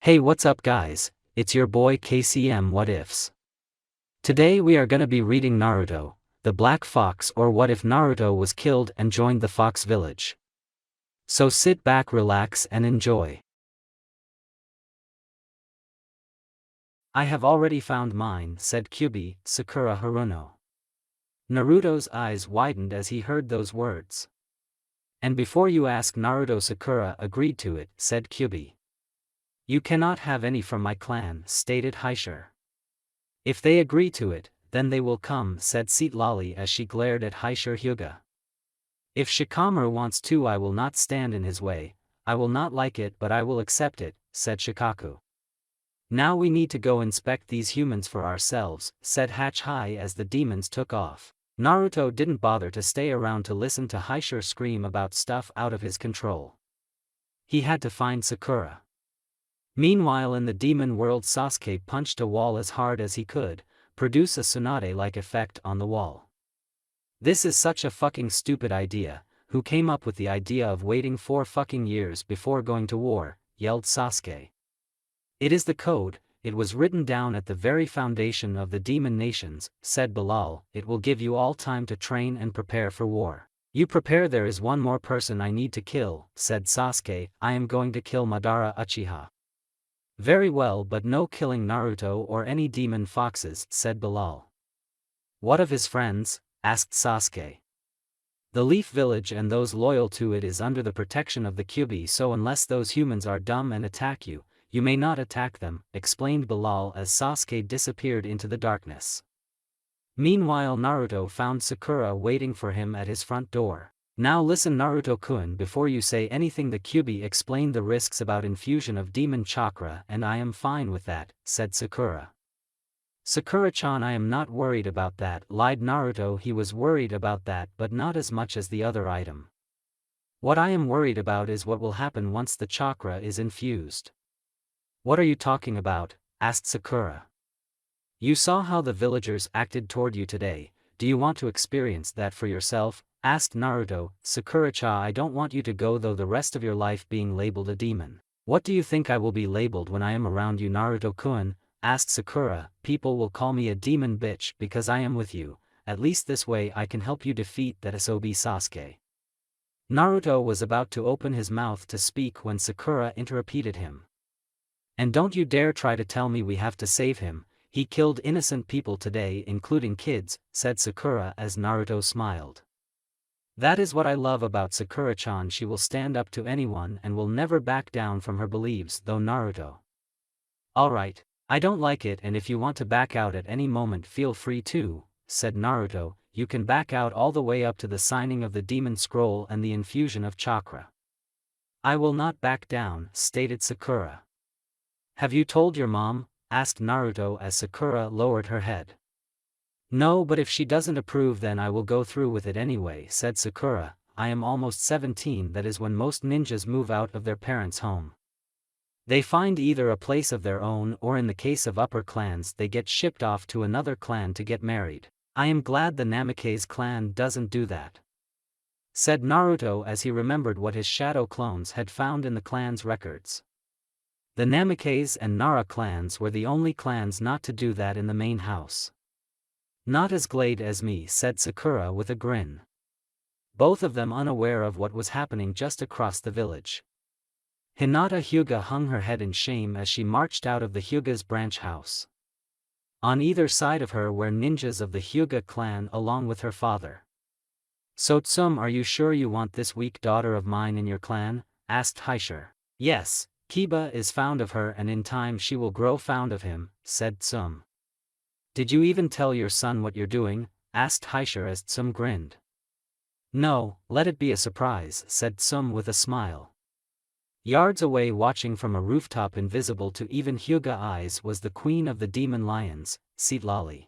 Hey, what's up guys, it's your boy KCM What Ifs. Today we are gonna be reading Naruto, the Black Fox, or what if Naruto was killed and joined the Fox village. So sit back, relax and enjoy. I have already found mine, said Kyubi, Sakura Haruno. Naruto's eyes widened as he heard those words. And before you ask, Naruto, Sakura agreed to it, said Kyubi. You cannot have any from my clan, stated Haishur. If they agree to it, then they will come, said Citlali as she glared at Haishur Hyuga. If Shikamaru wants to, I will not stand in his way. I will not like it, but I will accept it, said Shikaku. Now we need to go inspect these humans for ourselves, said Hachihai as the demons took off. Naruto didn't bother to stay around to listen to Haishur scream about stuff out of his control. He had to find Sakura. Meanwhile, in the demon world, Sasuke punched a wall as hard as he could, produce a tsunade-like effect on the wall. This is such a fucking stupid idea. Who came up with the idea of waiting 4 fucking years before going to war, yelled Sasuke. It is the code, it was written down at the very foundation of the demon nations, said Bilal. It will give you all time to train and prepare for war. You prepare. There is one more person I need to kill, said Sasuke. I am going to kill Madara Uchiha. Very well, but no killing Naruto or any demon foxes, said Bilal. What of his friends? Asked Sasuke. The Leaf Village and those loyal to it is under the protection of the Kyubi, so unless those humans are dumb and attack you, you may not attack them, explained Bilal as Sasuke disappeared into the darkness. Meanwhile, Naruto found Sakura waiting for him at his front door. Now listen, Naruto-kun, before you say anything, the Kyubi explained the risks about infusion of demon chakra, and I am fine with that, said Sakura. Sakura-chan, I am not worried about that, lied Naruto. He was worried about that, but not as much as the other item. What I am worried about is what will happen once the chakra is infused. What are you talking about? Asked Sakura. You saw how the villagers acted toward you today. Do you want to experience that for yourself? Asked Naruto. Sakura-chan, I don't want you to go though the rest of your life being labeled a demon. What do you think I will be labeled when I am around you, Naruto-kun? Asked Sakura. People will call me a demon bitch because I am with you. At least this way I can help you defeat that SOB Sasuke. Naruto was about to open his mouth to speak when Sakura interrupted him. And don't you dare try to tell me we have to save him. He killed innocent people today, including kids, said Sakura as Naruto smiled. That is what I love about Sakura-chan. She will stand up to anyone and will never back down from her beliefs, though, Naruto. Alright, I don't like it, and if you want to back out at any moment feel free to, said Naruto. You can back out all the way up to the signing of the demon scroll and the infusion of chakra. I will not back down, stated Sakura. Have you told your mom? Asked Naruto as Sakura lowered her head. No, but if she doesn't approve then I will go through with it anyway, said Sakura. I am almost 17, that is when most ninjas move out of their parents' home. They find either a place of their own, or in the case of upper clans they get shipped off to another clan to get married. I am glad the Namikaze clan doesn't do that, said Naruto as he remembered what his shadow clones had found in the clan's records. The Namikaze and Nara clans were the only clans not to do that in the main house. Not as glad as me, said Sakura with a grin. Both of them unaware of what was happening just across the village. Hinata Hyuga hung her head in shame as she marched out of the Hyuga's branch house. On either side of her were ninjas of the Hyuga clan along with her father. So Tsum, are you sure you want this weak daughter of mine in your clan? Asked Haishur. Yes, Kiba is fond of her and in time she will grow fond of him, said Tsum. Did you even tell your son what you're doing? Asked Haishur as Tsum grinned. No, let it be a surprise, said Tsum with a smile. Yards away, watching from a rooftop invisible to even Hyuga eyes, was the queen of the demon lions, Citlali.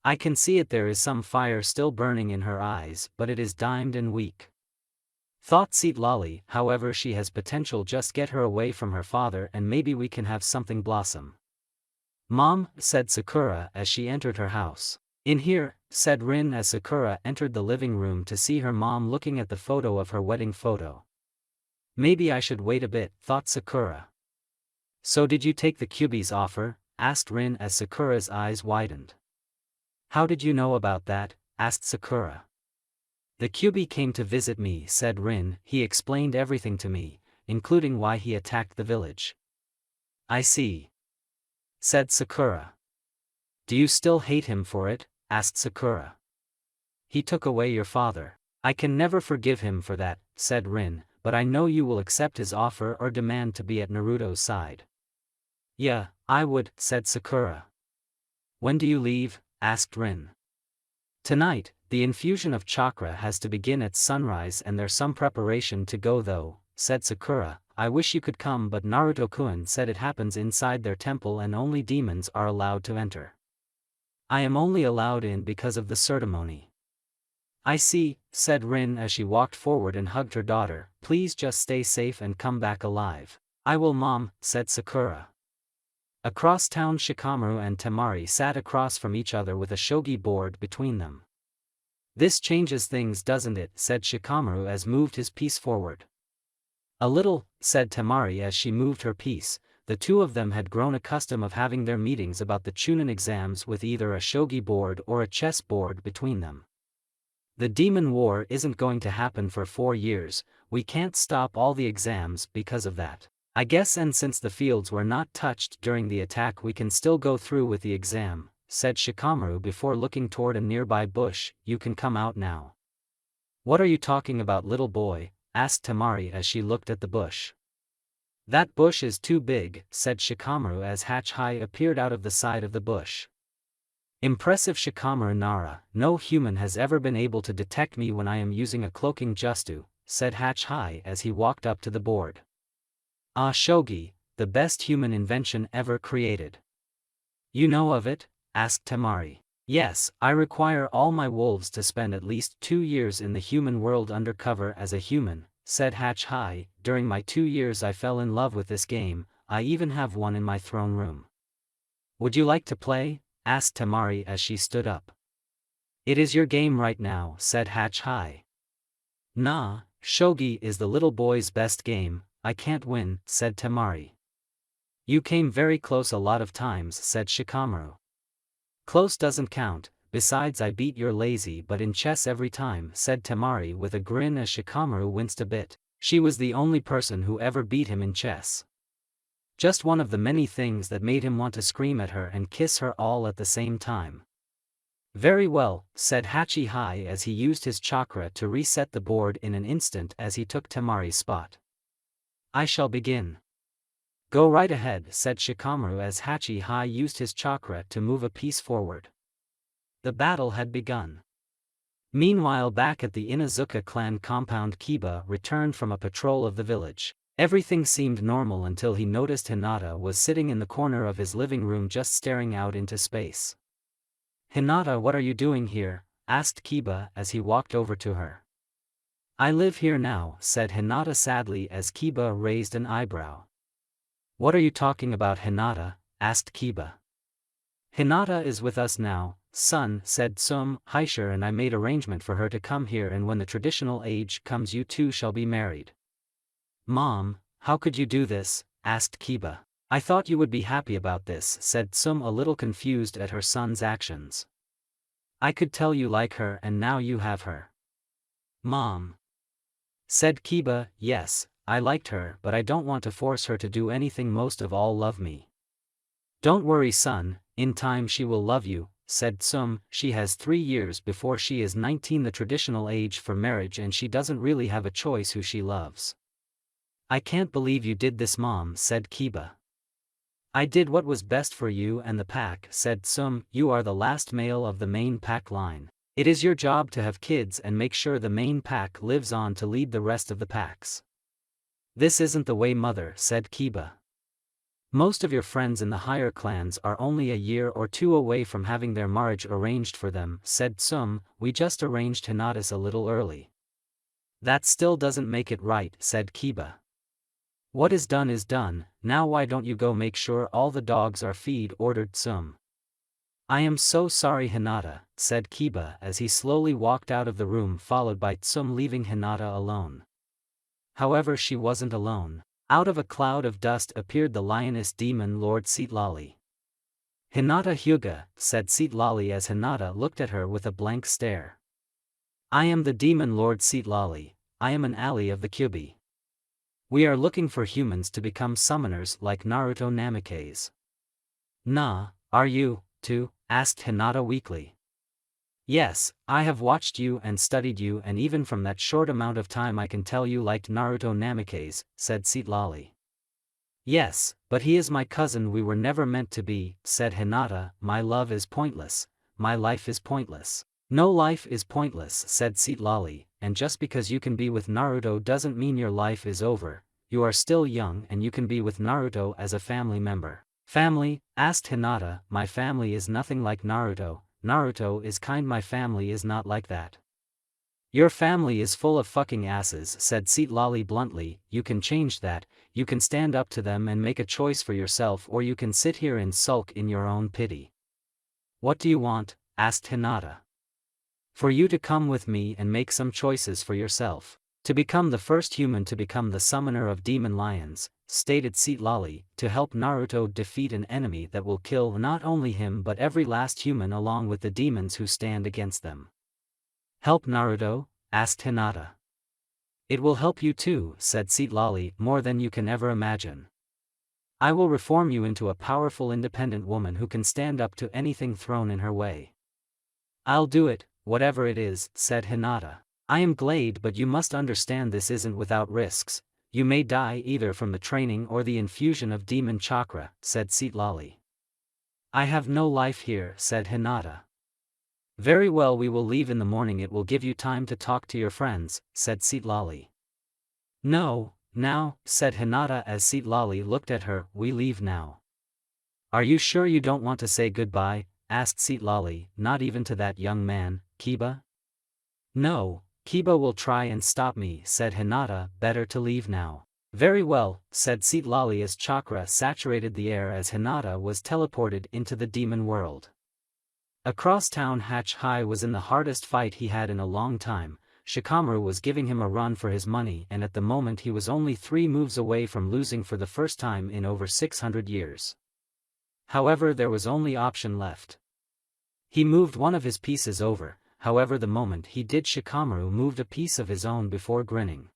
I can see it, there is some fire still burning in her eyes, but it is dimmed and weak. Thought Citlali. However, she has potential, just get her away from her father and maybe we can have something blossom. Mom, said Sakura as she entered her house. In here, said Rin as Sakura entered the living room to see her mom looking at the photo of her wedding photo. Maybe I should wait a bit, thought Sakura. So did you take the Kyubi's offer? Asked Rin as Sakura's eyes widened. How did you know about that? Asked Sakura. The Kyubi came to visit me, said Rin. He explained everything to me, including why he attacked the village. I see, said Sakura. Do you still hate him for it? Asked Sakura. He took away your father. I can never forgive him for that, said Rin, but I know you will accept his offer or demand to be at Naruto's side. Yeah, I would, said Sakura. When do you leave? Asked Rin. Tonight, the infusion of chakra has to begin at sunrise and there's some preparation to go though, said Sakura. I wish you could come, but Naruto-kun said it happens inside their temple and only demons are allowed to enter. I am only allowed in because of the ceremony. I see, said Rin as she walked forward and hugged her daughter. Please just stay safe and come back alive. I will, Mom, said Sakura. Across town, Shikamaru and Temari sat across from each other with a shogi board between them. This changes things, doesn't it? Said Shikamaru as moved his piece forward. A little, said Temari as she moved her piece. The two of them had grown accustomed of having their meetings about the Chunin exams with either a shogi board or a chess board between them. The demon war isn't going to happen for 4 years, we can't stop all the exams because of that. I guess, and since the fields were not touched during the attack, we can still go through with the exam, said Shikamaru before looking toward a nearby bush. You can come out now. What are you talking about, little boy? Asked Temari as she looked at the bush. That bush is too big, said Shikamaru as Hachi appeared out of the side of the bush. Impressive, Shikamaru. Nara, no human has ever been able to detect me when I am using a cloaking jutsu, said Hachi as he walked up to the board. Ah, shogi, the best human invention ever created. You know of it? Asked Temari. Yes, I require all my wolves to spend at least 2 years in the human world undercover as a human, said Hachi. During my 2 years I fell in love with this game, I even have one in my throne room. Would you like to play? Asked Temari as she stood up. It is your game right now, said Hachi. Nah, shogi is the little boy's best game, I can't win, said Temari. You came very close a lot of times, said Shikamaru. Close doesn't count, besides I beat your lazy but in chess every time, said Temari with a grin as Shikamaru winced a bit. She was the only person who ever beat him in chess. Just one of the many things that made him want to scream at her and kiss her all at the same time. Very well, said Hachi as he used his chakra to reset the board in an instant as he took Temari's spot. I shall begin. Go right ahead, said Shikamaru as Hachi used his chakra to move a piece forward. The battle had begun. Meanwhile, back at the Inazuka clan compound, Kiba returned from a patrol of the village. Everything seemed normal until he noticed Hinata was sitting in the corner of his living room just staring out into space. Hinata, what are you doing here? Asked Kiba as he walked over to her. I live here now, said Hinata sadly as Kiba raised an eyebrow. What are you talking about, Hinata? Asked Kiba. Hinata is with us now, son, said Sum Haisher, and I made arrangement for her to come here, and when the traditional age comes you two shall be married. Mom, how could you do this? Asked Kiba. I thought you would be happy about this, said Sum a little confused at her son's actions. I could tell you like her and now you have her. Mom, said Kiba. Yes, I liked her, but I don't want to force her to do anything, most of all love me. Don't worry, son, in time she will love you, said Sum. She has 3 years before she is 19, the traditional age for marriage, and she doesn't really have a choice who she loves. I can't believe you did this, Mom, said Kiba. I did what was best for you and the pack, said Sum. You are the last male of the main pack line. It is your job to have kids and make sure the main pack lives on to lead the rest of the packs. This isn't the way, Mother, said Kiba. Most of your friends in the higher clans are only a year or 2 away from having their marriage arranged for them, said Sum. We just arranged Hinata's a little early. That still doesn't make it right, said Kiba. What is done, now why don't you go make sure all the dogs are fed, ordered Sum. I am so sorry, Hinata, said Kiba as he slowly walked out of the room, followed by Tsum, leaving Hinata alone. However, she wasn't alone. Out of a cloud of dust appeared the lioness demon Lord Seatlali. "Hinata Hyuga," said Seatlali as Hinata looked at her with a blank stare. "I am the demon Lord Seatlali, I am an ally of the Kyuubi. We are looking for humans to become summoners like Naruto Namikaze." "Nah, are you, too?" asked Hinata weakly. "Yes, I have watched you and studied you, and even from that short amount of time I can tell you liked Naruto Namikaze," said Seatlali. "Yes, but he is my cousin, we were never meant to be," said Hinata. "My love is pointless, my life is pointless." "No life is pointless," said Seatlali, "and just because you can be with Naruto doesn't mean your life is over. You are still young and you can be with Naruto as a family member." "Family?" asked Hinata. "My family is nothing like Naruto. Naruto is kind, my family is not like that." "Your family is full of fucking asses," said Seatlali bluntly. "You can change that, you can stand up to them and make a choice for yourself, or you can sit here and sulk in your own pity." "What do you want?" asked Hinata. "For you to come with me and make some choices for yourself. To become the first human to become the summoner of demon lions," stated Seatlali, "to help Naruto defeat an enemy that will kill not only him but every last human along with the demons who stand against them." "Help Naruto?" asked Hinata. "It will help you too," said Seatlali, "more than you can ever imagine. I will reform you into a powerful independent woman who can stand up to anything thrown in her way." "I'll do it, whatever it is," said Hinata. "I am glad, but you must understand this isn't without risks. You may die either from the training or the infusion of demon chakra," said Seatlali. "I have no life here," said Hinata. "Very well, we will leave in the morning, it will give you time to talk to your friends," said Seatlali. "No, now," said Hinata as Seatlali looked at her. "We leave now." "Are you sure you don't want to say goodbye?" asked Seatlali. "Not even to that young man, Kiba?" "No, Kiba will try and stop me," said Hinata. "Better to leave now." "Very well," said Seatlali as chakra saturated the air as Hinata was teleported into the demon world. Across town, Hatch High was in the hardest fight he had in a long time. Shikamaru was giving him a run for his money, and at the moment he was only 3 moves away from losing for the first time in over 600 years. However, there was only option left. He moved one of his pieces over. However, the moment he did, Shikamaru moved a piece of his own before grinning.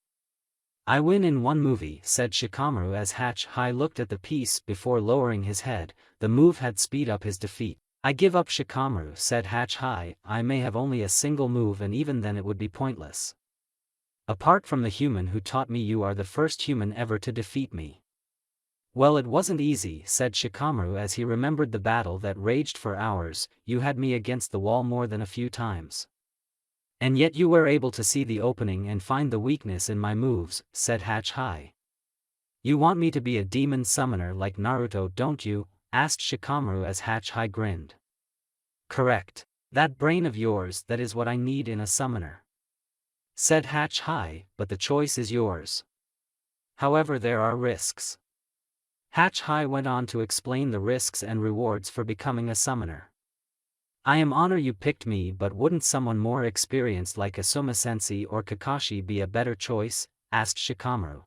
"I win in one movie," said Shikamaru as Hatch High looked at the piece before lowering his head. The move had speed up his defeat. "I give up, Shikamaru," said Hatch High. "I may have only a single move, and even then it would be pointless. Apart from the human who taught me, you are the first human ever to defeat me." "Well, it wasn't easy," said Shikamaru as he remembered the battle that raged for hours. "You had me against the wall more than a few times. And yet you were able to see the opening and find the weakness in my moves," said Hatch High. "You want me to be a demon summoner like Naruto, don't you?" asked Shikamaru as Hatch High grinned. "Correct. That brain of yours, that is what I need in a summoner," said Hatch High, "but the choice is yours. However, there are risks." Hatch High went on to explain the risks and rewards for becoming a summoner. "I am honored you picked me, but wouldn't someone more experienced like Asuma Sensei or Kakashi be a better choice?" asked Shikamaru.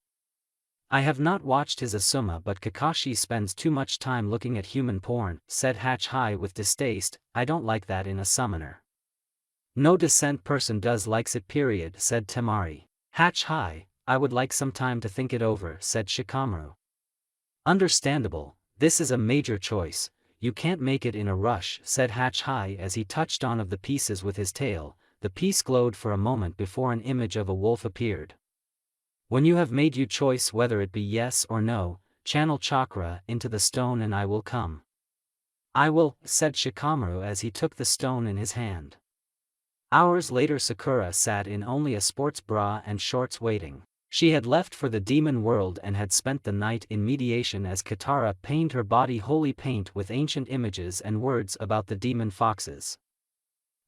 "I have not watched his Asuma, but Kakashi spends too much time looking at human porn," said Hatch High with distaste. "I don't like that in a summoner." "No decent person does likes it, period," said Temari. "Hatch High, I would like some time to think it over," said Shikamaru. "Understandable, this is a major choice. You can't make it in a rush," said Hatch High as he touched on of the pieces with his tail. The piece glowed for a moment before an image of a wolf appeared. "When you have made your choice, whether it be yes or no, channel chakra into the stone and I will come." "I will," said Shikamaru as he took the stone in his hand. Hours later, Sakura sat in only a sports bra and shorts waiting. She had left for the demon world and had spent the night in mediation as Katara painted her body holy paint with ancient images and words about the demon foxes.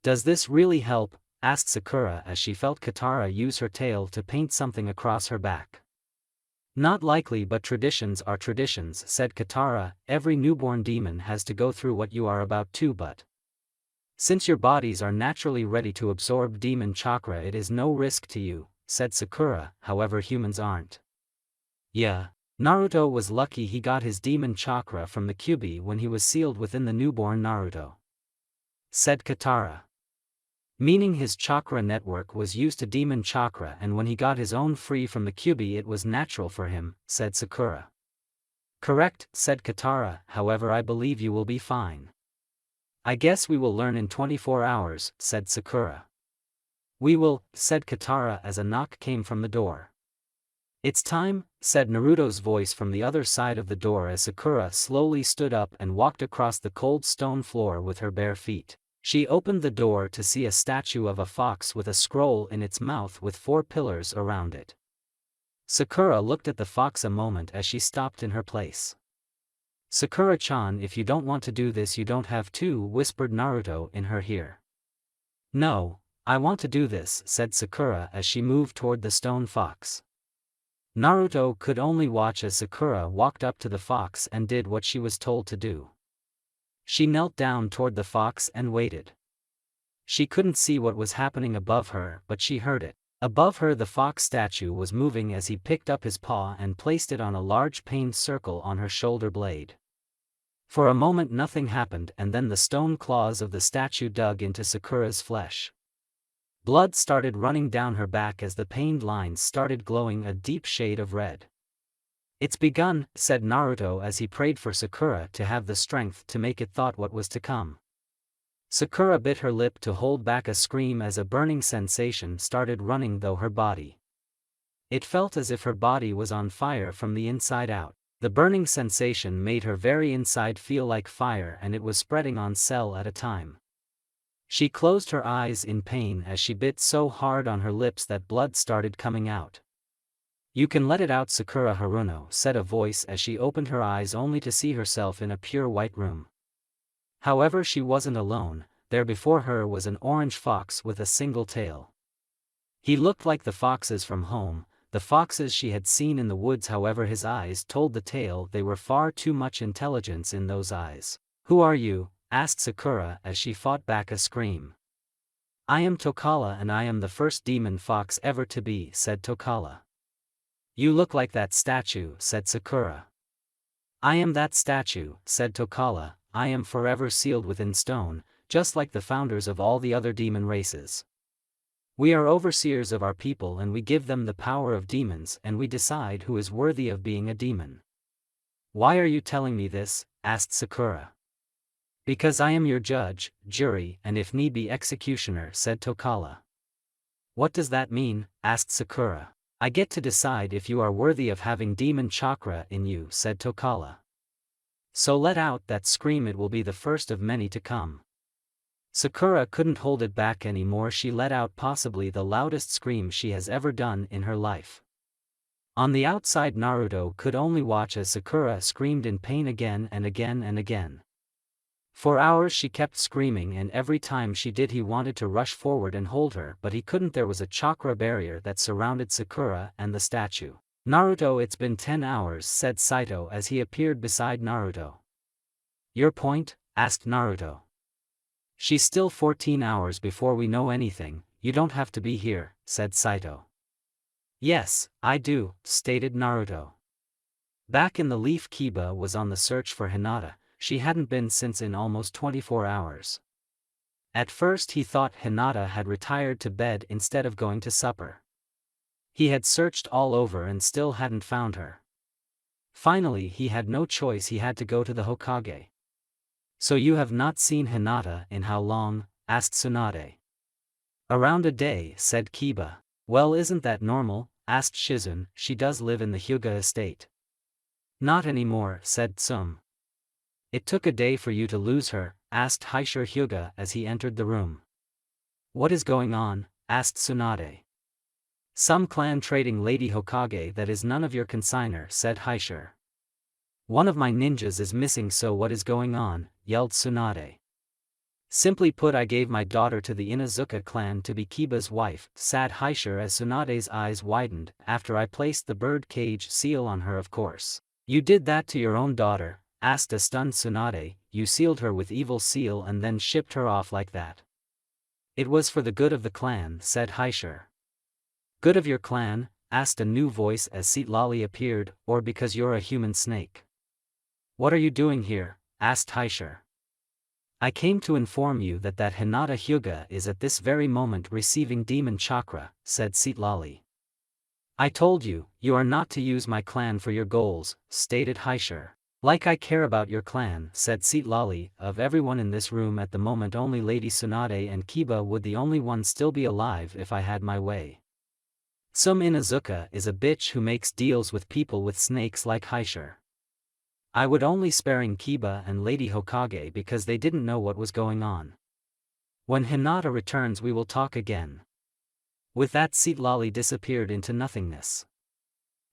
"Does this really help?" asked Sakura as she felt Katara use her tail to paint something across her back. "Not likely, but traditions are traditions," said Katara. "Every newborn demon has to go through what you are about to, but since your bodies are naturally ready to absorb demon chakra, it is no risk to you," said Sakura. "However, humans aren't." "Yeah. Naruto was lucky he got his demon chakra from the Kyuubi when he was sealed within the newborn Naruto, said Katara. Meaning his chakra network was used to demon chakra, and when he got his own free from the Kyuubi it was natural for him, said Sakura. Correct, said Katara, however I believe you will be fine. I guess we will learn in 24 hours, said Sakura. We will, said Katara as a knock came from the door. It's time, said Naruto's voice from the other side of the door as Sakura slowly stood up and walked across the cold stone floor with her bare feet. She opened the door to see a statue of a fox with a scroll in its mouth with 4 pillars around it. Sakura looked at the fox a moment as she stopped in her place. Sakura-chan, if you don't want to do this you don't have to, whispered Naruto in her ear. No, I want to do this, said Sakura as she moved toward the stone fox. Naruto could only watch as Sakura walked up to the fox and did what she was told to do. She knelt down toward the fox and waited. She couldn't see what was happening above her, but she heard it. Above her the fox statue was moving as he picked up his paw and placed it on a large pained circle on her shoulder blade. For a moment nothing happened, and then the stone claws of the statue dug into Sakura's flesh. Blood started running down her back as the pained lines started glowing a deep shade of red. It's begun, said Naruto as he prayed for Sakura to have the strength to make it thought what was to come. Sakura bit her lip to hold back a scream as a burning sensation started running through her body. It felt as if her body was on fire from the inside out. The burning sensation made her very inside feel like fire, and it was spreading on cell at a time. She closed her eyes in pain as she bit so hard on her lips that blood started coming out. You can let it out, Sakura Haruno, said a voice as she opened her eyes only to see herself in a pure white room. However, she wasn't alone. There before her was an orange fox with a single tail. He looked like the foxes from home, the foxes she had seen in the woods, however his eyes told the tale they were far too much intelligence in those eyes. Who are you? Asked Sakura as she fought back a scream. I am Tokala and I am the first demon fox ever to be, said Tokala. You look like that statue, said Sakura. I am that statue, said Tokala. I am forever sealed within stone, just like the founders of all the other demon races. We are overseers of our people and we give them the power of demons and we decide who is worthy of being a demon. Why are you telling me this? Asked Sakura. Because I am your judge, jury, and if need be executioner, said Tokala. What does that mean? Asked Sakura. I get to decide if you are worthy of having demon chakra in you, said Tokala. So let out that scream, it will be the first of many to come. Sakura couldn't hold it back anymore. She let out possibly the loudest scream she has ever done in her life. On the outside Naruto could only watch as Sakura screamed in pain again and again and again. For hours she kept screaming, and every time she did he wanted to rush forward and hold her, but he couldn't. There was a chakra barrier that surrounded Sakura and the statue. Naruto, it's been 10 hours, said Saito as he appeared beside Naruto. Your point? Asked Naruto. She's still 14 hours before we know anything. You don't have to be here, said Saito. Yes, I do, stated Naruto. Back in the Leaf, Kiba was on the search for Hinata. She hadn't been since in almost 24 hours. At first he thought Hinata had retired to bed instead of going to supper. He had searched all over and still hadn't found her. Finally he had no choice, he had to go to the Hokage. So you have not seen Hinata in how long? Asked Tsunade. Around a day, said Kiba. Well, isn't that normal? Asked Shizune. She does live in the Hyuga estate. Not anymore, said Tsum. It took a day for you to lose her? Asked Haishur Hyuga as he entered the room. What is going on? Asked Tsunade. Some clan trading Lady Hokage that is none of your consignor, said Haishur. One of my ninjas is missing, so what is going on? Yelled Tsunade. Simply put, I gave my daughter to the Inazuka clan to be Kiba's wife, said Haishur as Tsunade's eyes widened. After I placed the bird cage seal on her, of course. You did that to your own daughter? Asked a stunned Tsunade. You sealed her with evil seal and then shipped her off like that. It was for the good of the clan, said Haishur. Good of your clan? asked a new voice as Seatlali appeared, or because you're a human snake? What are you doing here? Asked Haishar. I came to inform you that Hinata Hyuga is at this very moment receiving demon chakra, said Seatlali. I told you, you are not to use my clan for your goals, stated Haishar. Like I care about your clan, said Seatlali. Of everyone in this room at the moment only Lady Tsunade and Kiba would the only one still be alive if I had my way. Some Inuzuka is a bitch who makes deals with people with snakes like Haishar. I would only sparing Kiba and Lady Hokage because they didn't know what was going on. When Hinata returns we will talk again. With that Seatlali disappeared into nothingness.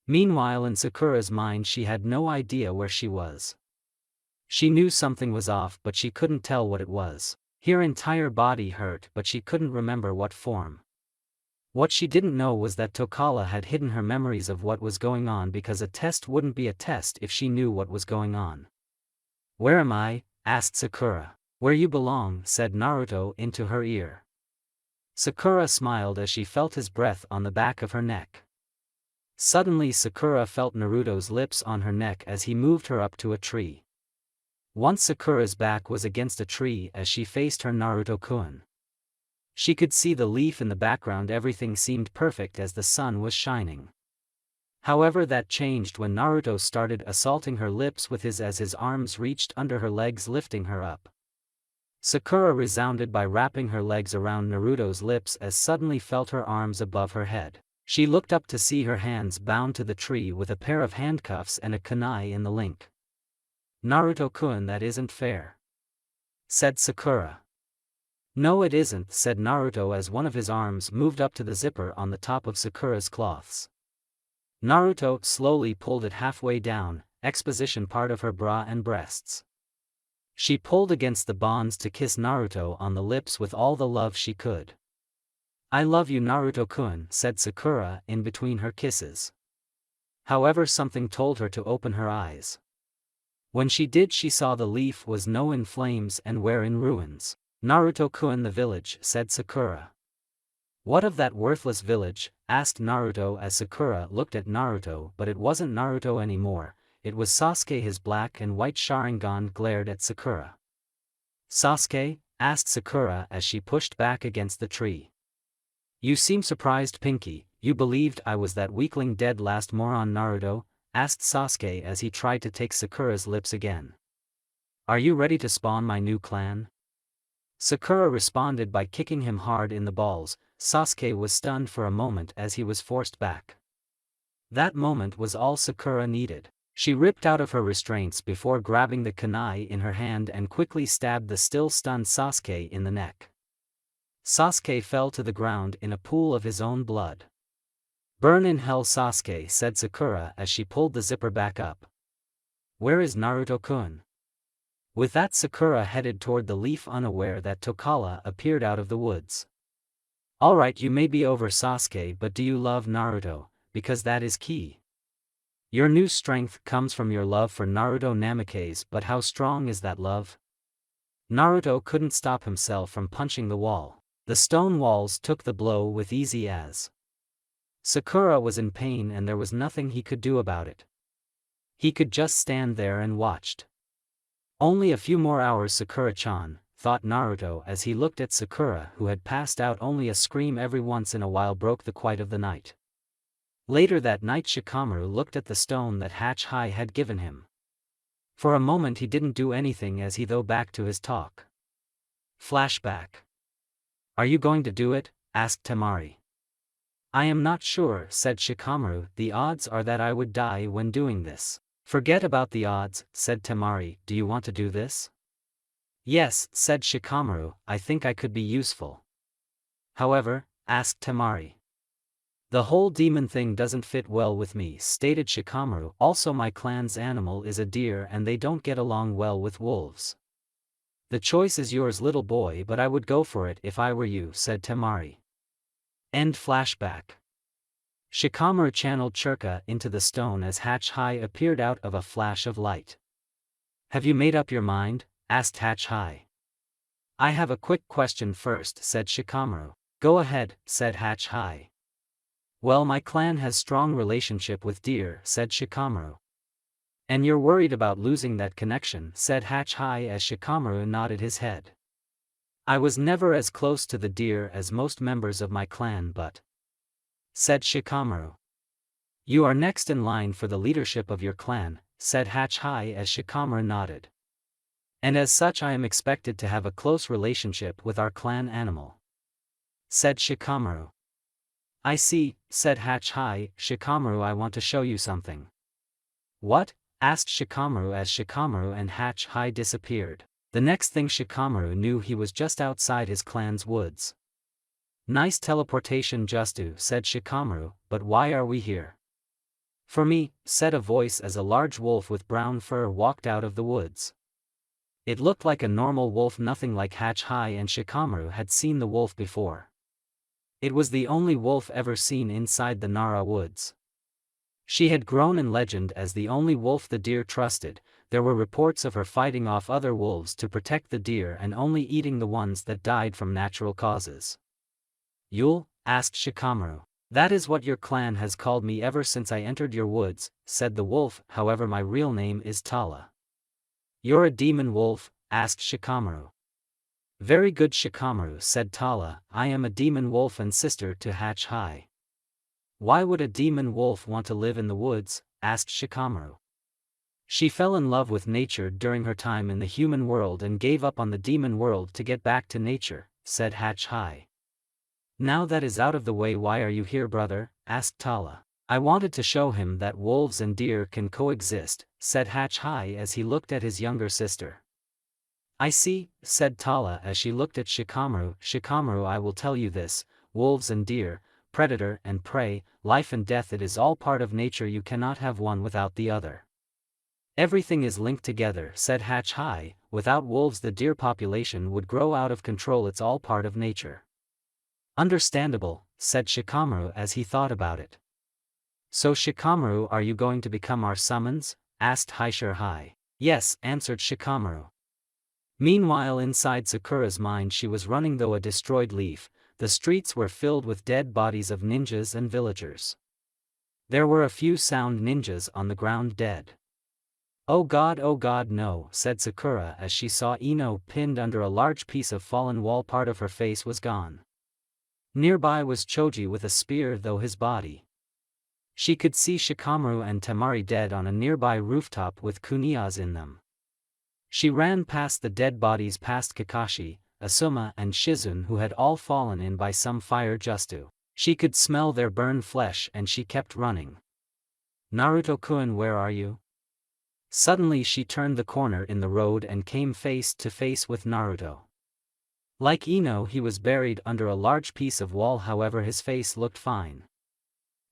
Meanwhile in Sakura's mind she had no idea where she was. She knew something was off but she couldn't tell what it was. Her entire body hurt but she couldn't remember what form. What she didn't know was that Tokala had hidden her memories of what was going on because a test wouldn't be a test if she knew what was going on. Where am I? Asked Sakura. Where you belong, said Naruto into her ear. Sakura smiled as she felt his breath on the back of her neck. Suddenly Sakura felt Naruto's lips on her neck as he moved her up to a tree. Once Sakura's back was against a tree as she faced her Naruto-kun. She could see the leaf in the background. Everything seemed perfect as the sun was shining. However, that changed when Naruto started assaulting her lips with his as his arms reached under her legs, lifting her up. Sakura resounded by wrapping her legs around Naruto's lips as suddenly felt her arms above her head. She looked up to see her hands bound to the tree with a pair of handcuffs and a kunai in the link. Naruto-kun, that isn't fair, said Sakura. No it isn't, said Naruto as one of his arms moved up to the zipper on the top of Sakura's cloths. Naruto slowly pulled it halfway down, exposition part of her bra and breasts. She pulled against the bonds to kiss Naruto on the lips with all the love she could. I love you Naruto-kun, said Sakura in between her kisses. However, something told her to open her eyes. When she did, she saw the leaf was no in flames and were in ruins. Naruto-kun, the village, said Sakura. What of that worthless village? Asked Naruto as Sakura looked at Naruto, but it wasn't Naruto anymore, it was Sasuke. His black and white Sharingan glared at Sakura. Sasuke? Asked Sakura as she pushed back against the tree. You seem surprised, Pinky. You believed I was that weakling dead last moron Naruto? Asked Sasuke as he tried to take Sakura's lips again. Are you ready to spawn my new clan? Sakura responded by kicking him hard in the balls. Sasuke was stunned for a moment as he was forced back. That moment was all Sakura needed. She ripped out of her restraints before grabbing the kunai in her hand and quickly stabbed the still stunned Sasuke in the neck. Sasuke fell to the ground in a pool of his own blood. Burn in hell Sasuke, said Sakura as she pulled the zipper back up. Where is Naruto-kun? With that Sakura headed toward the leaf, unaware that Tokala appeared out of the woods. Alright, you may be over Sasuke, but do you love Naruto? Because that is key. Your new strength comes from your love for Naruto Namikaze, but how strong is that love? Naruto couldn't stop himself from punching the wall. The stone walls took the blow with easy as. Sakura was in pain and there was nothing he could do about it. He could just stand there and watched. Only a few more hours, Sakura-chan, thought Naruto as he looked at Sakura, who had passed out. Only a scream every once in a while broke the quiet of the night. Later that night, Shikamaru looked at the stone that Hatch-High had given him. For a moment he didn't do anything as he thought back to his talk. Flashback. Are you going to do it? Asked Temari. I am not sure, said Shikamaru. The odds are that I would die when doing this. Forget about the odds, said Temari. Do you want to do this? Yes, said Shikamaru, I think I could be useful. However, asked Temari. The whole demon thing doesn't fit well with me, stated Shikamaru. Also my clan's animal is a deer and they don't get along well with wolves. The choice is yours, little boy, but I would go for it if I were you, said Temari. End flashback. Shikamaru channeled Churka into the stone as Hatch-High appeared out of a flash of light. Have you made up your mind? Asked Hatch-High. I have a quick question first, said Shikamaru. Go ahead, said Hatch-High. Well, my clan has strong relationship with deer, said Shikamaru. And you're worried about losing that connection, said Hatch High as Shikamaru nodded his head. I was never as close to the deer as most members of my clan, but, said Shikamaru. You are next in line for the leadership of your clan, said Hatch High as Shikamaru nodded. And as such I am expected to have a close relationship with our clan animal, said Shikamaru. I see, said Hatch High. Shikamaru, I want to show you something. What? Asked Shikamaru as Shikamaru and Hatch High disappeared. The next thing Shikamaru knew, he was just outside his clan's woods. Nice teleportation, Justu, said Shikamaru, but why are we here? For me, said a voice as a large wolf with brown fur walked out of the woods. It looked like a normal wolf, nothing like Hatch High and Shikamaru had seen the wolf before. It was the only wolf ever seen inside the Nara woods. She had grown in legend as the only wolf the deer trusted. There were reports of her fighting off other wolves to protect the deer and only eating the ones that died from natural causes. Yule? Asked Shikamaru. That is what your clan has called me ever since I entered your woods, said the wolf. However, my real name is Tala. You're a demon wolf? Asked Shikamaru. Very good, Shikamaru, said Tala. I am a demon wolf and sister to Hatch High. Why would a demon wolf want to live in the woods? Asked Shikamaru. She fell in love with nature during her time in the human world and gave up on the demon world to get back to nature, said Hatch High. Now that is out of the way, why are you here, brother? Asked Tala. I wanted to show him that wolves and deer can coexist, said Hatch High as he looked at his younger sister. I see, said Tala as she looked at Shikamaru. Shikamaru, I will tell you this, wolves and deer, predator and prey, life and death, it is all part of nature. You cannot have one without the other. Everything is linked together, said Hatch High. Without wolves the deer population would grow out of control. It's all part of nature. Understandable, said Shikamaru as he thought about it. So Shikamaru, are you going to become our summons? Asked Haishur High. Yes, answered Shikamaru. Meanwhile inside Sakura's mind she was running through a destroyed leaf. The streets were filled with dead bodies of ninjas and villagers. There were a few sound ninjas on the ground dead. Oh god, no, said Sakura as she saw Ino pinned under a large piece of fallen wall. Part of her face was gone. Nearby was Choji with a spear, though his body. She could see Shikamaru and Temari dead on a nearby rooftop with kuniyas in them. She ran past the dead bodies, past Kakashi, Asuma and Shizune, who had all fallen in by some fire. Justu. She could smell their burned flesh and she kept running. Naruto-kun, where are you? Suddenly she turned the corner in the road and came face to face with Naruto. Like Ino, he was buried under a large piece of wall, however his face looked fine.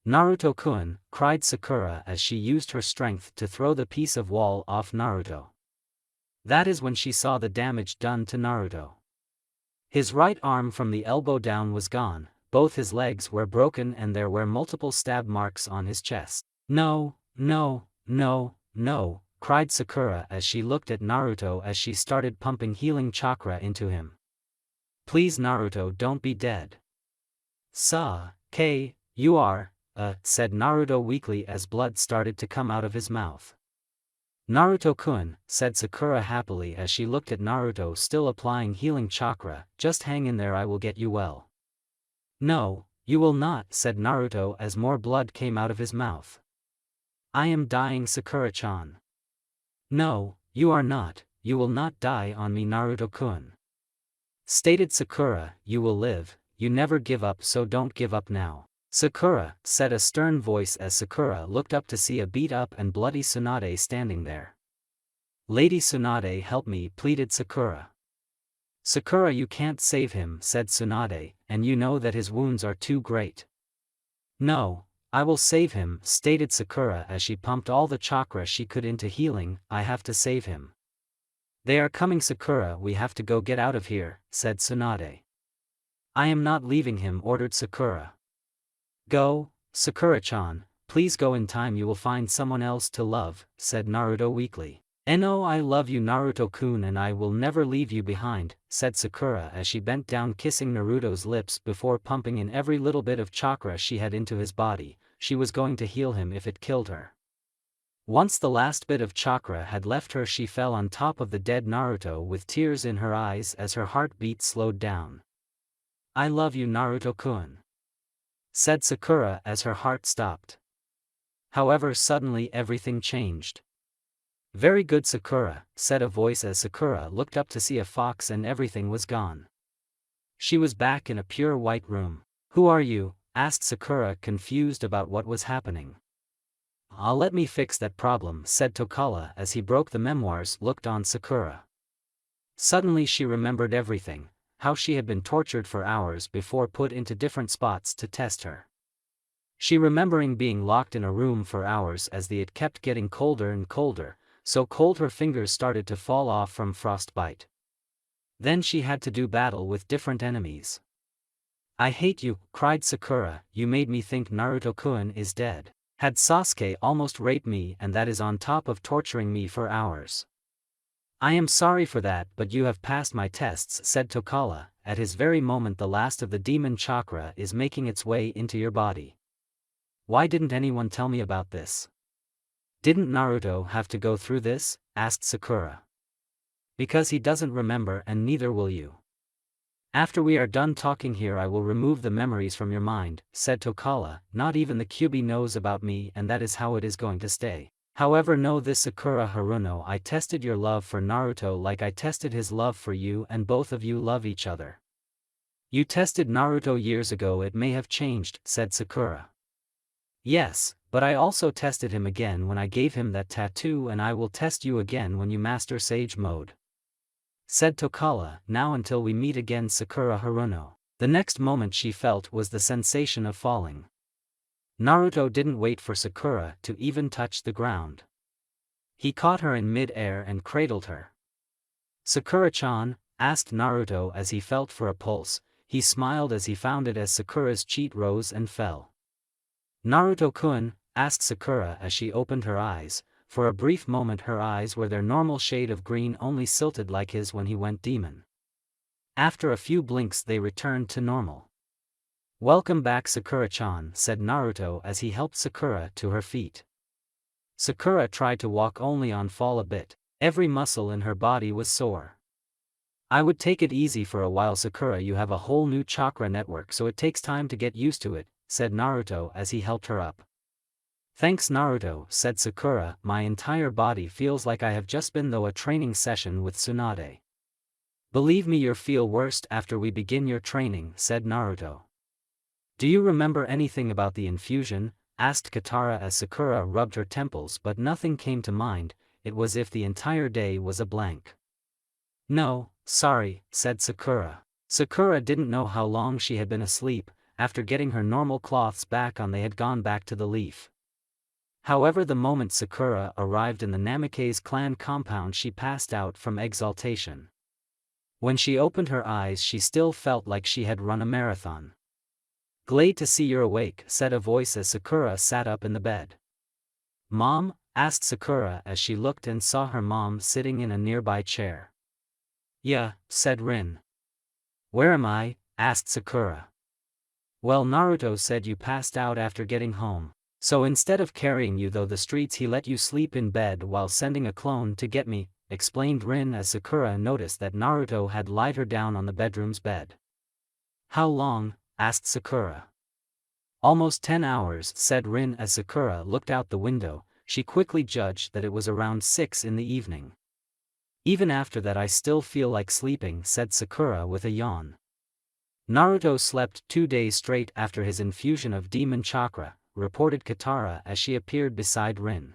Naruto-kun, cried Sakura as she used her strength to throw the piece of wall off Naruto. That is when she saw the damage done to Naruto. His right arm from the elbow down was gone, both his legs were broken and there were multiple stab marks on his chest. No, cried Sakura as she looked at Naruto as she started pumping healing chakra into him. Please Naruto, don't be dead. You are, said Naruto weakly as blood started to come out of his mouth. Naruto-kun, said Sakura happily as she looked at Naruto still applying healing chakra, just hang in there, I will get you well. No, you will not, said Naruto as more blood came out of his mouth. I am dying, Sakura-chan. No, you are not, you will not die on me, Naruto-kun. Stated Sakura, you will live, you never give up, so don't give up now. Sakura, said a stern voice as Sakura looked up to see a beat-up and bloody Tsunade standing there. Lady Tsunade, help me, pleaded Sakura. Sakura, you can't save him, said Tsunade, and you know that his wounds are too great. No, I will save him, stated Sakura as she pumped all the chakra she could into healing. I have to save him. They are coming, Sakura, we have to go get out of here, said Tsunade. I am not leaving him, ordered Sakura. Go, Sakura-chan, please go in time, you will find someone else to love, said Naruto weakly. "No, I love you Naruto-kun and I will never leave you behind," said Sakura as she bent down kissing Naruto's lips before pumping in every little bit of chakra she had into his body. She was going to heal him if it killed her. Once the last bit of chakra had left her, she fell on top of the dead Naruto with tears in her eyes as her heartbeat slowed down. "I love you Naruto-kun," said Sakura as her heart stopped. However, suddenly everything changed. "Very good Sakura," said a voice as Sakura looked up to see a fox and everything was gone. She was back in a pure white room. "Who are you?" asked Sakura, confused about what was happening. Let me fix that problem," said Tokala as he broke the memoirs. Looked on Sakura. Suddenly she remembered everything, how she had been tortured for hours before put into different spots to test her. She remembering being locked in a room for hours as the it kept getting colder and colder, so cold her fingers started to fall off from frostbite. Then she had to do battle with different enemies. "I hate you," cried Sakura, "you made me think Naruto-kun is dead. Had Sasuke almost raped me, and that is on top of torturing me for hours. I am sorry for that, but you have passed my tests," said Tokala. At his very moment the last of the demon chakra is making its way into your body. "Why didn't anyone tell me about this? Didn't Naruto have to go through this?" asked Sakura. "Because he doesn't remember and neither will you. After we are done talking here I will remove the memories from your mind," said Tokala. "Not even the Kyuubi knows about me and that is how it is going to stay. However, know this Sakura Haruno, I tested your love for Naruto like I tested his love for you, and both of you love each other. You tested Naruto years ago, it may have changed," said Sakura. "Yes, but I also tested him again when I gave him that tattoo, and I will test you again when you master Sage Mode," said Tokala. "Now until we meet again Sakura Haruno." The next moment she felt was the sensation of falling. Naruto didn't wait for Sakura to even touch the ground. He caught her in mid-air and cradled her. "Sakura-chan?" asked Naruto as he felt for a pulse. He smiled as he found it as Sakura's cheek rose and fell. "Naruto-kun?" asked Sakura as she opened her eyes. For a brief moment her eyes were their normal shade of green, only silted like his when he went demon. After a few blinks they returned to normal. "Welcome back Sakura-chan," said Naruto as he helped Sakura to her feet. Sakura tried to walk only on fall a bit. Every muscle in her body was sore. "I would take it easy for a while Sakura, you have a whole new chakra network so it takes time to get used to it," said Naruto as he helped her up. "Thanks Naruto," said Sakura, "my entire body feels like I have just been through a training session with Tsunade." "Believe me you'll feel worse after we begin your training," said Naruto. "Do you remember anything about the infusion?" asked Katara as Sakura rubbed her temples, but nothing came to mind. It was as if the entire day was a blank. "No, sorry," said Sakura. Sakura didn't know how long she had been asleep. After getting her normal clothes back on they had gone back to the leaf. However, the moment Sakura arrived in the Namikaze clan compound she passed out from exaltation. When she opened her eyes she still felt like she had run a marathon. "Glad to see you're awake," said a voice as Sakura sat up in the bed. "Mom?" asked Sakura as she looked and saw her mom sitting in a nearby chair. "Yeah," said Rin. "Where am I?" asked Sakura. "Well, Naruto said you passed out after getting home. So instead of carrying you through the streets he let you sleep in bed while sending a clone to get me," explained Rin as Sakura noticed that Naruto had lied her down on the bedroom's bed. "How long?" asked Sakura. "Almost 10 hours," said Rin as Sakura looked out the window. She quickly judged that it was around 6 in the evening. "Even after that I still feel like sleeping," said Sakura with a yawn. "Naruto slept 2 days straight after his infusion of demon chakra," reported Katara as she appeared beside Rin.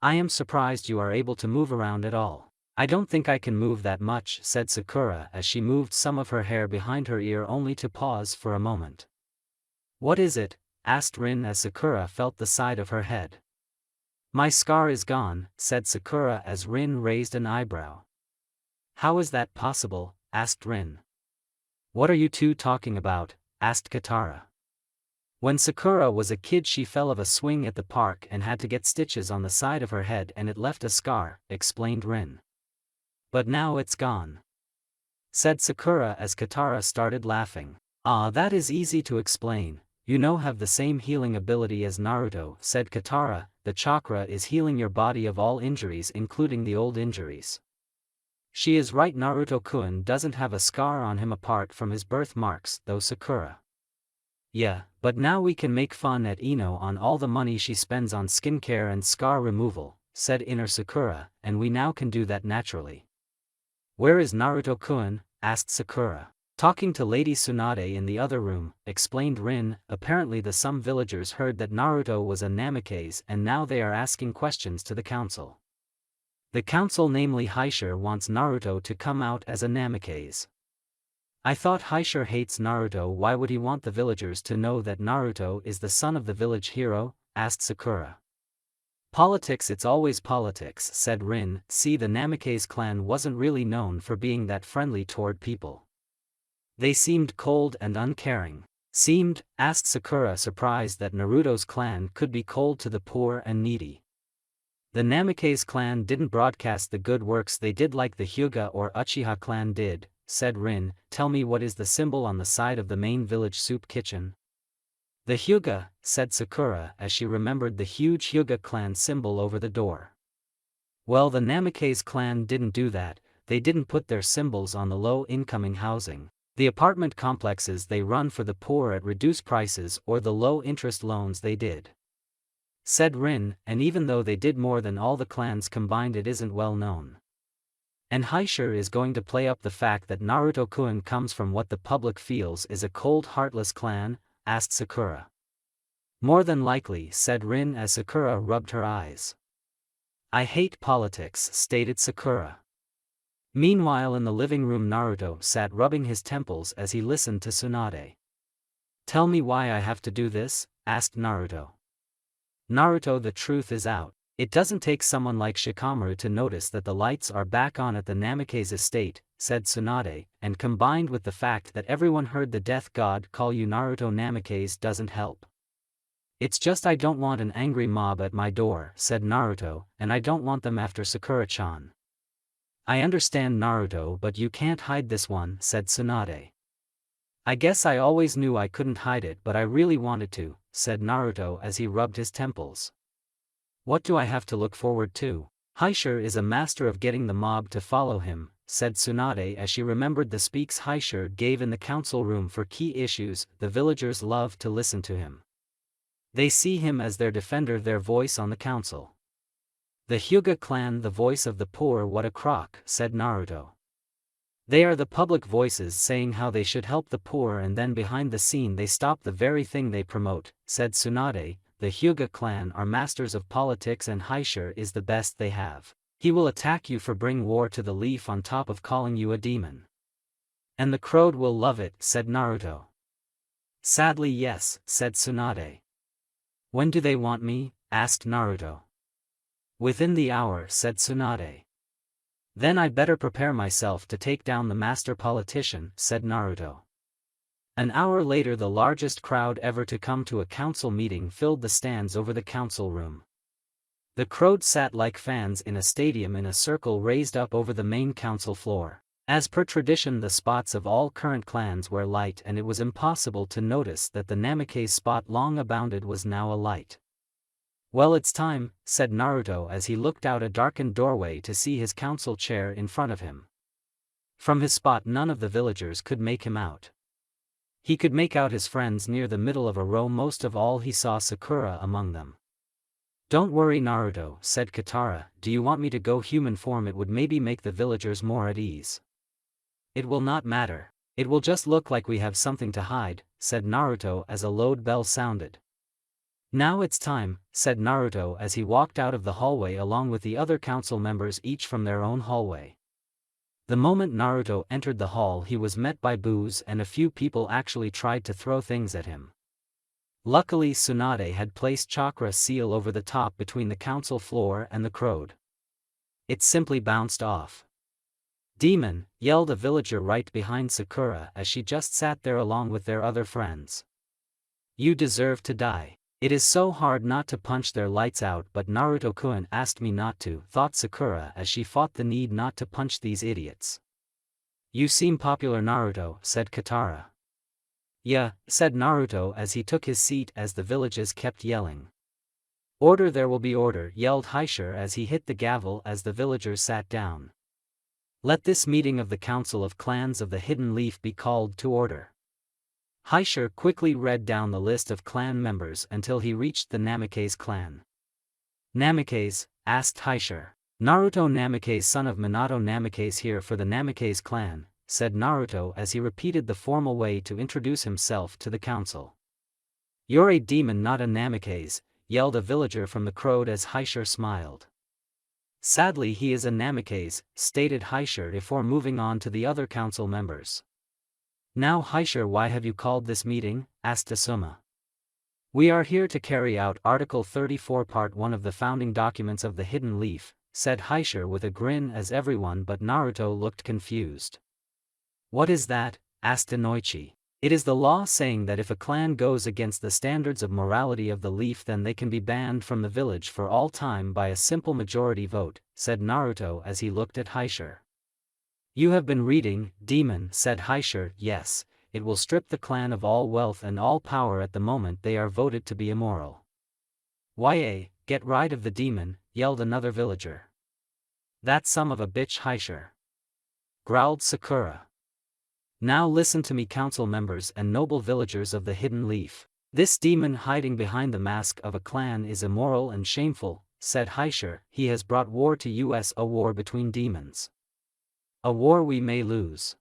"I am surprised you are able to move around at all." "I don't think I can move that much," said Sakura as she moved some of her hair behind her ear only to pause for a moment. "What is it?" asked Rin as Sakura felt the side of her head. "My scar is gone," said Sakura as Rin raised an eyebrow. "How is that possible?" asked Rin. "What are you two talking about?" asked Katara. When Sakura was a kid she fell off a swing at the park and had to get stitches on the side of her head and it left a scar, explained Rin. But now it's gone, said Sakura as Katara started laughing. Ah, that is easy to explain, you know have the same healing ability as Naruto, said Katara, the chakra is healing your body of all injuries including the old injuries. She is right, Naruto-kun doesn't have a scar on him apart from his birthmarks though, Sakura. Yeah, but now we can make fun at Ino on all the money she spends on skincare and scar removal, said inner Sakura, and we now can do that naturally. Where is Naruto-kun? Asked Sakura. Talking to Lady Tsunade in the other room, explained Rin. Apparently some villagers heard that Naruto was a Namikaze and now they are asking questions to the council. The council, namely Haishur, wants Naruto to come out as a Namikaze. I thought Haishur hates Naruto. Why would he want the villagers to know that Naruto is the son of the village hero? Asked Sakura. Politics, it's always politics, said Rin. See, the Namikaze clan wasn't really known for being that friendly toward people. They seemed cold and uncaring. Seemed? Asked Sakura, surprised that Naruto's clan could be cold to the poor and needy. The Namikaze clan didn't broadcast the good works they did like the Hyuga or Uchiha clan did, said Rin. Tell me, what is the symbol on the side of the main village soup kitchen? The Hyuga, said Sakura as she remembered the huge Hyuga clan symbol over the door. Well, the Namikaze clan didn't do that, they didn't put their symbols on the low-incoming housing, the apartment complexes they run for the poor at reduced prices, or the low-interest loans they did, said Rin, and even though they did more than all the clans combined it isn't well known. And Haishur is going to play up the fact that Naruto-kun comes from what the public feels is a cold, heartless clan? Asked Sakura. More than likely, said Rin as Sakura rubbed her eyes. I hate politics, stated Sakura. Meanwhile in the living room Naruto sat rubbing his temples as he listened to Tsunade. Tell me why I have to do this? Asked Naruto. Naruto, the truth is out. It doesn't take someone like Shikamaru to notice that the lights are back on at the Namikaze estate, said Tsunade, and combined with the fact that everyone heard the death god call you Naruto Namikaze doesn't help. It's just I don't want an angry mob at my door, said Naruto, and I don't want them after Sakura-chan. I understand, Naruto, but you can't hide this one, said Tsunade. I guess I always knew I couldn't hide it, but I really wanted to, said Naruto as he rubbed his temples. What do I have to look forward to? Haishur is a master of getting the mob to follow him, said Tsunade as she remembered the speaks Haishur gave in the council room for key issues. The villagers love to listen to him. They see him as their defender, their voice on the council. The Hyuga clan, the voice of the poor. What a crock, said Naruto. They are the public voices saying how they should help the poor, and then behind the scene they stop the very thing they promote, said Tsunade. The Hyuga clan are masters of politics and Haishur is the best they have. He will attack you for bring war to the leaf on top of calling you a demon. And the crowd will love it, said Naruto. Sadly yes, said Tsunade. When do they want me? Asked Naruto. Within the hour, said Tsunade. Then I'd better prepare myself to take down the master politician, said Naruto. An hour later the largest crowd ever to come to a council meeting filled the stands over the council room. The crowd sat like fans in a stadium in a circle raised up over the main council floor. As per tradition the spots of all current clans were light and it was impossible to notice that the Namikaze spot long abounded was now alight. Well, it's time, said Naruto as he looked out a darkened doorway to see his council chair in front of him. From his spot none of the villagers could make him out. He could make out his friends near the middle of a row, most of all he saw Sakura among them. Don't worry Naruto, said Katara, do you want me to go human form? It would maybe make the villagers more at ease. It will not matter. It will just look like we have something to hide, said Naruto as a loud bell sounded. Now it's time, said Naruto as he walked out of the hallway along with the other council members, each from their own hallway. The moment Naruto entered the hall he was met by boos and a few people actually tried to throw things at him. Luckily Tsunade had placed chakra seal over the top between the council floor and the crowd. It simply bounced off. Demon, yelled a villager right behind Sakura as she just sat there along with their other friends. You deserve to die. It is so hard not to punch their lights out, but Naruto-kun asked me not to, thought Sakura as she fought the need not to punch these idiots. You seem popular, Naruto, said Katara. Yeah, said Naruto as he took his seat as the villages kept yelling. Order, there will be order, yelled Haishir as he hit the gavel as the villagers sat down. Let this meeting of the Council of Clans of the Hidden Leaf be called to order. Haishir quickly read down the list of clan members until he reached the Namikaze clan. Namikaze? Asked Haishir. Naruto Namikaze, son of Minato Namikaze, here for the Namikaze clan, said Naruto as he repeated the formal way to introduce himself to the council. You're a demon, not a Namikaze, yelled a villager from the crowd as Haishir smiled. Sadly, he is a Namikaze, stated Haishir before moving on to the other council members. Now Haishir, why have you called this meeting? Asked Asuma. We are here to carry out Article 34 Part 1 of the founding documents of the Hidden Leaf, said Haishir with a grin as everyone but Naruto looked confused. What is that? Asked Inoichi. It is the law saying that if a clan goes against the standards of morality of the leaf, then they can be banned from the village for all time by a simple majority vote, said Naruto as he looked at Haishir. You have been reading, demon, said Haishir. Yes, it will strip the clan of all wealth and all power at the moment they are voted to be immoral. Ya, get rid of the demon, yelled another villager. That son of a bitch, Haishir, growled Sakura. Now listen to me, council members and noble villagers of the Hidden Leaf. This demon hiding behind the mask of a clan is immoral and shameful, said Haishir. He has brought war to us, a war between demons. A war we may lose.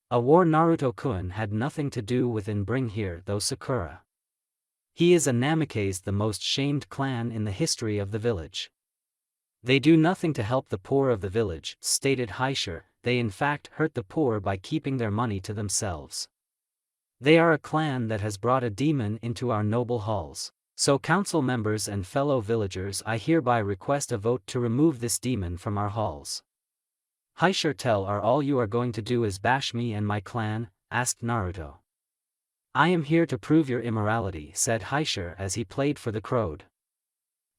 A war Naruto-kun had nothing to do with in bring here, though Sakura. He is a Namikaze, the most shamed clan in the history of the village. They do nothing to help the poor of the village, stated Haishir. They in fact hurt the poor by keeping their money to themselves. They are a clan that has brought a demon into our noble halls. So council members and fellow villagers, I hereby request a vote to remove this demon from our halls. Haishir, tell are all you are going to do is bash me and my clan? Asked Naruto. I am here to prove your immorality, said Haishir as he played for the crowd.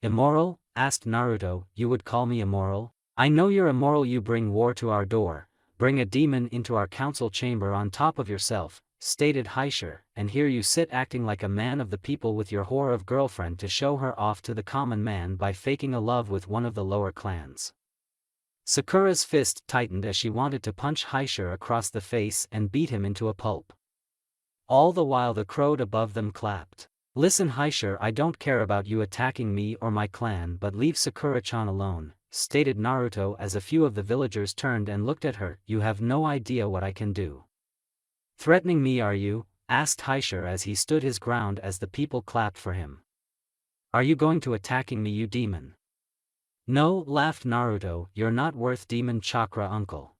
Immoral? Asked Naruto. You would call me immoral? I know you're immoral. You bring war to our door, bring a demon into our council chamber on top of yourself, stated Haishir, and here you sit acting like a man of the people with your whore of girlfriend to show her off to the common man by faking a love with one of the lower clans. Sakura's fist tightened as she wanted to punch Haishir across the face and beat him into a pulp. All the while the crowd above them clapped. Listen, Haishir, I don't care about you attacking me or my clan, but leave Sakura-chan alone, stated Naruto as a few of the villagers turned and looked at her. You have no idea what I can do. Threatening me, are you? Asked Haishir as he stood his ground as the people clapped for him. Are you going to attacking me, you demon? No, laughed Naruto, you're not worth demon chakra, uncle.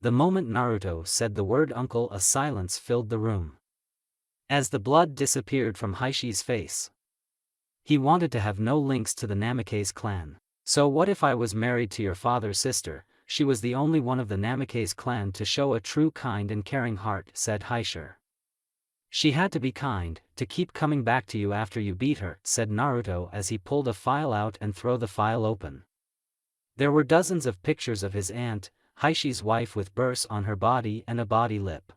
The moment Naruto said the word uncle, a silence filled the room. As the blood disappeared from Haishi's face. He wanted to have no links to the Namikaze clan. So what if I was married to your father's sister? She was the only one of the Namikaze clan to show a true kind and caring heart, said Haishir. She had to be kind, to keep coming back to you after you beat her, said Naruto as he pulled a file out and threw the file open. There were dozens of pictures of his aunt, Haishi's wife, with burrs on her body and a body lip.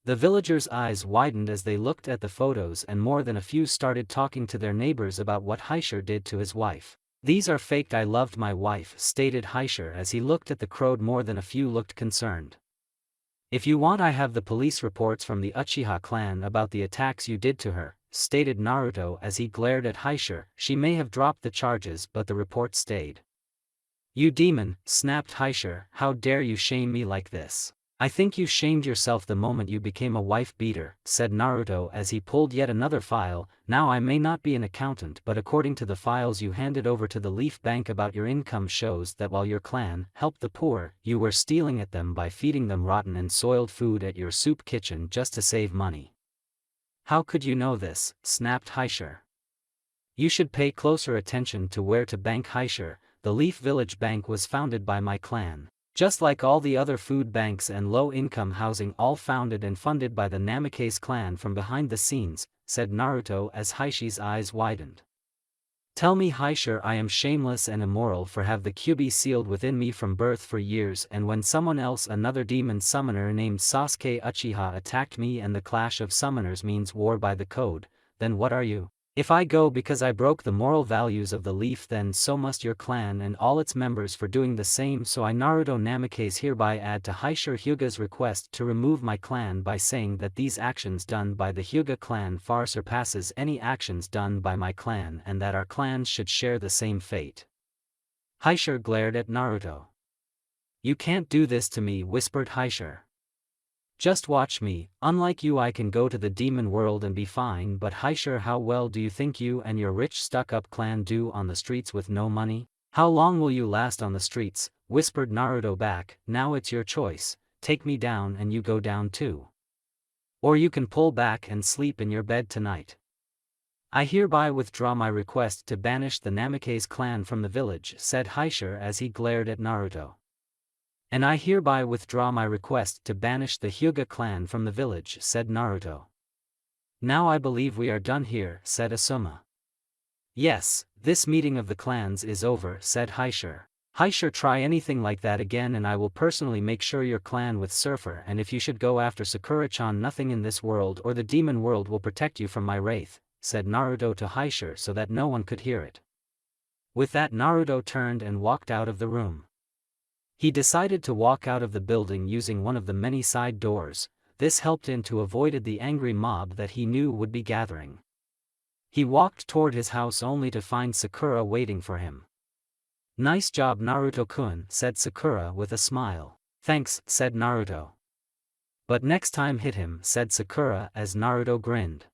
The villagers' eyes widened as they looked at the photos, and more than a few started talking to their neighbors about what Haishir did to his wife. These are faked. I loved my wife, stated Haishir as he looked at the crowd. More than a few looked concerned. If you want, I have the police reports from the Uchiha clan about the attacks you did to her, stated Naruto as he glared at Haishir. She may have dropped the charges, but the report stayed. You demon, snapped Haishir, how dare you shame me like this? I think you shamed yourself the moment you became a wife beater, said Naruto as he pulled yet another file. Now I may not be an accountant, but according to the files you handed over to the Leaf Bank about your income shows that while your clan helped the poor, you were stealing at them by feeding them rotten and soiled food at your soup kitchen just to save money. How could you know this? Snapped Haishir. You should pay closer attention to where to bank, Haishir. The Leaf Village Bank was founded by my clan. Just like all the other food banks and low-income housing all founded and funded by the Namikaze clan from behind the scenes, said Naruto as Haishi's eyes widened. Tell me Haisher, I am shameless and immoral for have the Kyuubi sealed within me from birth for years, and when someone else, another demon summoner named Sasuke Uchiha, attacked me and the clash of summoners means war by the code, then what are you? If I go because I broke the moral values of the leaf, then so must your clan and all its members for doing the same, so I Naruto Namikaze hereby add to Haisher Hyuga's request to remove my clan by saying that these actions done by the Hyuga clan far surpasses any actions done by my clan and that our clans should share the same fate. Haisher glared at Naruto. You can't do this to me, whispered Haisher. Just watch me, unlike you I can go to the demon world and be fine, but Haisher, how well do you think you and your rich stuck-up clan do on the streets with no money? How long will you last on the streets? Whispered Naruto back. Now it's your choice, take me down and you go down too. Or you can pull back and sleep in your bed tonight. I hereby withdraw my request to banish the Namikaze clan from the village, said Haisher as he glared at Naruto. And I hereby withdraw my request to banish the Hyuga clan from the village, said Naruto. Now I believe we are done here, said Asuma. Yes, this meeting of the clans is over, said Haisher. Haisher, try anything like that again and I will personally make sure your clan with Surfer, and if you should go after Sakura-chan, nothing in this world or the demon world will protect you from my wraith, said Naruto to Haisher so that no one could hear it. With that Naruto turned and walked out of the room. He decided to walk out of the building using one of the many side doors. This helped him to avoid the angry mob that he knew would be gathering. He walked toward his house only to find Sakura waiting for him. Nice job Naruto-kun, said Sakura with a smile. Thanks, said Naruto. But next time hit him, said Sakura as Naruto grinned.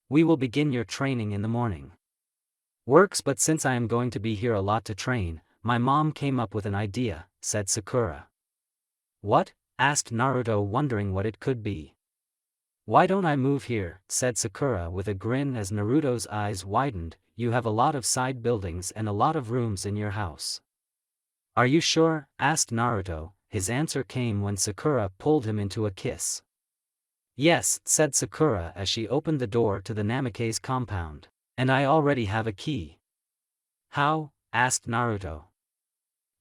We will begin your training in the morning. Works, but since I am going to be here a lot to train, my mom came up with an idea, said Sakura. What? Asked Naruto, wondering what it could be. Why don't I move here, said Sakura with a grin as Naruto's eyes widened. You have a lot of side buildings and a lot of rooms in your house. Are you sure? Asked Naruto. His answer came when Sakura pulled him into a kiss. Yes, said Sakura as she opened the door to the Namikaze compound. And I already have a key. How? Asked Naruto.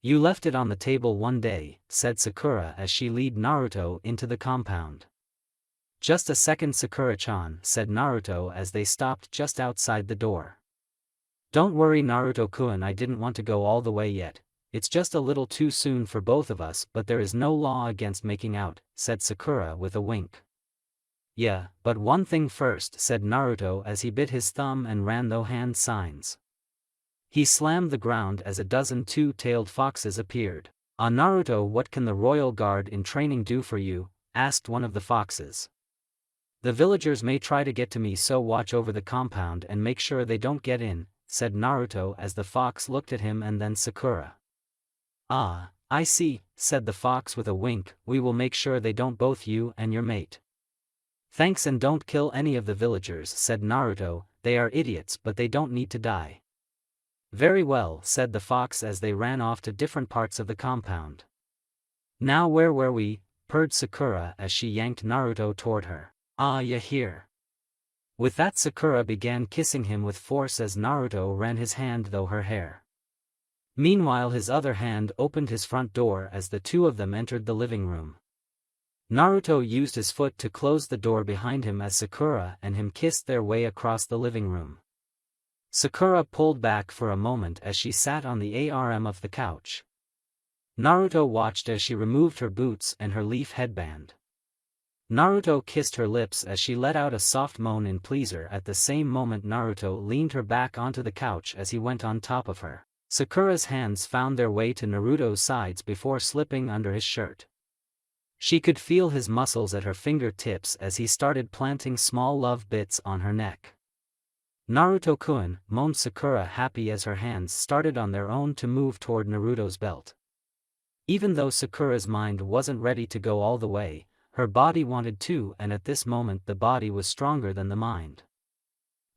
You left it on the table one day, said Sakura as she led Naruto into the compound. Just a second Sakura-chan, said Naruto as they stopped just outside the door. Don't worry Naruto-kun, I didn't want to go all the way yet, it's just a little too soon for both of us, but there is no law against making out, said Sakura with a wink. Yeah, but one thing first, said Naruto as he bit his thumb and ran no hand signs. He slammed the ground as a dozen two-tailed foxes appeared. Naruto, what can the royal guard in training do for you? Asked one of the foxes. The villagers may try to get to me, so watch over the compound and make sure they don't get in, said Naruto as the fox looked at him and then Sakura. Ah, I see, said the fox with a wink, we will make sure they don't, both you and your mate. Thanks, and don't kill any of the villagers, said Naruto, they are idiots but they don't need to die. Very well, said the fox as they ran off to different parts of the compound. Now where were we? Purred Sakura as she yanked Naruto toward her. Ah, yeah, here. With that Sakura began kissing him with force as Naruto ran his hand through her hair. Meanwhile his other hand opened his front door as the two of them entered the living room. Naruto used his foot to close the door behind him as Sakura and him kissed their way across the living room. Sakura pulled back for a moment as she sat on the arm of the couch. Naruto watched as she removed her boots and her leaf headband. Naruto kissed her lips as she let out a soft moan in pleasure. At the same moment Naruto leaned her back onto the couch as he went on top of her. Sakura's hands found their way to Naruto's sides before slipping under his shirt. She could feel his muscles at her fingertips as he started planting small love bits on her neck. Naruto-kun, moaned Sakura, happy as her hands started on their own to move toward Naruto's belt. Even though Sakura's mind wasn't ready to go all the way, her body wanted to, and at this moment the body was stronger than the mind.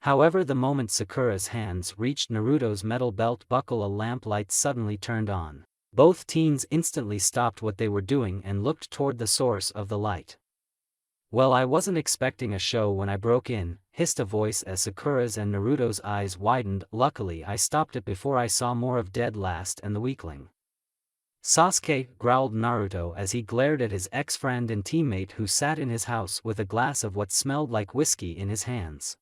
However, the moment Sakura's hands reached Naruto's metal belt buckle, a lamp light suddenly turned on. Both teens instantly stopped what they were doing and looked toward the source of the light. "Well, I wasn't expecting a show when I broke in," hissed a voice as Sakura's and Naruto's eyes widened. "Luckily I stopped it before I saw more of Dead Last and the weakling." "Sasuke," growled Naruto as he glared at his ex-friend and teammate who sat in his house with a glass of what smelled like whiskey in his hands.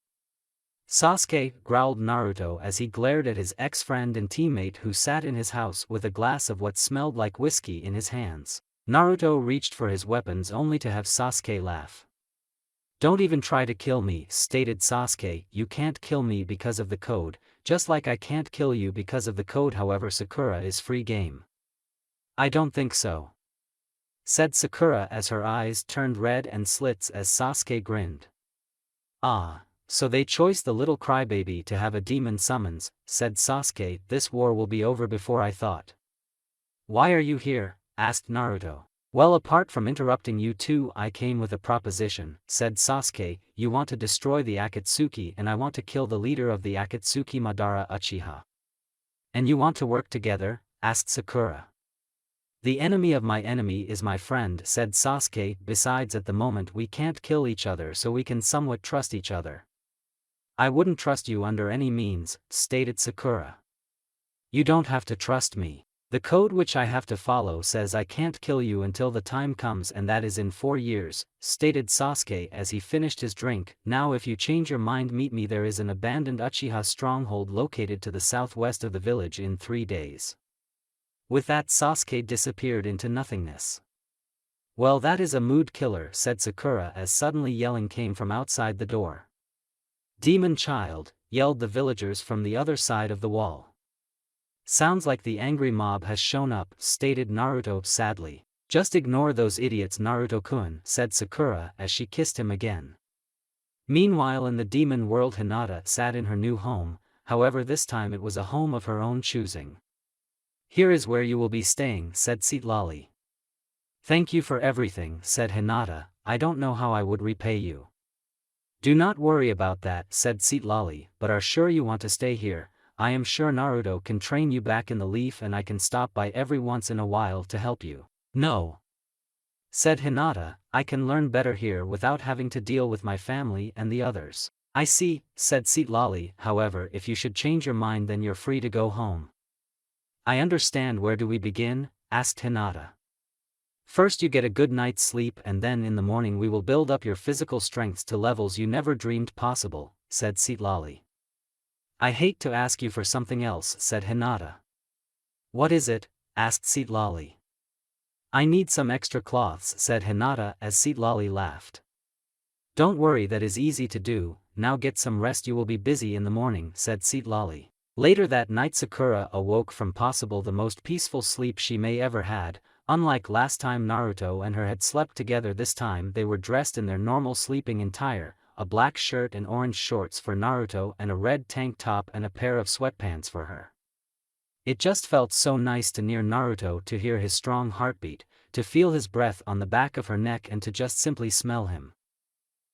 "Sasuke," growled Naruto as he glared at his ex-friend and teammate who sat in his house with a glass of what smelled like whiskey in his hands. Naruto reached for his weapons only to have Sasuke laugh. "Don't even try to kill me," stated Sasuke. "You can't kill me because of the code, just like I can't kill you because of the code. However, Sakura is free game." "I don't think so," said Sakura as her eyes turned red and slits as Sasuke grinned. "Ah, so they chose the little crybaby to have a demon summons," said Sasuke. "This war will be over before I thought." "Why are you here?" asked Naruto. "Well, apart from interrupting you two, I came with a proposition," said Sasuke. "You want to destroy the Akatsuki and I want to kill the leader of the Akatsuki, Madara Uchiha." "And you want to work together?" asked Sakura. "The enemy of my enemy is my friend," said Sasuke. "Besides, at the moment we can't kill each other, so we can somewhat trust each other." "I wouldn't trust you under any means," stated Sakura. "You don't have to trust me. The code which I have to follow says I can't kill you until the time comes, and that is in 4 years, stated Sasuke as he finished his drink. "Now if you change your mind, meet me. There is an abandoned Uchiha stronghold located to the southwest of the village in 3 days. With that, Sasuke disappeared into nothingness. "Well, that is a mood killer," said Sakura as suddenly yelling came from outside the door. "Demon child," yelled the villagers from the other side of the wall. "Sounds like the angry mob has shown up," stated Naruto sadly. "Just ignore those idiots, Naruto-kun," said Sakura as she kissed him again. Meanwhile, in the demon world, Hinata sat in her new home. However, this time it was a home of her own choosing. "Here is where you will be staying," said Citlali. "Thank you for everything," said Hinata. "I don't know how I would repay you." "Do not worry about that," said Citlali, "but are sure you want to stay here? I am sure Naruto can train you back in the leaf and I can stop by every once in a while to help you." "No," said Hinata, "I can learn better here without having to deal with my family and the others." "I see," said Citlali. "However, if you should change your mind, then you're free to go home." "I understand. Where do we begin?" asked Hinata. "First you get a good night's sleep, and then in the morning we will build up your physical strength to levels you never dreamed possible," said Citlali. "I hate to ask you for something else," said Hinata. "What is it?" asked Citlali. "I need some extra cloths," said Hinata as Citlali laughed. "Don't worry, that is easy to do. Now get some rest, you will be busy in the morning," said Citlali. Later that night, Sakura awoke from possible the most peaceful sleep she may ever had. Unlike last time Naruto and her had slept together, this time they were dressed in their normal sleeping attire, a black shirt and orange shorts for Naruto and a red tank top and a pair of sweatpants for her. It just felt so nice to near Naruto, to hear his strong heartbeat, to feel his breath on the back of her neck, and to just simply smell him.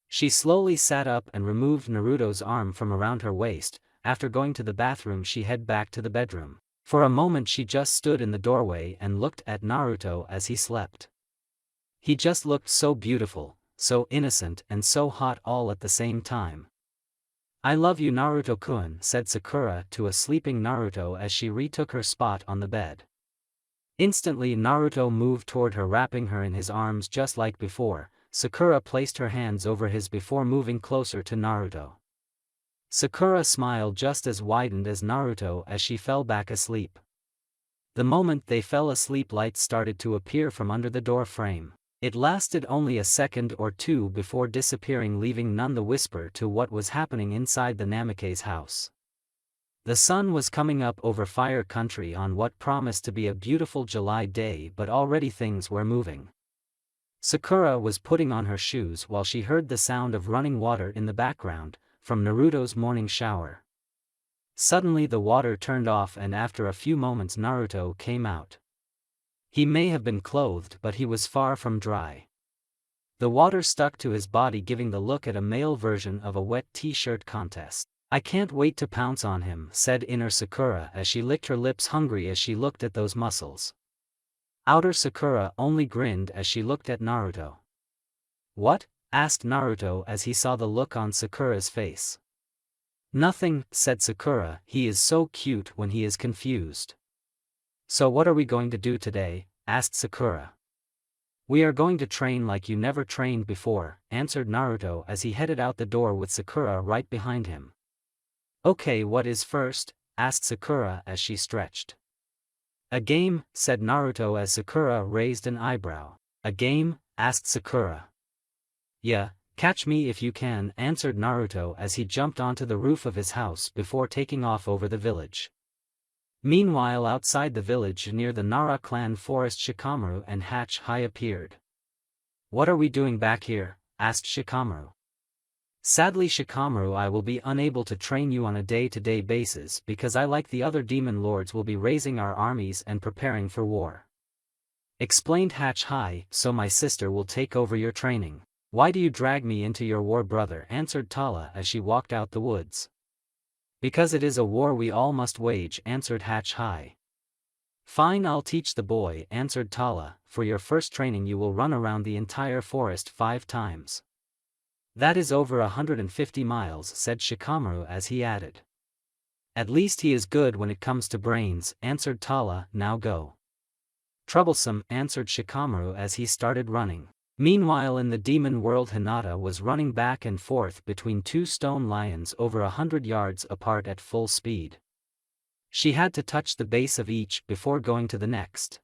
She slowly sat up and removed Naruto's arm from around her waist. After going to the bathroom, she headed back to the bedroom. For a moment she just stood in the doorway and looked at Naruto as he slept. He just looked so beautiful, so innocent and so hot all at the same time. "I love you, Naruto-kun," said Sakura to a sleeping Naruto as she retook her spot on the bed. Instantly Naruto moved toward her, wrapping her in his arms just like before. Sakura placed her hands over his before moving closer to Naruto. Sakura smiled just as widened as Naruto as she fell back asleep. The moment they fell asleep, lights started to appear from under the door frame. It lasted only a second or two before disappearing, leaving none the whisper to what was happening inside the Namikaze house. The sun was coming up over Fire Country on what promised to be a beautiful July day, but already things were moving. Sakura was putting on her shoes while she heard the sound of running water in the background, from Naruto's morning shower. Suddenly the water turned off, and after a few moments Naruto came out. He may have been clothed, but he was far from dry. The water stuck to his body, giving the look at a male version of a wet t-shirt contest. "I can't wait to pounce on him," said inner Sakura as she licked her lips, hungry as she looked at those muscles. Outer Sakura only grinned as she looked at Naruto. What? Asked Naruto as he saw the look on Sakura's face. Nothing, said Sakura, he is so cute when he is confused. So what are we going to do today? Asked Sakura. We are going to train like you never trained before, answered Naruto as he headed out the door with Sakura right behind him. Okay, what is first? Asked Sakura as she stretched. A game, said Naruto as Sakura raised an eyebrow. A game? Asked Sakura. Yeah, catch me if you can, answered Naruto as he jumped onto the roof of his house before taking off over the village. Meanwhile, outside the village near the Nara clan forest, Shikamaru and Hatch-High appeared. What are we doing back here? Asked Shikamaru. Sadly, Shikamaru, I will be unable to train you on a day-to-day basis because I, like the other demon lords, will be raising our armies and preparing for war. Explained Hatch-High, so my sister will take over your training. Why do you drag me into your war, brother? Answered Tala as she walked out the woods. Because it is a war we all must wage, answered Hatch-High. Fine, I'll teach the boy, answered Tala. For your first training you will run around the entire forest 5 times. That is over 150 miles, said Shikamaru as he added. At least he is good when it comes to brains, answered Tala. Now go. Troublesome, answered Shikamaru as he started running. Meanwhile, in the demon world, Hinata was running back and forth between 2 stone lions over 100 yards apart at full speed. She had to touch the base of each before going to the next.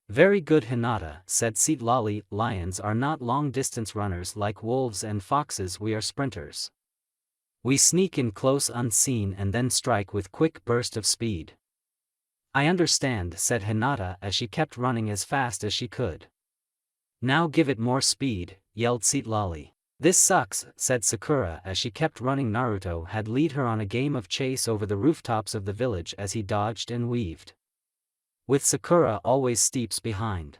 Very good, Hinata, said Seatlali. Lions are not long-distance runners like wolves and foxes, we are sprinters. We sneak in close unseen and then strike with quick burst of speed. I understand, said Hinata as she kept running as fast as she could. Now give it more speed, yelled Seatlali. This sucks, said Sakura as she kept running. Naruto had lead her on a game of chase over the rooftops of the village as he dodged and weaved, with Sakura always steeps behind.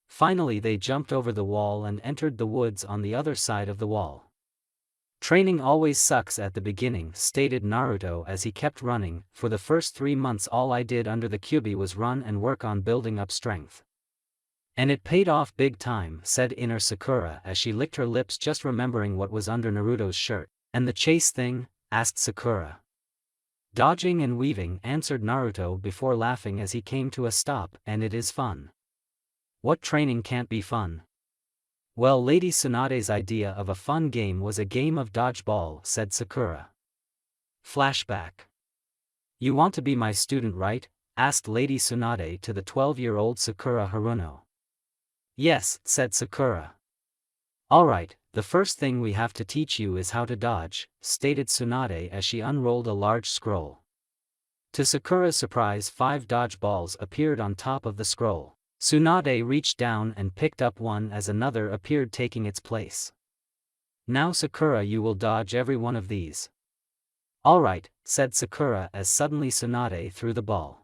Finally they jumped over the wall and entered the woods on the other side of the wall. Training always sucks at the beginning, stated Naruto as he kept running. For the first 3 months all I did under the Kyuubi was run and work on building up strength. And it paid off big time, said inner Sakura as she licked her lips just remembering what was under Naruto's shirt. And the chase thing? Asked Sakura. Dodging and weaving, answered Naruto before laughing as he came to a stop. And it is fun. What training can't be fun? Well, Lady Tsunade's idea of a fun game was a game of dodgeball, said Sakura. Flashback. You want to be my student, right? Asked Lady Tsunade to the 12-year-old Sakura Haruno. Yes, said Sakura. Alright, the first thing we have to teach you is how to dodge, stated Tsunade as she unrolled a large scroll. To Sakura's surprise, 5 dodgeballs appeared on top of the scroll. Tsunade reached down and picked up one as another appeared taking its place. Now Sakura, you will dodge every one of these. Alright, said Sakura as suddenly Tsunade threw the ball.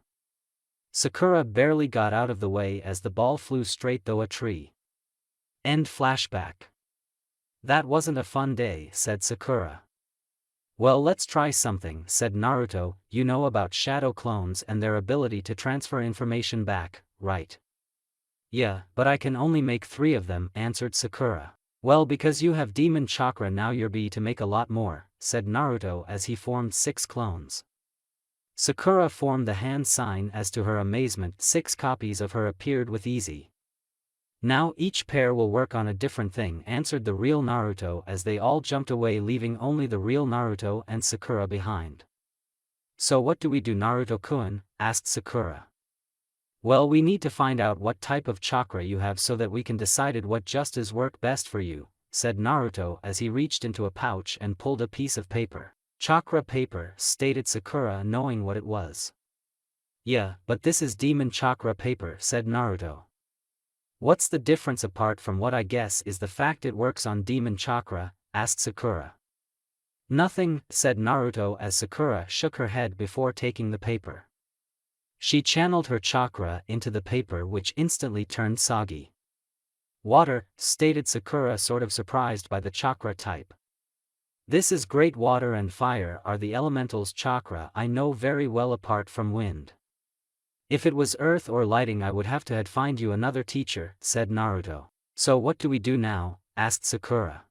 Sakura barely got out of the way as the ball flew straight through a tree. End flashback. That wasn't a fun day, said Sakura. Well, let's try something, said Naruto. You know about shadow clones and their ability to transfer information back, right? Yeah, but I can only make 3 of them, answered Sakura. Well, because you have demon chakra now you're be to make a lot more, said Naruto as he formed 6 clones. Sakura formed the hand sign as to her amazement 6 copies of her appeared with easy. Now each pair will work on a different thing, answered the real Naruto as they all jumped away leaving only the real Naruto and Sakura behind. So what do we do, Naruto-kun? Asked Sakura. Well, we need to find out what type of chakra you have so that we can decide what justice work best for you, said Naruto as he reached into a pouch and pulled a piece of paper. Chakra paper, stated Sakura knowing what it was. Yeah, but this is demon chakra paper, said Naruto. What's the difference apart from what I guess is the fact it works on demon chakra? Asked Sakura. Nothing, said Naruto as Sakura shook her head before taking the paper. She channeled her chakra into the paper which instantly turned soggy. Water, stated Sakura sort of surprised by the chakra type. This is great. Water and fire are the elementals chakra I know very well apart from wind. If it was earth or lighting I would have to had find you another teacher, said Naruto. So what do we do now? Asked Sakura.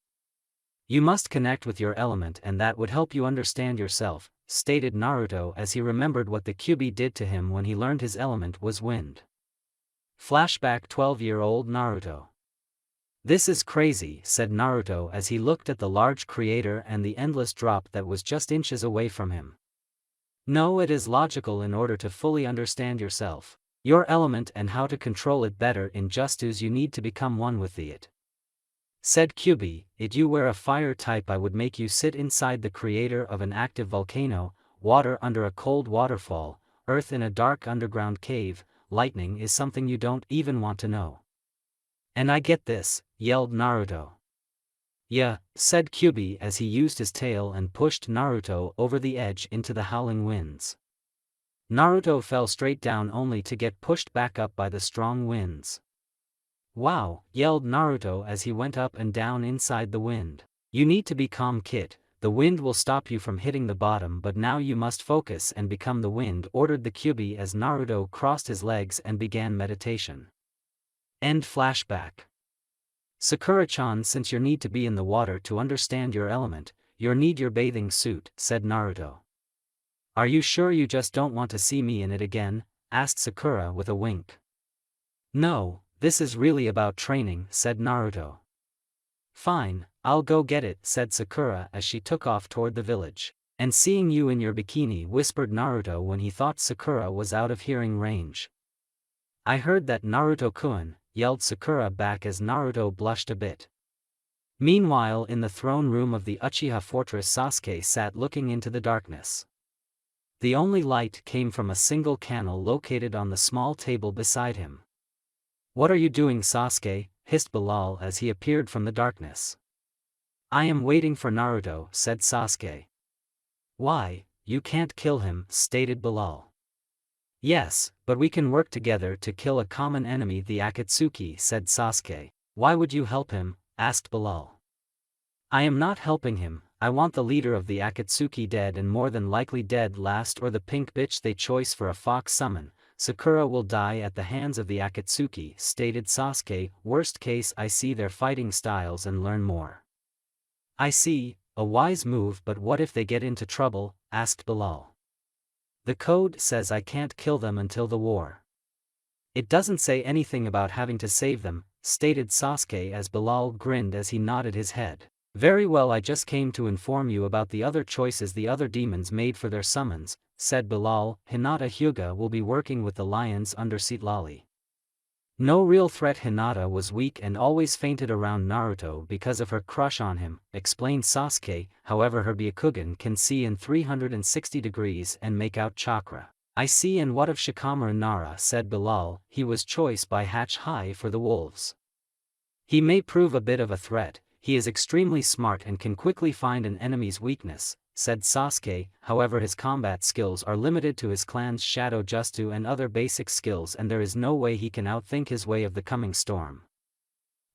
You must connect with your element and that would help you understand yourself, stated Naruto as he remembered what the Kyuubi did to him when he learned his element was wind. Flashback 12-year-old Naruto. This is crazy, said Naruto as he looked at the large creator and the endless drop that was just inches away from him. No, it is logical in order to fully understand yourself, your element and how to control it better in just as you need to become one with it. Said Kyuubi, if you were a fire type I would make you sit inside the creator of an active volcano, water under a cold waterfall, earth in a dark underground cave, lightning is something you don't even want to know. And I get this, yelled Naruto. Yeah, said Kyuubi as he used his tail and pushed Naruto over the edge into the howling winds. Naruto fell straight down only to get pushed back up by the strong winds. Wow, yelled Naruto as he went up and down inside the wind. You need to be calm, kid, the wind will stop you from hitting the bottom but now you must focus and become the wind, ordered the Kyuubi as Naruto crossed his legs and began meditation. End flashback. Sakura-chan, since you need to be in the water to understand your element, you need your bathing suit, said Naruto. Are you sure you just don't want to see me in it again? Asked Sakura with a wink. No, this is really about training, said Naruto. Fine, I'll go get it, said Sakura as she took off toward the village. And seeing you in your bikini, whispered Naruto when he thought Sakura was out of hearing range. I heard that, Naruto-kun, yelled Sakura back as Naruto blushed a bit. Meanwhile, in the throne room of the Uchiha fortress, Sasuke sat looking into the darkness. The only light came from a single candle located on the small table beside him. What are you doing, Sasuke? Hissed Bilal as he appeared from the darkness. I am waiting for Naruto, said Sasuke. Why, you can't kill him, stated Bilal. Yes, but we can work together to kill a common enemy, the Akatsuki, said Sasuke. Why would you help him? Asked Bilal. I am not helping him, I want the leader of the Akatsuki dead and more than likely dead last, or the pink bitch they choice for a fox summon. Sakura will die at the hands of the Akatsuki, stated Sasuke. Worst case I see their fighting styles and learn more. I see, a wise move, but what if they get into trouble? Asked Bilal. The code says I can't kill them until the war. It doesn't say anything about having to save them, stated Sasuke as Bilal grinned as he nodded his head. Very well, I just came to inform you about the other choices the other demons made for their summons, said Bilal. Hinata Hyuga will be working with the lions under Citlali. No real threat. Hinata was weak and always fainted around Naruto because of her crush on him, explained Sasuke. However, her Byakugan can see in 360 degrees and make out chakra. I see. And what of Shikamaru Nara, said Bilal. He was choice by Hatch High for the wolves. He may prove a bit of a threat, he is extremely smart and can quickly find an enemy's weakness, said Sasuke. However, his combat skills are limited to his clan's Shadow Jutsu and other basic skills, and there is no way he can outthink his way of the coming storm.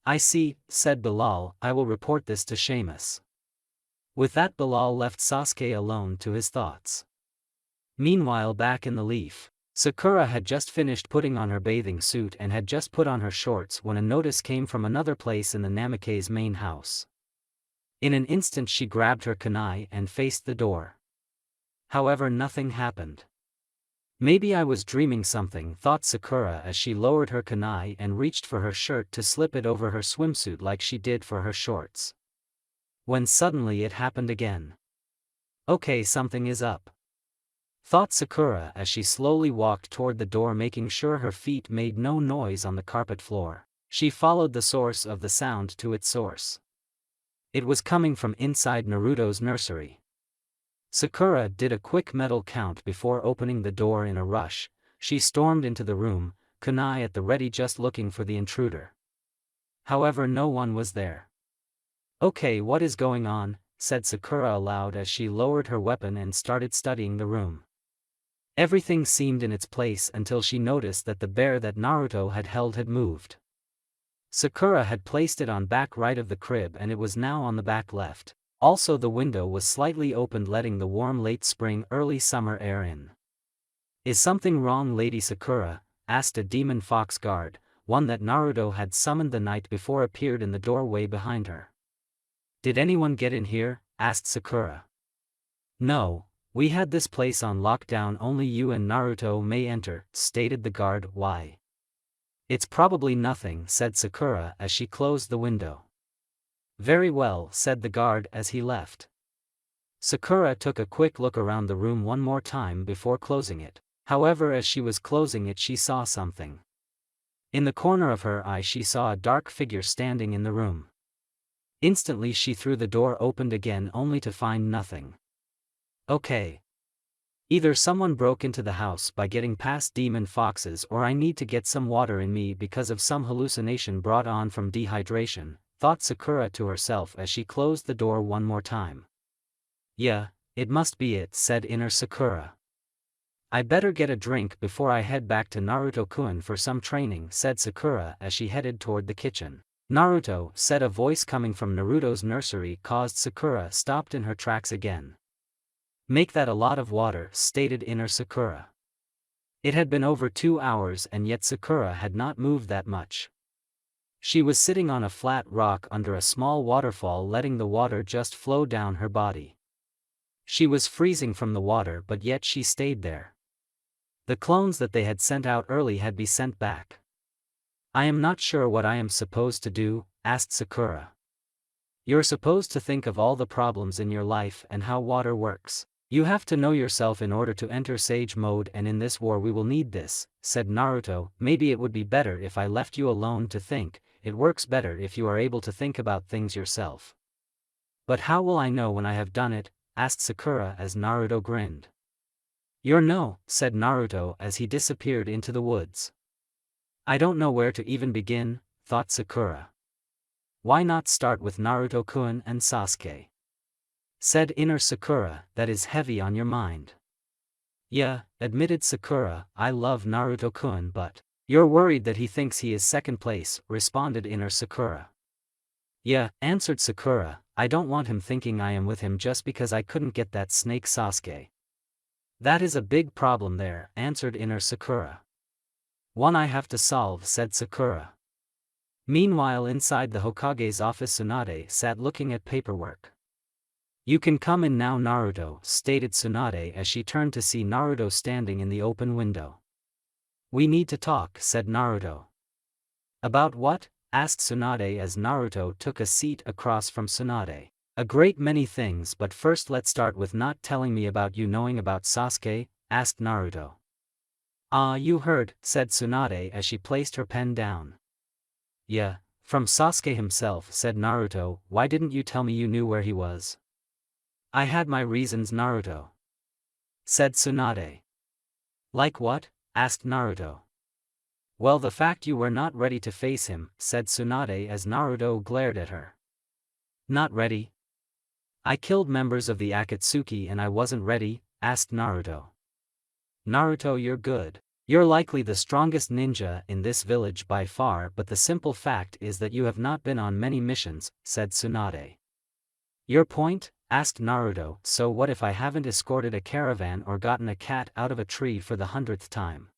I see, said Bilal. I will report this to Sheamus. With that, Bilal left Sasuke alone to his thoughts. Meanwhile, back in the Leaf, Sakura had just finished putting on her bathing suit and had just put on her shorts when a notice came from another place in the Namikaze's main house. In an instant she grabbed her kunai and faced the door. However, nothing happened. Maybe I was dreaming something, thought Sakura as she lowered her kunai and reached for her shirt to slip it over her swimsuit like she did for her shorts. When suddenly it happened again. Okay, something is up, thought Sakura as she slowly walked toward the door, making sure her feet made no noise on the carpet floor. She followed the source of the sound to its source. It was coming from inside Naruto's nursery. Sakura did a quick mental count before opening the door. In a rush, she stormed into the room, kunai at the ready, just looking for the intruder. However, no one was there. Okay, what is going on? Said Sakura aloud as she lowered her weapon and started studying the room. Everything seemed in its place until she noticed that the bear that Naruto had held had moved. Sakura had placed it on back right of the crib and it was now on the back left. Also, the window was slightly opened, letting the warm late spring early summer air in. Is something wrong, Lady Sakura? Asked a demon fox guard, one that Naruto had summoned the night before appeared in the doorway behind her. Did anyone get in here? Asked Sakura. No, we had this place on lockdown, only you and Naruto may enter, stated the guard. Why? It's probably nothing, said Sakura as she closed the window. Very well, said the guard as he left. Sakura took a quick look around the room one more time before closing it. However, as she was closing it, she saw something. In the corner of her eye she saw a dark figure standing in the room. Instantly she threw the door open again only to find nothing. Okay. Either someone broke into the house by getting past demon foxes, or I need to get some water in me because of some hallucination brought on from dehydration, thought Sakura to herself as she closed the door one more time. Yeah, it must be it, said inner Sakura. I better get a drink before I head back to Naruto-kun for some training, said Sakura as she headed toward the kitchen. Naruto, said a voice coming from Naruto's nursery, caused Sakura stopped in her tracks again. Make that a lot of water, stated inner Sakura. It had been over 2 hours and yet Sakura had not moved that much. She was sitting on a flat rock under a small waterfall, letting the water just flow down her body. She was freezing from the water, but yet she stayed there. The clones that they had sent out early had been sent back. I am not sure what I am supposed to do, asked Sakura. You're supposed to think of all the problems in your life and how water works. You have to know yourself in order to enter sage mode, and in this war we will need this, said Naruto. Maybe it would be better if I left you alone to think. It works better if you are able to think about things yourself. But how will I know when I have done it? Asked Sakura as Naruto grinned. You're no, said Naruto as he disappeared into the woods. I don't know where to even begin, thought Sakura. Why not start with Naruto-kun and Sasuke? Said inner Sakura, that is heavy on your mind. Yeah, admitted Sakura, I love Naruto-kun, but you're worried that he thinks he is second place, responded inner Sakura. Yeah, answered Sakura, I don't want him thinking I am with him just because I couldn't get that snake Sasuke. That is a big problem there, answered inner Sakura. One I have to solve, said Sakura. Meanwhile, inside the Hokage's office, Tsunade sat looking at paperwork. You can come in now, Naruto, stated Tsunade as she turned to see Naruto standing in the open window. We need to talk, said Naruto. About what? Asked Tsunade as Naruto took a seat across from Tsunade. A great many things, but first let's start with not telling me about you knowing about Sasuke, asked Naruto. Ah, you heard, said Tsunade as she placed her pen down. Yeah, from Sasuke himself, said Naruto. Why didn't you tell me you knew where he was? I had my reasons, Naruto, said Tsunade. Like what? Asked Naruto. Well, the fact you were not ready to face him, said Tsunade as Naruto glared at her. Not ready? I killed members of the Akatsuki and I wasn't ready, asked Naruto. Naruto, you're good. You're likely the strongest ninja in this village by far, but the simple fact is that you have not been on many missions, said Tsunade. Your point? Asked Naruto. So what if I haven't escorted a caravan or gotten a cat out of a tree for the 100th time?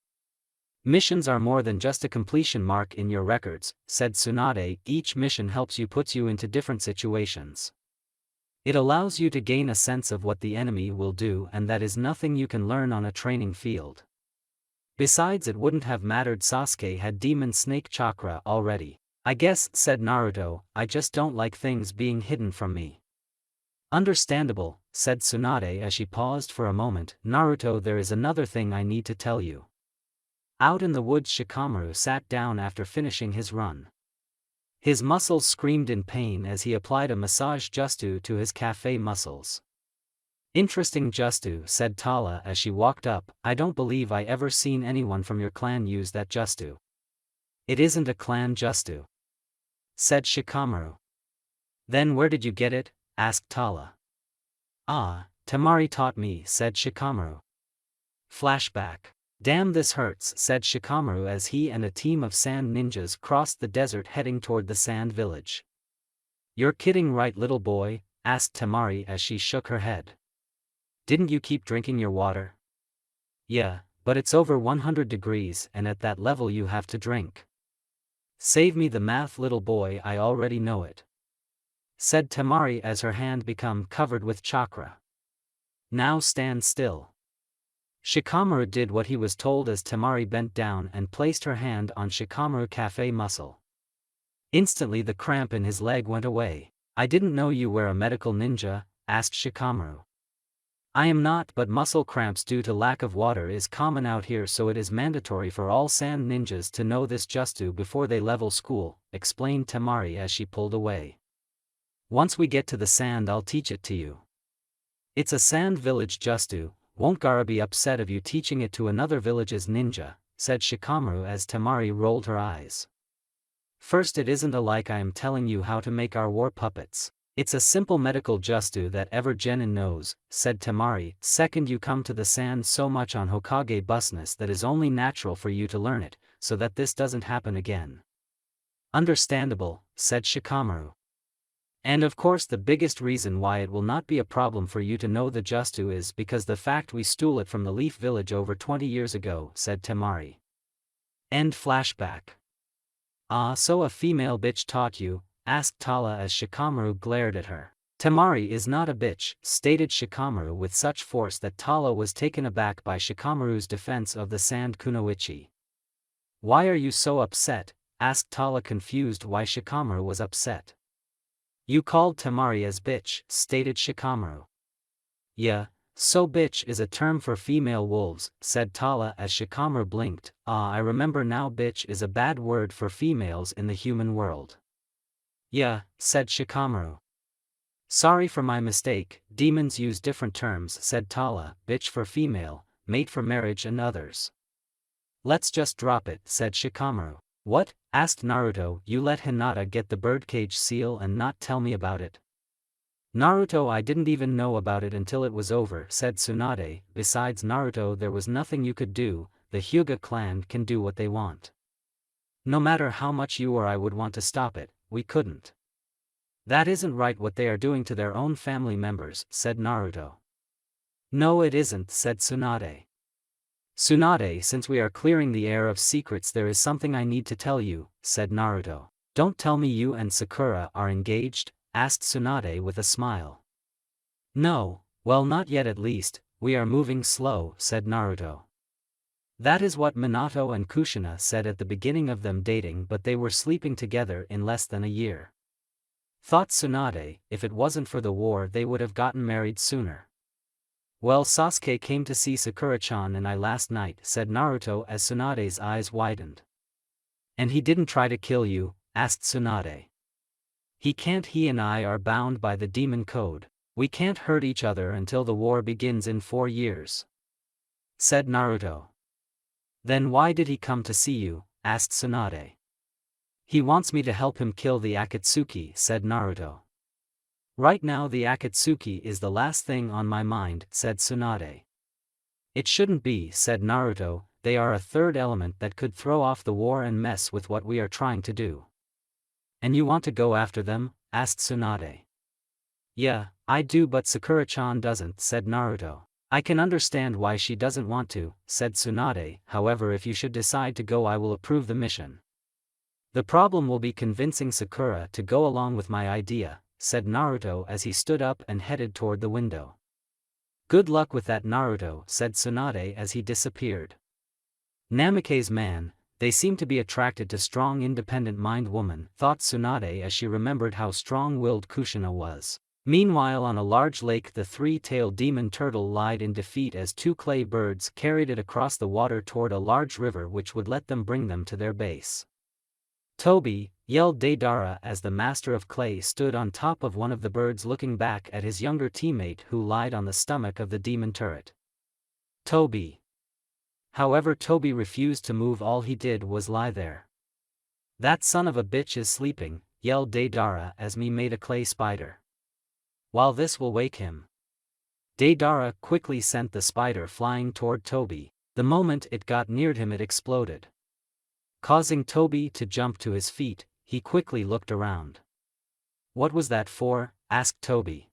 Missions are more than just a completion mark in your records, said Tsunade. Each mission helps you, puts you into different situations. It allows you to gain a sense of what the enemy will do, and that is nothing you can learn on a training field. Besides, it wouldn't have mattered Sasuke had demon snake chakra already. I guess, said Naruto, I just don't like things being hidden from me. Understandable, said Tsunade as she paused for a moment. Naruto, there is another thing I need to tell you. Out in the woods, Shikamaru sat down after finishing his run. His muscles screamed in pain as he applied a massage justu to his cafe muscles. Interesting justu, said Tala as she walked up. I don't believe I ever seen anyone from your clan use that justu. It isn't a clan justu, said Shikamaru. Then where did you get it? Asked Tala. Ah, Temari taught me, said Shikamaru. Flashback. Damn, this hurts, said Shikamaru as he and a team of sand ninjas crossed the desert heading toward the sand village. You're kidding, right, little boy? Asked Temari as she shook her head. Didn't you keep drinking your water? Yeah, But it's over 100 degrees and at that level you have to drink. Save me the math, little boy, I already know it, said Temari as her hand became covered with chakra. Now stand still. Shikamaru did what he was told as Temari bent down and placed her hand on Shikamaru cafe muscle. Instantly the cramp in his leg went away. I didn't know you were a medical ninja, asked Shikamaru. I am not, but muscle cramps due to lack of water is common out here, so it is mandatory for all sand ninjas to know this jutsu before they level school, explained Temari as she pulled away. Once we get to the sand I'll teach it to you. It's a sand village jutsu, won't Gaara be upset of you teaching it to another village's ninja, said Shikamaru as Temari rolled her eyes. First, it isn't like I am telling you how to make our war puppets. It's a simple medical jutsu that ever genin knows, said Temari. Second, you come to the sand so much on Hokage business that is only natural for you to learn it, so that this doesn't happen again. Understandable, said Shikamaru. And of course the biggest reason why it will not be a problem for you to know the jutsu is because the fact we stole it from the Leaf Village over 20 years ago, said Temari. End flashback. Ah, so a female bitch taught you, asked Tala as Shikamaru glared at her. Temari is not a bitch, stated Shikamaru with such force that Tala was taken aback by Shikamaru's defense of the sand kunoichi. Why are you so upset? Asked Tala, confused why Shikamaru was upset. You called Temari as bitch, stated Shikamaru. Yeah, so bitch is a term for female wolves, said Tala as Shikamaru blinked. Ah, I remember now, bitch is a bad word for females in the human world. Yeah, said Shikamaru. Sorry for my mistake, demons use different terms, said Tala, bitch for female, mate for marriage and others. Let's just drop it, said Shikamaru. What? Asked Naruto. You let Hinata get the birdcage seal and not tell me about it? Naruto, I didn't even know about it until it was over, said Tsunade. Besides Naruto, there was nothing you could do. The Hyuga clan can do what they want. No matter how much you or I would want to stop it, we couldn't. That isn't right what they are doing to their own family members, said Naruto. No it isn't, said Tsunade. Tsunade, since we are clearing the air of secrets, there is something I need to tell you, said Naruto. Don't tell me you and Sakura are engaged, asked Tsunade with a smile. No, well not yet at least, we are moving slow, said Naruto. That is what Minato and Kushina said at the beginning of them dating, but they were sleeping together in less than a year. Thought Tsunade, if it wasn't for the war they would have gotten married sooner. Well, Sasuke came to see Sakura-chan and I last night, said Naruto as Tsunade's eyes widened. And he didn't try to kill you? Asked Tsunade. He can't, he and I are bound by the demon code. We can't hurt each other until the war begins in 4 years. Said Naruto. Then why did he come to see you? Asked Tsunade. He wants me to help him kill the Akatsuki, said Naruto. Right now the Akatsuki is the last thing on my mind, said Tsunade. It shouldn't be, said Naruto, they are a third element that could throw off the war and mess with what we are trying to do. And you want to go after them? Asked Tsunade. Yeah, I do, but Sakura-chan doesn't, said Naruto. I can understand why she doesn't want to, said Tsunade, however if you should decide to go I will approve the mission. The problem will be convincing Sakura to go along with my idea, said Naruto as he stood up and headed toward the window. Good luck with that, Naruto, said Tsunade as he disappeared. Namikaze's man, they seem to be attracted to strong independent-minded woman, thought Tsunade as she remembered how strong-willed Kushina was. Meanwhile on a large lake the three-tailed demon turtle lied in defeat as 2 clay birds carried it across the water toward a large river which would let them bring them to their base. Toby, yelled Deidara as the master of clay stood on top of one of the birds looking back at his younger teammate who lied on the stomach of the demon turret. Toby. However, Toby refused to move, all he did was lie there. That son of a bitch is sleeping, yelled Deidara as me made a clay spider. While this will wake him. Deidara quickly sent the spider flying toward Toby. The moment it got near him it exploded. Causing Toby to jump to his feet, he quickly looked around. What was that for? Asked Toby.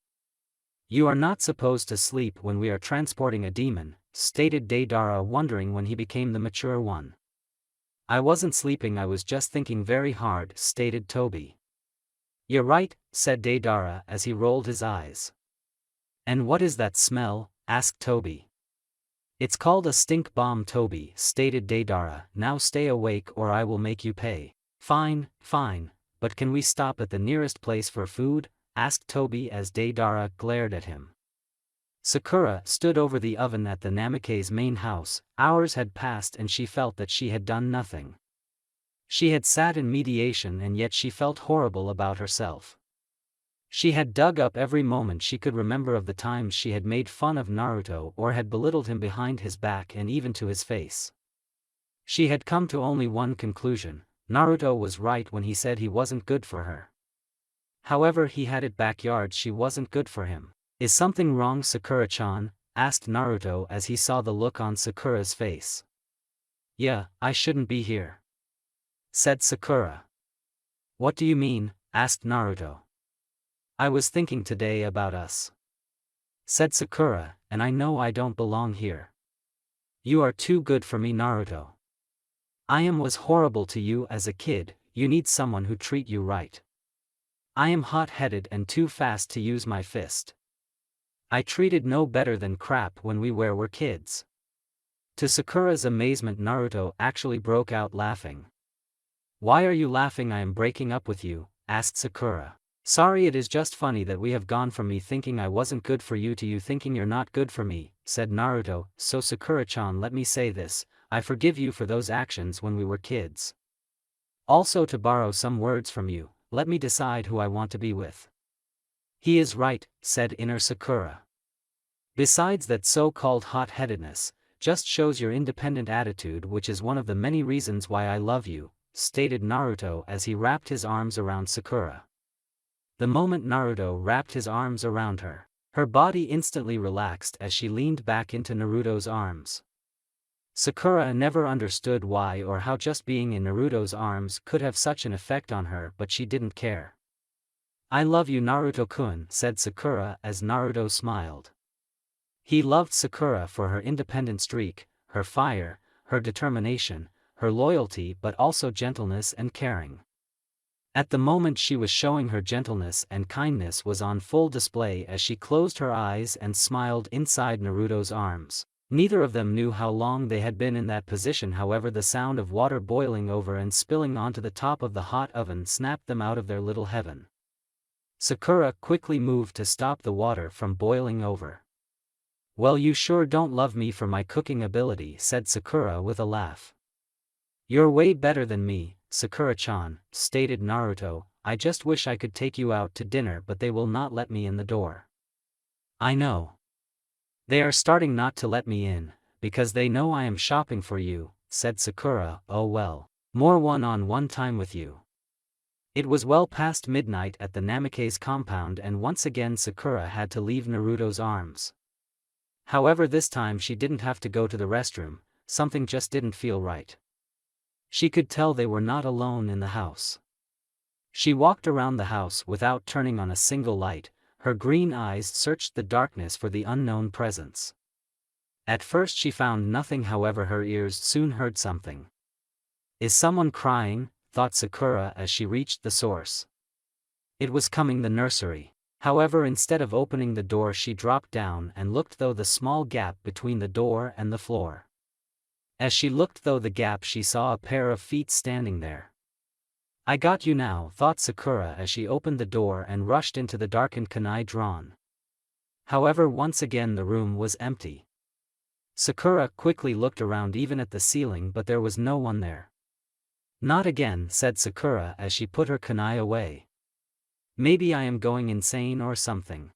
You are not supposed to sleep when we are transporting a demon, stated Deidara, wondering when he became the mature one. I wasn't sleeping, I was just thinking very hard, stated Toby. You're right, said Deidara as he rolled his eyes. And what is that smell? Asked Toby. It's called a stink bomb, Toby, stated Deidara. Now stay awake or I will make you pay. Fine, fine, but can we stop at the nearest place for food? Asked Toby as Deidara glared at him. Sakura stood over the oven at the Namikaze's main house. Hours had passed and she felt that she had done nothing. She had sat in mediation and yet she felt horrible about herself. She had dug up every moment she could remember of the times she had made fun of Naruto or had belittled him behind his back and even to his face. She had come to only one conclusion: Naruto was right when he said he wasn't good for her. However, he had it backyard, she wasn't good for him. Is something wrong, Sakura-chan? Asked Naruto as he saw the look on Sakura's face. Yeah, I shouldn't be here, said Sakura. What do you mean? Asked Naruto. I was thinking today about us, said Sakura, and I know I don't belong here. You are too good for me, Naruto. I was horrible to you as a kid, you need someone who treat you right. I am hot-headed and too fast to use my fist. I treated no better than crap when we were kids. To Sakura's amazement, Naruto actually broke out laughing. Why are you laughing? I am breaking up with you, asked Sakura. Sorry, it is just funny that we have gone from me thinking I wasn't good for you to you thinking you're not good for me, said Naruto. So Sakura-chan, let me say this, I forgive you for those actions when we were kids. Also, to borrow some words from you, let me decide who I want to be with. He is right, said inner Sakura. Besides, that so-called hot-headedness just shows your independent attitude, which is one of the many reasons why I love you, stated Naruto as he wrapped his arms around Sakura. The moment Naruto wrapped his arms around her, her body instantly relaxed as she leaned back into Naruto's arms. Sakura never understood why or how just being in Naruto's arms could have such an effect on her, but she didn't care. I love you, Naruto-kun, said Sakura as Naruto smiled. He loved Sakura for her independent streak, her fire, her determination, her loyalty, but also gentleness and caring. At the moment, she was showing her gentleness and kindness was on full display as she closed her eyes and smiled inside Naruto's arms. Neither of them knew how long they had been in that position. However, the sound of water boiling over and spilling onto the top of the hot oven snapped them out of their little heaven. Sakura quickly moved to stop the water from boiling over. Well, you sure don't love me for my cooking ability, said Sakura with a laugh. You're way better than me, Sakura-chan, stated Naruto. I just wish I could take you out to dinner, but they will not let me in the door. I know. They are starting not to let me in, because they know I am shopping for you, said Sakura. Oh well, more one-on-one time with you. It was well past midnight at the Namikaze compound and once again Sakura had to leave Naruto's arms. However, this time she didn't have to go to the restroom, something just didn't feel right. She could tell they were not alone in the house. She walked around the house without turning on a single light, her green eyes searched the darkness for the unknown presence. At first she found nothing, however her ears soon heard something. Is someone crying? Thought Sakura as she reached the source. It was coming the nursery. However, instead of opening the door, she dropped down and looked through the small gap between the door and the floor. As she looked through the gap, she saw a pair of feet standing there. I got you now, thought Sakura as she opened the door and rushed into the darkened kunai drawn. However, once again the room was empty. Sakura quickly looked around even at the ceiling, but there was no one there. Not again, said Sakura as she put her kunai away. Maybe I am going insane or something.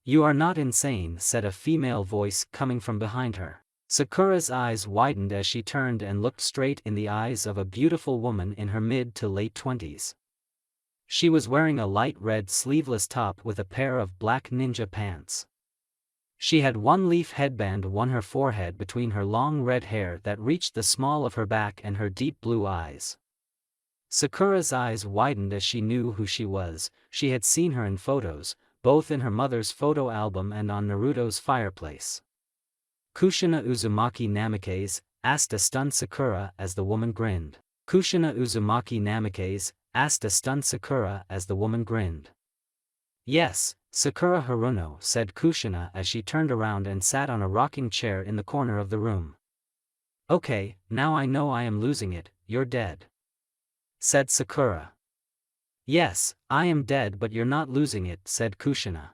You are not insane, said a female voice coming from behind her. Sakura's eyes widened as she turned and looked straight in the eyes of a beautiful woman in her mid to late 20s. She was wearing a light red sleeveless top with a pair of black ninja pants. She had one leaf headband on her forehead between her long red hair that reached the small of her back and her deep blue eyes. Sakura's eyes widened as she knew who she was. She had seen her in photos, both in her mother's photo album and on Naruto's fireplace. Kushina Uzumaki Namikaze? Asked a stunned Sakura as the woman grinned. Kushina Uzumaki Namikaze? Asked a stunned Sakura as the woman grinned. Yes, Sakura Haruno, said Kushina as she turned around and sat on a rocking chair in the corner of the room. Okay, now I know I am losing it, you're dead, said Sakura. Yes, I am dead, but you're not losing it, said Kushina.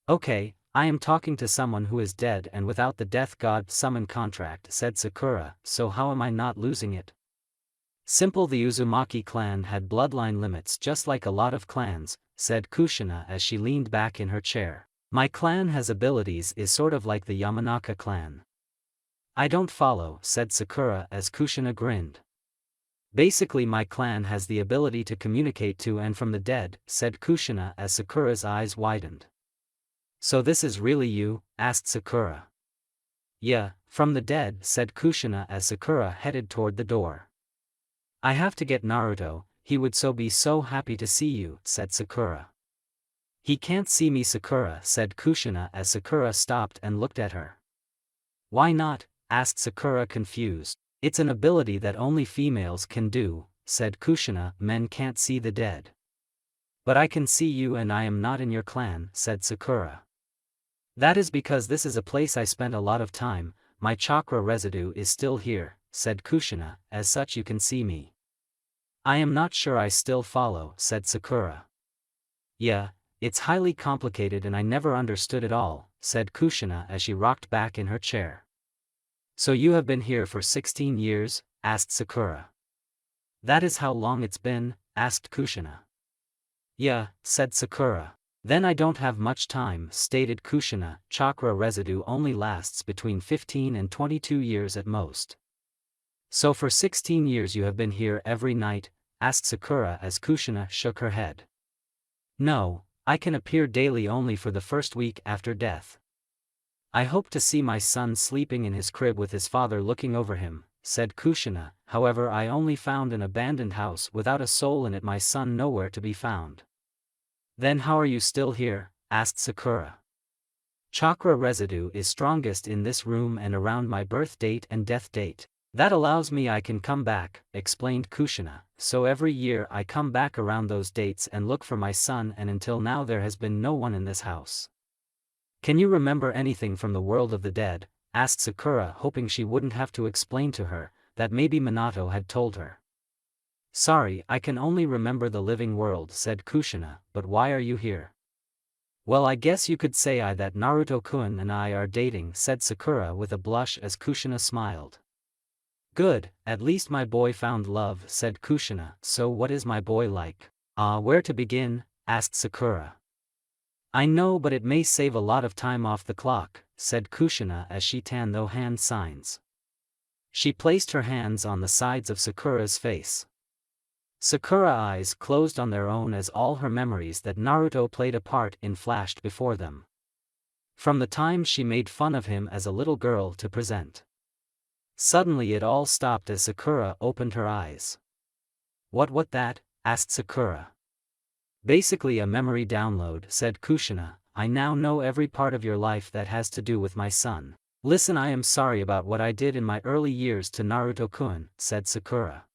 Okay, I am talking to someone who is dead and without the death god summon contract, said Sakura, so how am I not losing it? Simple. The Uzumaki clan had bloodline limits just like a lot of clans, said Kushina as she leaned back in her chair. My clan has abilities is sort of like the Yamanaka clan. I don't follow, said Sakura as Kushina grinned. Basically my clan has the ability to communicate to and from the dead, said Kushina as Sakura's eyes widened. So this is really you? Asked Sakura. Yeah, from the dead, said Kushina as Sakura headed toward the door. I have to get Naruto, he would be so happy to see you, said Sakura. He can't see me, Sakura, said Kushina as Sakura stopped and looked at her. Why not? Asked Sakura confused. It's an ability that only females can do, said Kushina. Men can't see the dead. But I can see you and I am not in your clan, said Sakura. That is because this is a place I spent a lot of time, my chakra residue is still here, said Kushina, as such you can see me. I am not sure I still follow, said Sakura. Yeah, it's highly complicated and I never understood it all, said Kushina as she rocked back in her chair. So you have been here for 16 years? Asked Sakura. That is how long it's been? Asked Kushina. Yeah, said Sakura. Then I don't have much time, stated Kushina. Chakra residue only lasts between 15 and 22 years at most. So for 16 years you have been here every night? Asked Sakura as Kushina shook her head. No, I can appear daily only for the first week after death. I hope to see my son sleeping in his crib with his father looking over him, said Kushina. However, I only found an abandoned house without a soul in it, my son nowhere to be found. Then how are you still here? Asked Sakura. Chakra residue is strongest in this room and around my birth date and death date. That allows me I can come back, explained Kushina, so every year I come back around those dates and look for my son, and until now there has been no one in this house. Can you remember anything from the world of the dead? Asked Sakura, hoping she wouldn't have to explain to her, that maybe Minato had told her. Sorry, I can only remember the living world, said Kushina, but why are you here? Well, I guess you could say that Naruto-kun and I are dating, said Sakura with a blush as Kushina smiled. Good, at least my boy found love, said Kushina. So what is my boy like? Where to begin? Asked Sakura. I know, but it may save a lot of time off the clock, said Kushina as she tanned those hand signs. She placed her hands on the sides of Sakura's face. Sakura's eyes closed on their own as all her memories that Naruto played a part in flashed before them. From the time she made fun of him as a little girl to present. Suddenly it all stopped as Sakura opened her eyes. What that? Asked Sakura. Basically a memory download, said Kushina. I now know every part of your life that has to do with my son. Listen, I am sorry about what I did in my early years to Naruto-kun, said Sakura.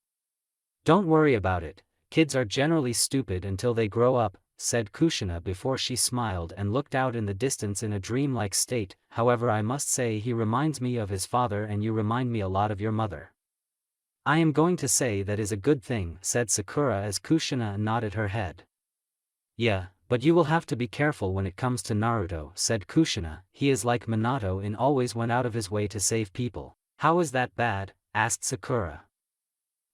Don't worry about it, kids are generally stupid until they grow up, said Kushina before she smiled and looked out in the distance in a dreamlike state. However, I must say he reminds me of his father and you remind me a lot of your mother. I am going to say that is a good thing, said Sakura as Kushina nodded her head. Yeah, but you will have to be careful when it comes to Naruto, said Kushina. He is like Minato and always went out of his way to save people. How is that bad? Asked Sakura.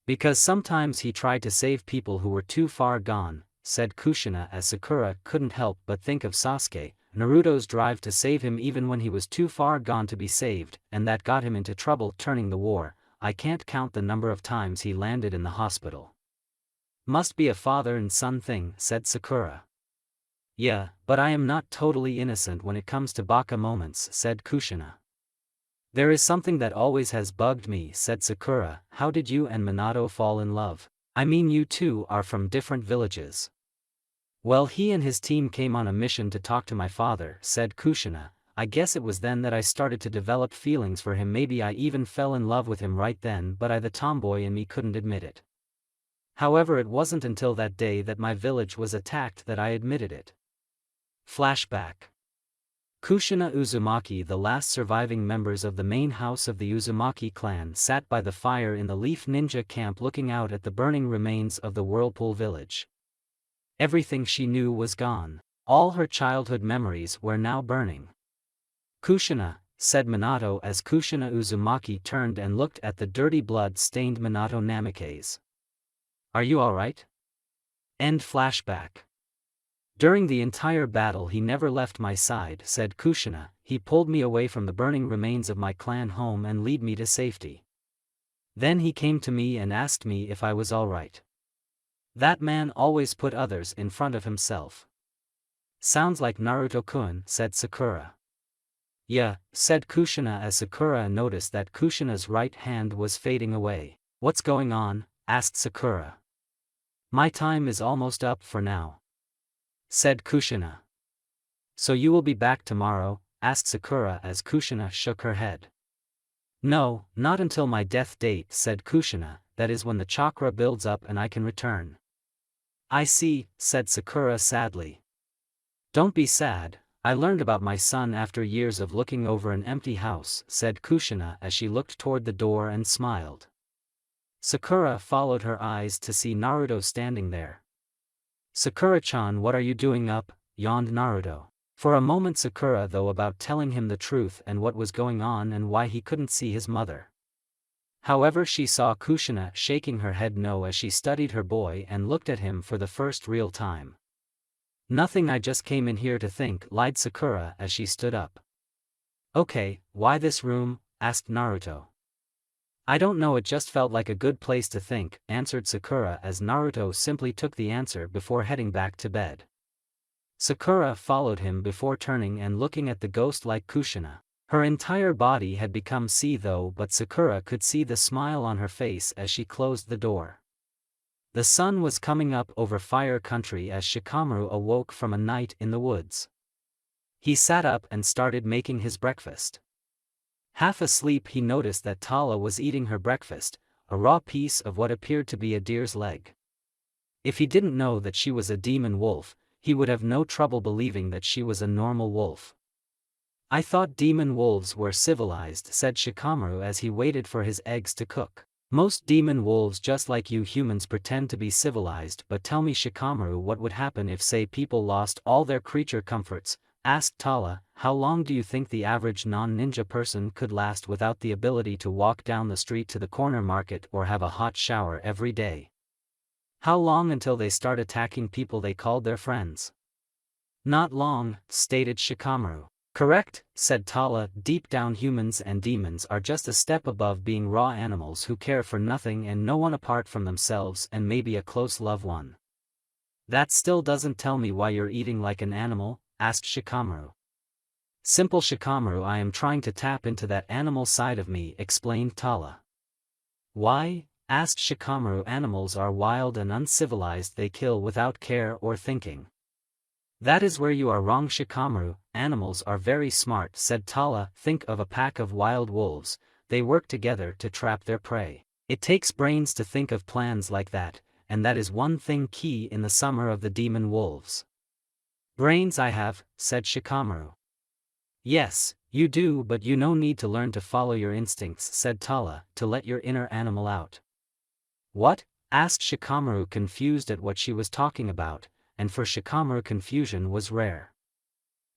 Because sometimes he tried to save people who were too far gone, said Kushina as Sakura couldn't help but think of Sasuke, Naruto's drive to save him even when he was too far gone to be saved, and that got him into trouble turning the war. I can't count the number of times he landed in the hospital. Must be a father and son thing, said Sakura. Yeah, but I am not totally innocent when it comes to baka moments, said Kushina. There is something that always has bugged me, said Sakura. How did you and Minato fall in love? I mean, you two are from different villages. Well, he and his team came on a mission to talk to my father, said Kushina. I guess it was then that I started to develop feelings for him. Maybe I even fell in love with him right then, but the tomboy in me couldn't admit it. However, it wasn't until that day that my village was attacked that I admitted it. Flashback. Kushina Uzumaki, the last surviving members of the main house of the Uzumaki clan, sat by the fire in the Leaf Ninja camp looking out at the burning remains of the Whirlpool village. Everything she knew was gone. All her childhood memories were now burning. Kushina, said Minato as Kushina Uzumaki turned and looked at the dirty blood-stained Minato Namikaze. Are you alright? End flashback. During the entire battle he never left my side, said Kushina. He pulled me away from the burning remains of my clan home and led me to safety. Then he came to me and asked me if I was alright. That man always put others in front of himself. Sounds like Naruto-kun, said Sakura. Yeah, said Kushina as Sakura noticed that Kushina's right hand was fading away. What's going on? Asked Sakura. My time is almost up for now, said Kushina. So you will be back tomorrow? Asked Sakura as Kushina shook her head. No, not until my death date, said Kushina. That is when the chakra builds up and I can return. I see, said Sakura sadly. Don't be sad, I learned about my son after years of looking over an empty house, said Kushina as she looked toward the door and smiled. Sakura followed her eyes to see Naruto standing there. Sakura-chan, what are you doing up? Yawned Naruto. For a moment Sakura thought about telling him the truth and what was going on and why he couldn't see his mother. However, she saw Kushina shaking her head no as she studied her boy and looked at him for the first real time. Nothing, I just came in here to think, lied Sakura as she stood up. Okay, why this room? Asked Naruto. I don't know, it just felt like a good place to think, answered Sakura as Naruto simply took the answer before heading back to bed. Sakura followed him before turning and looking at the ghost-like Kushina. Her entire body had become sea though, but Sakura could see the smile on her face as she closed the door. The sun was coming up over Fire Country as Shikamaru awoke from a night in the woods. He sat up and started making his breakfast. Half asleep he noticed that Tala was eating her breakfast, a raw piece of what appeared to be a deer's leg. If he didn't know that she was a demon wolf, he would have no trouble believing that she was a normal wolf. I thought demon wolves were civilized, said Shikamaru as he waited for his eggs to cook. Most demon wolves just like you humans pretend to be civilized, but tell me Shikamaru, what would happen if say people lost all their creature comforts? Asked Tala. How long do you think the average non-ninja person could last without the ability to walk down the street to the corner market or have a hot shower every day? How long until they start attacking people they called their friends? Not long, stated Shikamaru. Correct, said Tala. Deep down humans and demons are just a step above being raw animals who care for nothing and no one apart from themselves and maybe a close loved one. That still doesn't tell me why you're eating like an animal, asked Shikamaru. Simple Shikamaru, I am trying to tap into that animal side of me, explained Tala. Why? Asked Shikamaru. Animals are wild and uncivilized, they kill without care or thinking. That is where you are wrong Shikamaru, animals are very smart, said Tala. Think of a pack of wild wolves, they work together to trap their prey. It takes brains to think of plans like that, and that is one thing key in the summer of the demon wolves. Brains I have, said Shikamaru. Yes, you do, but you no need to learn to follow your instincts, said Tala, to let your inner animal out. What? Asked Shikamaru, confused at what she was talking about, and for Shikamaru confusion was rare.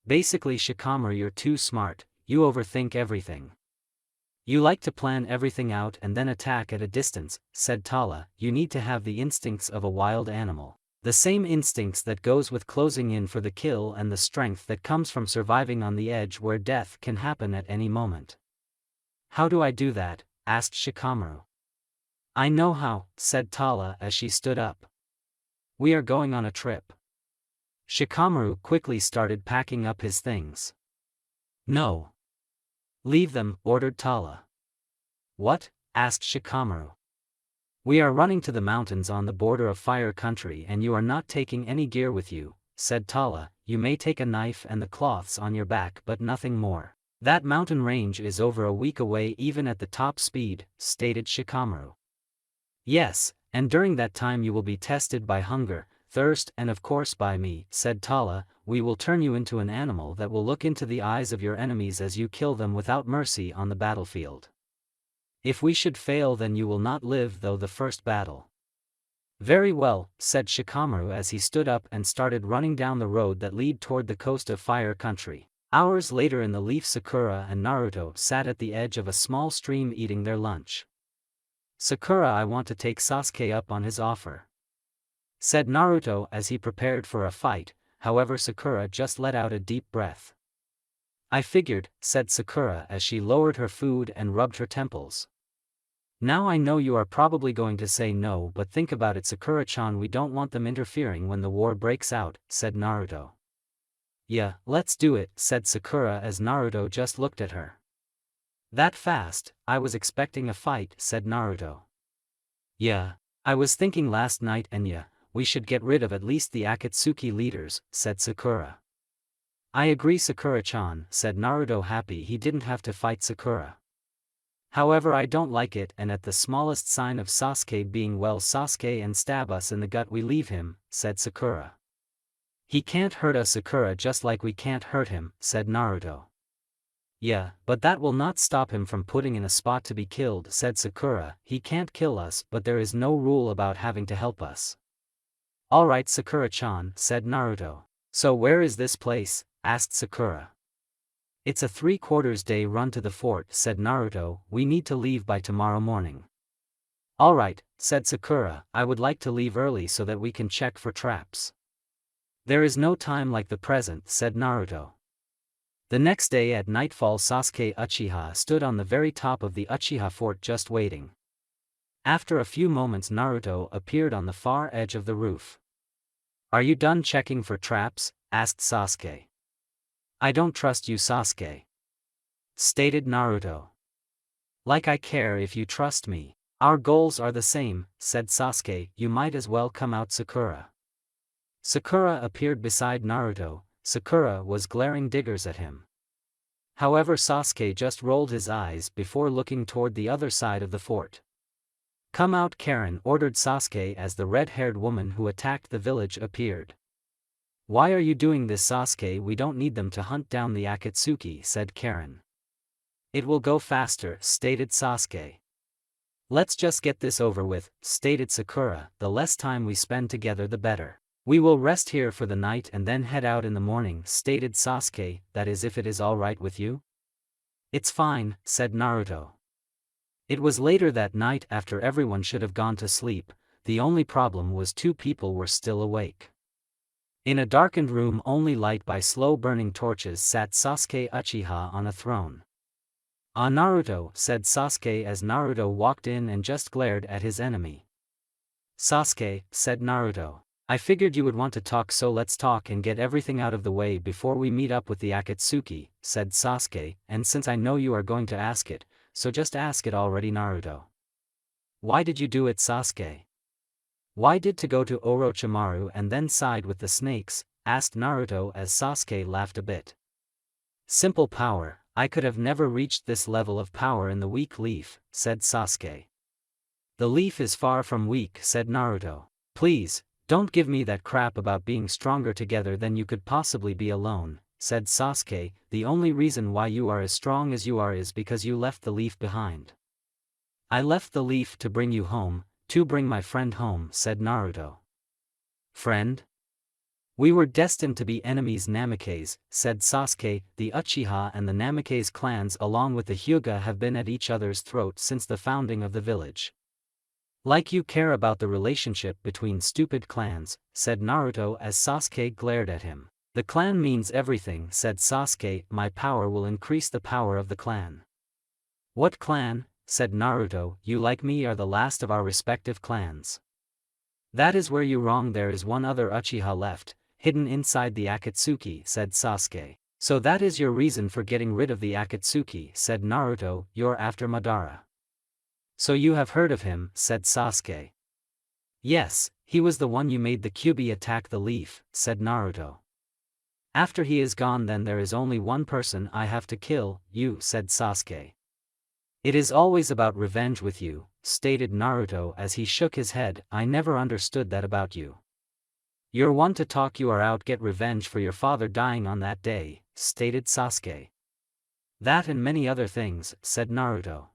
Basically Shikamaru, you're too smart, you overthink everything. You like to plan everything out and then attack at a distance, said Tala. You need to have the instincts of a wild animal. The same instincts that goes with closing in for the kill and the strength that comes from surviving on the edge where death can happen at any moment. How do I do that? Asked Shikamaru. I know how, said Tala as she stood up. We are going on a trip. Shikamaru quickly started packing up his things. No. Leave them, ordered Tala. What? Asked Shikamaru. We are running to the mountains on the border of Fire Country and you are not taking any gear with you, said Tala, you may take a knife and the cloths on your back but nothing more. That mountain range is over a week away even at the top speed, stated Shikamaru. Yes, and during that time you will be tested by hunger, thirst and of course by me, said Tala. We will turn you into an animal that will look into the eyes of your enemies as you kill them without mercy on the battlefield. If we should fail then you will not live though the first battle. Very well, said Shikamaru as he stood up and started running down the road that lead toward the coast of Fire Country. Hours later in the leaf, Sakura and Naruto sat at the edge of a small stream eating their lunch. Sakura, I want to take Sasuke up on his offer, said Naruto as he prepared for a fight. However, Sakura just let out a deep breath. I figured, said Sakura as she lowered her food and rubbed her temples. Now I know you are probably going to say no, but think about it, Sakura-chan, we don't want them interfering when the war breaks out, said Naruto. Yeah, let's do it, said Sakura as Naruto just looked at her. That fast? I was expecting a fight, said Naruto. Yeah, I was thinking last night, and yeah, we should get rid of at least the Akatsuki leaders, said Sakura. I agree, Sakura-chan, said Naruto, happy he didn't have to fight Sakura. However, I don't like it, and at the smallest sign of Sasuke being well, Sasuke and stab us in the gut, we leave him, said Sakura. He can't hurt us, Sakura, just like we can't hurt him, said Naruto. Yeah, but that will not stop him from putting in a spot to be killed, said Sakura. He can't kill us, but there is no rule about having to help us. Alright, Sakura-chan, said Naruto. So where is this place? Asked Sakura. It's a 3/4 day run to the fort, said Naruto. We need to leave by tomorrow morning. Alright, said Sakura, I would like to leave early so that we can check for traps. There is no time like the present, said Naruto. The next day at nightfall, Sasuke Uchiha stood on the very top of the Uchiha fort just waiting. After a few moments, Naruto appeared on the far edge of the roof. Are you done checking for traps? Asked Sasuke. I don't trust you, Sasuke, stated Naruto. Like I care if you trust me. Our goals are the same, said Sasuke. You might as well come out, Sakura. Sakura appeared beside Naruto. Sakura was glaring daggers at him. However, Sasuke just rolled his eyes before looking toward the other side of the fort. Come out, Karen, ordered Sasuke as the red-haired woman who attacked the village appeared. Why are you doing this, Sasuke? We don't need them to hunt down the Akatsuki, said Karen. It will go faster, stated Sasuke. Let's just get this over with, stated Sakura. The less time we spend together the better. We will rest here for the night and then head out in the morning, stated Sasuke. That is, if it is all right with you? It's fine, said Naruto. It was later that night, after everyone should have gone to sleep. The only problem was two people were still awake. In a darkened room only light by slow-burning torches sat Sasuke Uchiha on a throne. Ah, Naruto, said Sasuke as Naruto walked in and just glared at his enemy. Sasuke, said Naruto. I figured you would want to talk, so let's talk and get everything out of the way before we meet up with the Akatsuki, said Sasuke, and since I know you are going to ask it, so just ask it already, Naruto. Why did you do it, Sasuke? Why did to go to Orochimaru and then side with the snakes? Asked Naruto as Sasuke laughed a bit. Simple power. I could have never reached this level of power in the weak leaf, said Sasuke. The leaf is far from weak, said Naruto. Please, don't give me that crap about being stronger together than you could possibly be alone, said Sasuke. The only reason why you are as strong as you are is because you left the leaf behind. I left the leaf to bring you home. To bring my friend home, said Naruto. Friend? We were destined to be enemies, Namikaze, said Sasuke. The Uchiha and the Namikaze clans along with the Hyuga have been at each other's throat since the founding of the village. Like you care about the relationship between stupid clans, said Naruto as Sasuke glared at him. The clan means everything, said Sasuke. My power will increase the power of the clan. What clan? Said Naruto. You like me are the last of our respective clans. That is where you wrong. There is one other Uchiha left, hidden inside the Akatsuki, said Sasuke. So that is your reason for getting rid of the Akatsuki, said Naruto. You're after Madara. So you have heard of him, said Sasuke. Yes, he was the one you made the Kyuubi attack the leaf, said Naruto. After he is gone then there is only one person I have to kill, you, said Sasuke. It is always about revenge with you, stated Naruto as he shook his head. I never understood that about you. You're one to talk, you are out get revenge for your father dying on that day, stated Sasuke. That and many other things, said Naruto.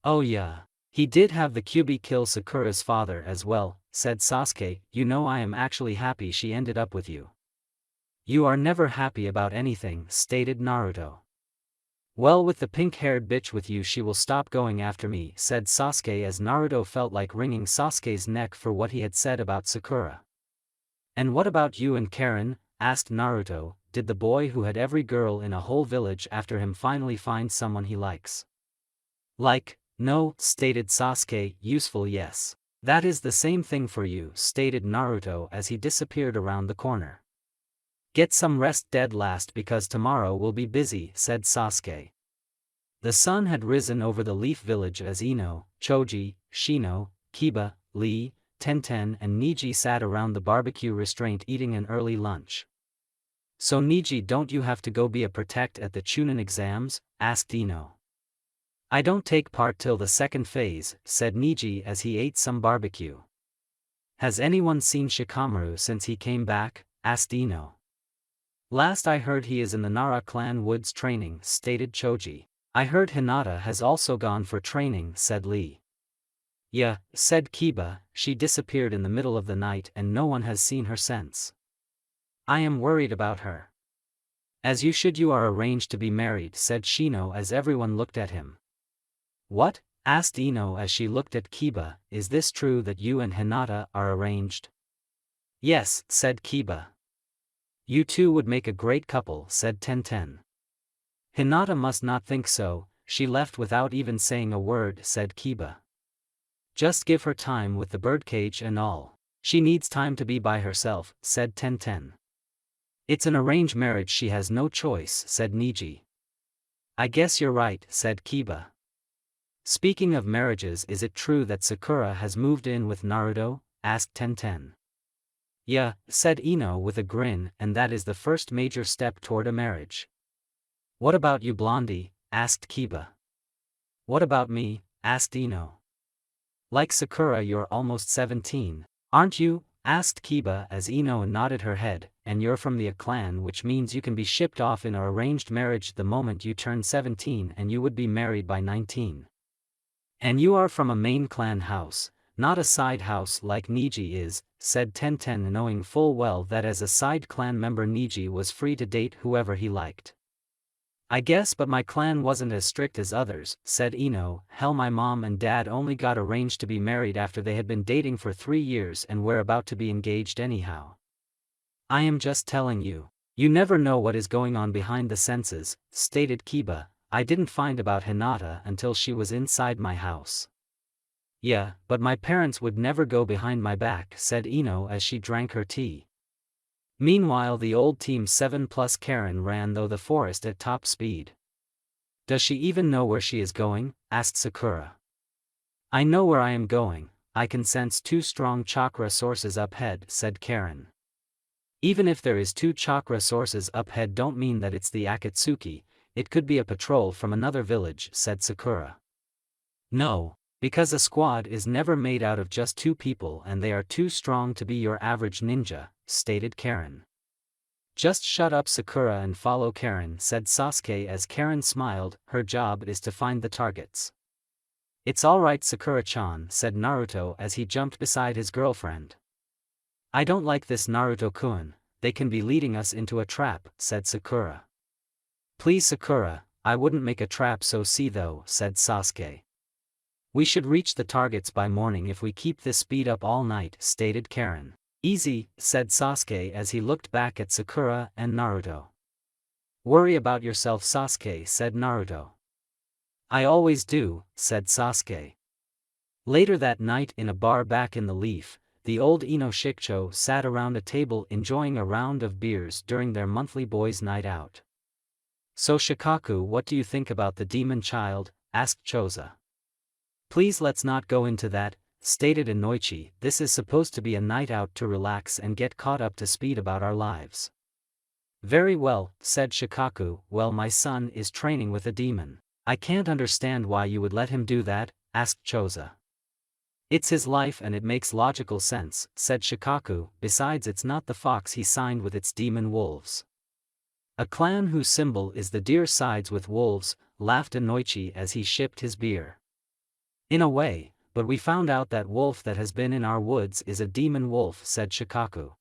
Oh yeah. He did have the Kyuubi kill Sakura's father as well, said Sasuke. You know I am actually happy she ended up with you. You are never happy about anything, stated Naruto. Well, with the pink-haired bitch with you she will stop going after me, said Sasuke as Naruto felt like wringing Sasuke's neck for what he had said about Sakura. And what about you and Karen, asked Naruto. Did the boy who had every girl in a whole village after him finally find someone he likes? Like, no, stated Sasuke. Useful, yes. That is the same thing for you, stated Naruto as he disappeared around the corner. Get some rest dead last because tomorrow will be busy, said Sasuke. The sun had risen over the Leaf Village as Ino, Choji, Shino, Kiba, Lee, Tenten and Niji sat around the barbecue restraint eating an early lunch. So Niji, don't you have to go be a protect at the Chunin exams? Asked Ino. I don't take part till the second phase, said Niji as he ate some barbecue. Has anyone seen Shikamaru since he came back? Asked Ino. Last I heard he is in the Nara clan woods training, stated Choji. I heard Hinata has also gone for training, said Lee. Yeah, said Kiba, she disappeared in the middle of the night and no one has seen her since. I am worried about her. As you should, you are arranged to be married, said Shino as everyone looked at him. What? Asked Ino as she looked at Kiba. Is this true that you and Hinata are arranged? Yes, said Kiba. You two would make a great couple, said Tenten. Hinata must not think so, she left without even saying a word, said Kiba. Just give her time with the birdcage and all. She needs time to be by herself, said Tenten. It's an arranged marriage, she has no choice, said Niji. I guess you're right, said Kiba. Speaking of marriages, is it true that Sakura has moved in with Naruto? Asked Tenten. Yeah, said Ino with a grin, and that is the first major step toward a marriage. What about you, Blondie? Asked Kiba. What about me? Asked Ino. Like Sakura, you're almost 17, aren't you? Asked Kiba as Ino nodded her head. And you're from the A clan, which means you can be shipped off in an arranged marriage the moment you turn 17 and you would be married by 19. And you are from a main clan house, not a side house like Niji is, said Tenten, knowing full well that as a side clan member Niji was free to date whoever he liked. I guess, but my clan wasn't as strict as others, said Ino. Hell, my mom and dad only got arranged to be married after they had been dating for 3 years and were about to be engaged anyhow. I am just telling you. You never know what is going on behind the senses, stated Kiba. I didn't find about Hinata until she was inside my house. Yeah, but my parents would never go behind my back, said Ino as she drank her tea. Meanwhile, the old Team 7 plus Karen ran through the forest at top speed. Does she even know where she is going? Asked Sakura. I know where I am going, I can sense 2 strong chakra sources up ahead, said Karen. Even if there is 2 chakra sources up ahead don't mean that it's the Akatsuki, it could be a patrol from another village, said Sakura. No, because a squad is never made out of just 2 people and they are too strong to be your average ninja, stated Karen. Just shut up, Sakura, and follow Karen, said Sasuke as Karen smiled. Her job is to find the targets. It's alright, Sakura-chan, said Naruto as he jumped beside his girlfriend. I don't like this, Naruto-kun, they can be leading us into a trap, said Sakura. Please, Sakura, I wouldn't make a trap, so see though, said Sasuke. We should reach the targets by morning if we keep this speed up all night, stated Karen. Easy, said Sasuke as he looked back at Sakura and Naruto. Worry about yourself, Sasuke, said Naruto. I always do, said Sasuke. Later that night in a bar back in the Leaf, the old Ino Shikcho sat around a table enjoying a round of beers during their monthly boys' night out. So Shikaku, what do you think about the demon child? Asked Choza. Please let's not go into that, stated Inoichi. This is supposed to be a night out to relax and get caught up to speed about our lives. Very well, said Shikaku. Well, my son is training with a demon. I can't understand why you would let him do that, asked Choza. It's his life and it makes logical sense, said Shikaku. Besides, it's not the fox he signed with its demon wolves. A clan whose symbol is the deer sides with wolves, laughed Inoichi as he sipped his beer. In a way, but we found out that wolf that has been in our woods is a demon wolf, said Shikaku.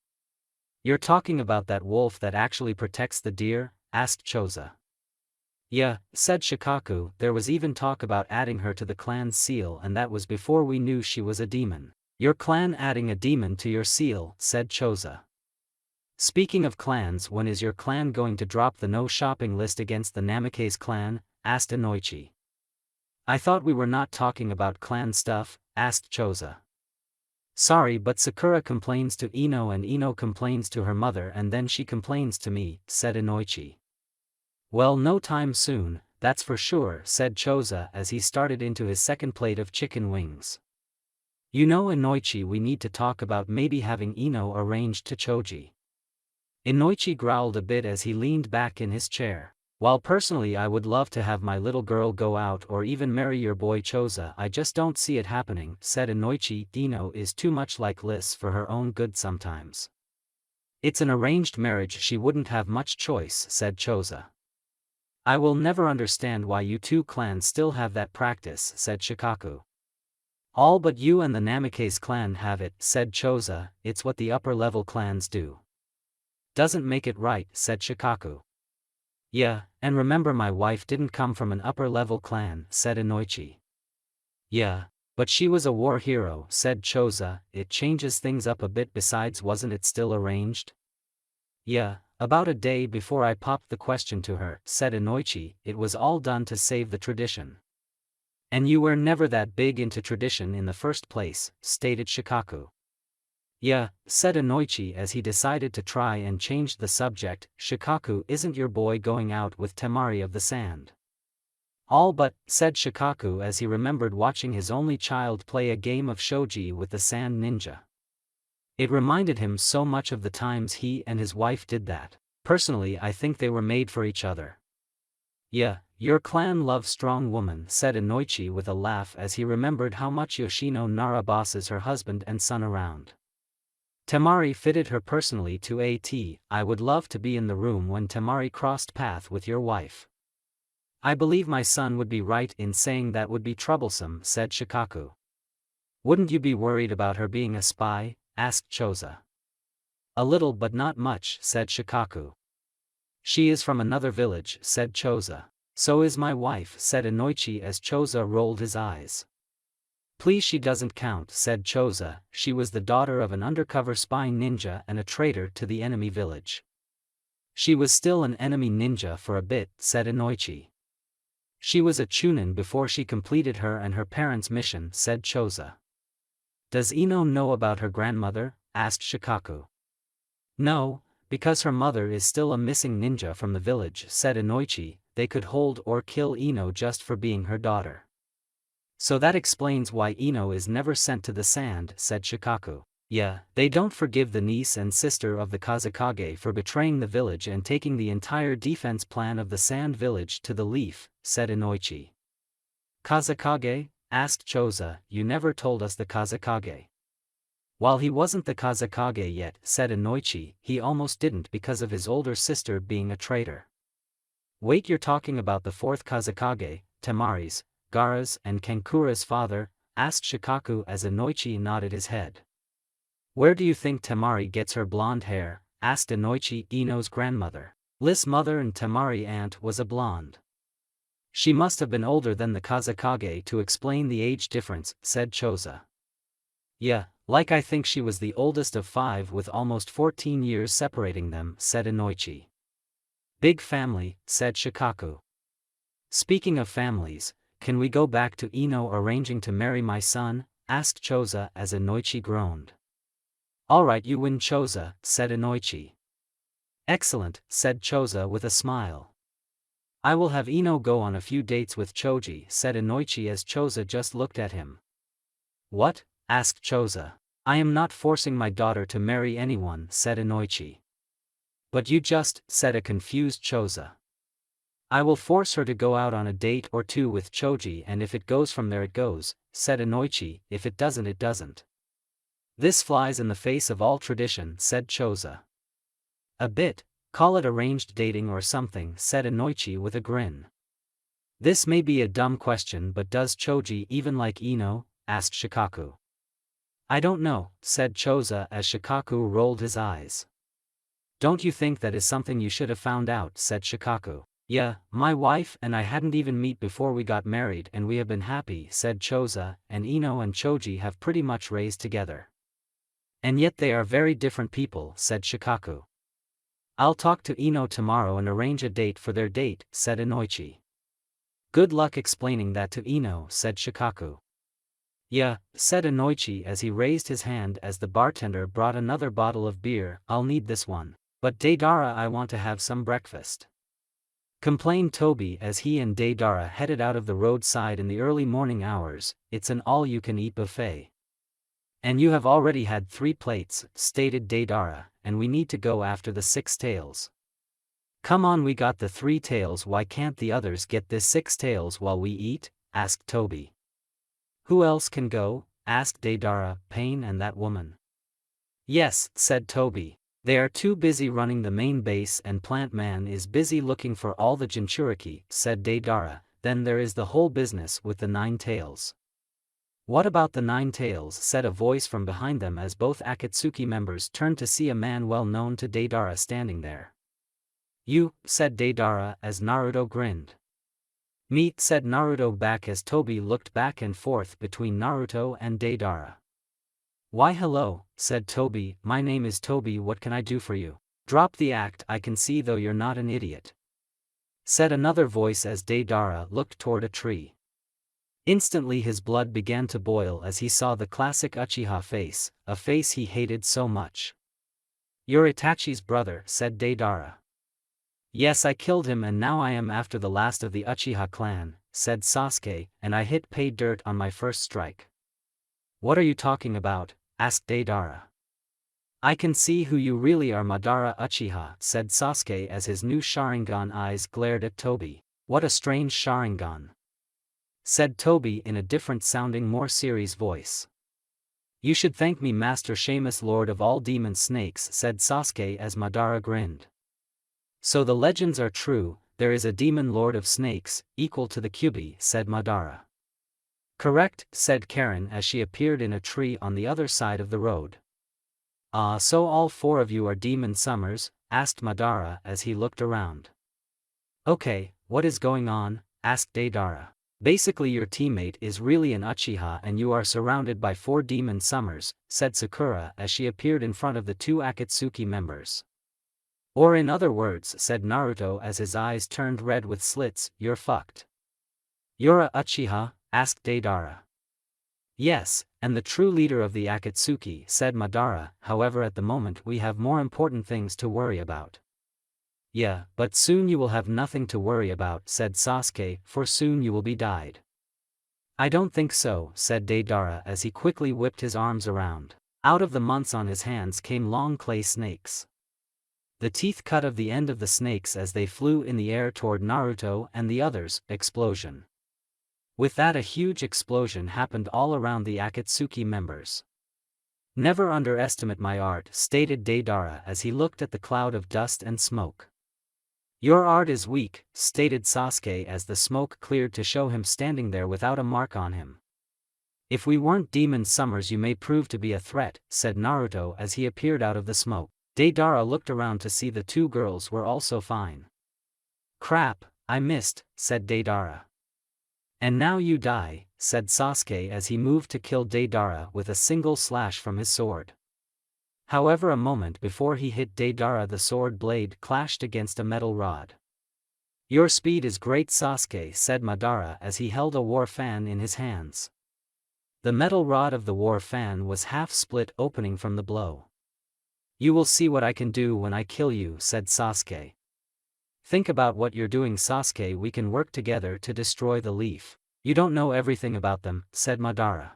You're talking about that wolf that actually protects the deer? Asked Choza. Yeah, said Shikaku. There was even talk about adding her to the clan's seal, and that was before we knew she was a demon. Your clan adding a demon to your seal, said Choza. Speaking of clans, when is your clan going to drop the no shopping list against the Namikaze clan? Asked Inoichi. I thought we were not talking about clan stuff, asked Choza. Sorry, but Sakura complains to Ino and Ino complains to her mother and then she complains to me, said Inoichi. Well, no time soon, that's for sure, said Choza as he started into his second plate of chicken wings. You know, Inoichi, we need to talk about maybe having Ino arranged to Choji. Inoichi growled a bit as he leaned back in his chair. While personally I would love to have my little girl go out or even marry your boy Choza, I just don't see it happening, said Inoichi. Ino is too much like Liz for her own good sometimes. It's an arranged marriage, she wouldn't have much choice, said Choza. I will never understand why you two clans still have that practice, said Shikaku. All but you and the Namikaze clan have it, said Choza. It's what the upper level clans do. Doesn't make it right, said Shikaku. Yeah, and remember my wife didn't come from an upper-level clan, said Inoichi. Yeah, but she was a war hero, said Choza. It changes things up a bit. Besides, wasn't it still arranged? Yeah, about a day before I popped the question to her, said Inoichi. It was all done to save the tradition. And you were never that big into tradition in the first place, stated Shikaku. Yeah, said Inoichi as he decided to try and change the subject. Shikaku, isn't your boy going out with Temari of the Sand? All but, said Shikaku as he remembered watching his only child play a game of shogi with the Sand Ninja. It reminded him so much of the times he and his wife did that. Personally, I think they were made for each other. Yeah, your clan loves strong women, said Inoichi with a laugh as he remembered how much Yoshino Nara bosses her husband and son around. Temari fitted her personally to AT. I would love to be in the room when Temari crossed path with your wife. I believe my son would be right in saying that would be troublesome, said Shikaku. Wouldn't you be worried about her being a spy? Asked Choza. A little but not much, said Shikaku. She is from another village, said Choza. So is my wife, said Inoichi as Choza rolled his eyes. Please, she doesn't count, said Choza. She was the daughter of an undercover spy ninja and a traitor to the enemy village. She was still an enemy ninja for a bit, said Inoichi. She was a chunin before she completed her and her parents' mission, said Choza. Does Ino know about her grandmother? Asked Shikaku. No, because her mother is still a missing ninja from the village, said Inoichi. They could hold or kill Ino just for being her daughter. So that explains why Ino is never sent to the sand, said Shikaku. Yeah, they don't forgive the niece and sister of the Kazekage for betraying the village and taking the entire defense plan of the sand village to the leaf, said Inoichi. Kazekage? Asked Choza. You never told us the Kazekage. While he wasn't the Kazekage yet, said Inoichi, he almost didn't because of his older sister being a traitor. Wait, you're talking about the fourth Kazekage, Temari's, Gaara's and Kankura's father? Asked Shikaku as Inoichi nodded his head. Where do you think Temari gets her blonde hair? Asked Inoichi. Ino's grandmother, Li's mother and Temari aunt, was a blonde. She must have been older than the Kazekage to explain the age difference, said Choza. Yeah, like I think she was the oldest of 5 with almost 14 years separating them, said Inoichi. Big family, said Shikaku. Speaking of families, can we go back to Ino arranging to marry my son? Asked Choza as Inoichi groaned. Alright, you win, Choza, said Inoichi. Excellent, said Choza with a smile. I will have Ino go on a few dates with Choji, said Inoichi as Choza just looked at him. What? asked Choza. I am not forcing my daughter to marry anyone, said Inoichi. But you just, said a confused Choza. I will force her to go out on a date or two with Choji, and if it goes from there it goes, said Inoichi, if it doesn't it doesn't. This flies in the face of all tradition, said Choza. A bit, call it arranged dating or something, said Inoichi with a grin. This may be a dumb question, but does Choji even like Ino? Asked Shikaku. I don't know, said Choza as Shikaku rolled his eyes. Don't you think that is something you should have found out, said Shikaku. Yeah, my wife and I hadn't even met before we got married and we have been happy, said Choza, and Ino and Choji have pretty much raised together. And yet they are very different people, said Shikaku. I'll talk to Ino tomorrow and arrange a date for their date, said Inoichi. Good luck explaining that to Ino, said Shikaku. Yeah, said Inoichi as he raised his hand as the bartender brought another bottle of beer. I'll need this one. But Deidara, I want to have some breakfast, complained Toby as he and Deidara headed out of the roadside in the early morning hours. It's an all-you-can-eat buffet. And you have already had 3 plates, stated Deidara, and we need to go after the 6 tails. Come on, we got the 3 tails, why can't the others get this 6 tails while we eat? Asked Toby. Who else can go? Asked Deidara, Pain and that woman. Yes, said Toby. They are too busy running the main base and Plant Man is busy looking for all the Jinchuriki, said Deidara. Then there is the whole business with the 9 tails. What about the 9 tails? Said a voice from behind them as both Akatsuki members turned to see a man well known to Deidara standing there. You, said Deidara as Naruto grinned. Meet, said Naruto back as Toby looked back and forth between Naruto and Deidara. Why hello, said Toby, my name is Toby, what can I do for you? Drop the act, I can see though you're not an idiot, said another voice as Deidara looked toward a tree. Instantly his blood began to boil as he saw the classic Uchiha face, a face he hated so much. You're Itachi's brother, said Deidara. Yes, I killed him and now I am after the last of the Uchiha clan, said Sasuke, and I hit pay dirt on my first strike. What are you talking about? Asked Deidara. I can see who you really are, Madara Uchiha, said Sasuke as his new Sharingan eyes glared at Toby. What a strange Sharingan, said Toby in a different sounding more serious voice. You should thank me, Master Sheamus, Lord of all demon snakes, said Sasuke as Madara grinned. So the legends are true, there is a demon lord of snakes, equal to the Kyuubi, said Madara. Correct, said Karen as she appeared in a tree on the other side of the road. Ah, so all 4 of you are demon summers? Asked Madara as he looked around. Okay, what is going on? Asked Deidara. Basically your teammate is really an Uchiha and you are surrounded by 4 demon summers, said Sakura as she appeared in front of the 2 Akatsuki members. Or in other words, said Naruto as his eyes turned red with slits, you're fucked. You're a Uchiha? Asked Deidara. Yes, and the true leader of the Akatsuki, said Madara, however at the moment we have more important things to worry about. Yeah, but soon you will have nothing to worry about, said Sasuke, for soon you will be died. I don't think so, said Deidara as he quickly whipped his arms around. Out of the months on his hands came long clay snakes. The teeth cut of the end of the snakes as they flew in the air toward Naruto and the others. Explosion. With that a huge explosion happened all around the Akatsuki members. Never underestimate my art, stated Deidara as he looked at the cloud of dust and smoke. Your art is weak, stated Sasuke as the smoke cleared to show him standing there without a mark on him. If we weren't demon summers you may prove to be a threat, said Naruto as he appeared out of the smoke. Deidara looked around to see the 2 girls were also fine. Crap, I missed, said Deidara. And now you die, said Sasuke as he moved to kill Deidara with a single slash from his sword. However, a moment before he hit Deidara the sword blade clashed against a metal rod. Your speed is great, Sasuke, said Madara as he held a war fan in his hands. The metal rod of the war fan was half split opening from the blow. You will see what I can do when I kill you, said Sasuke. Think about what you're doing, Sasuke, we can work together to destroy the leaf. You don't know everything about them, said Madara.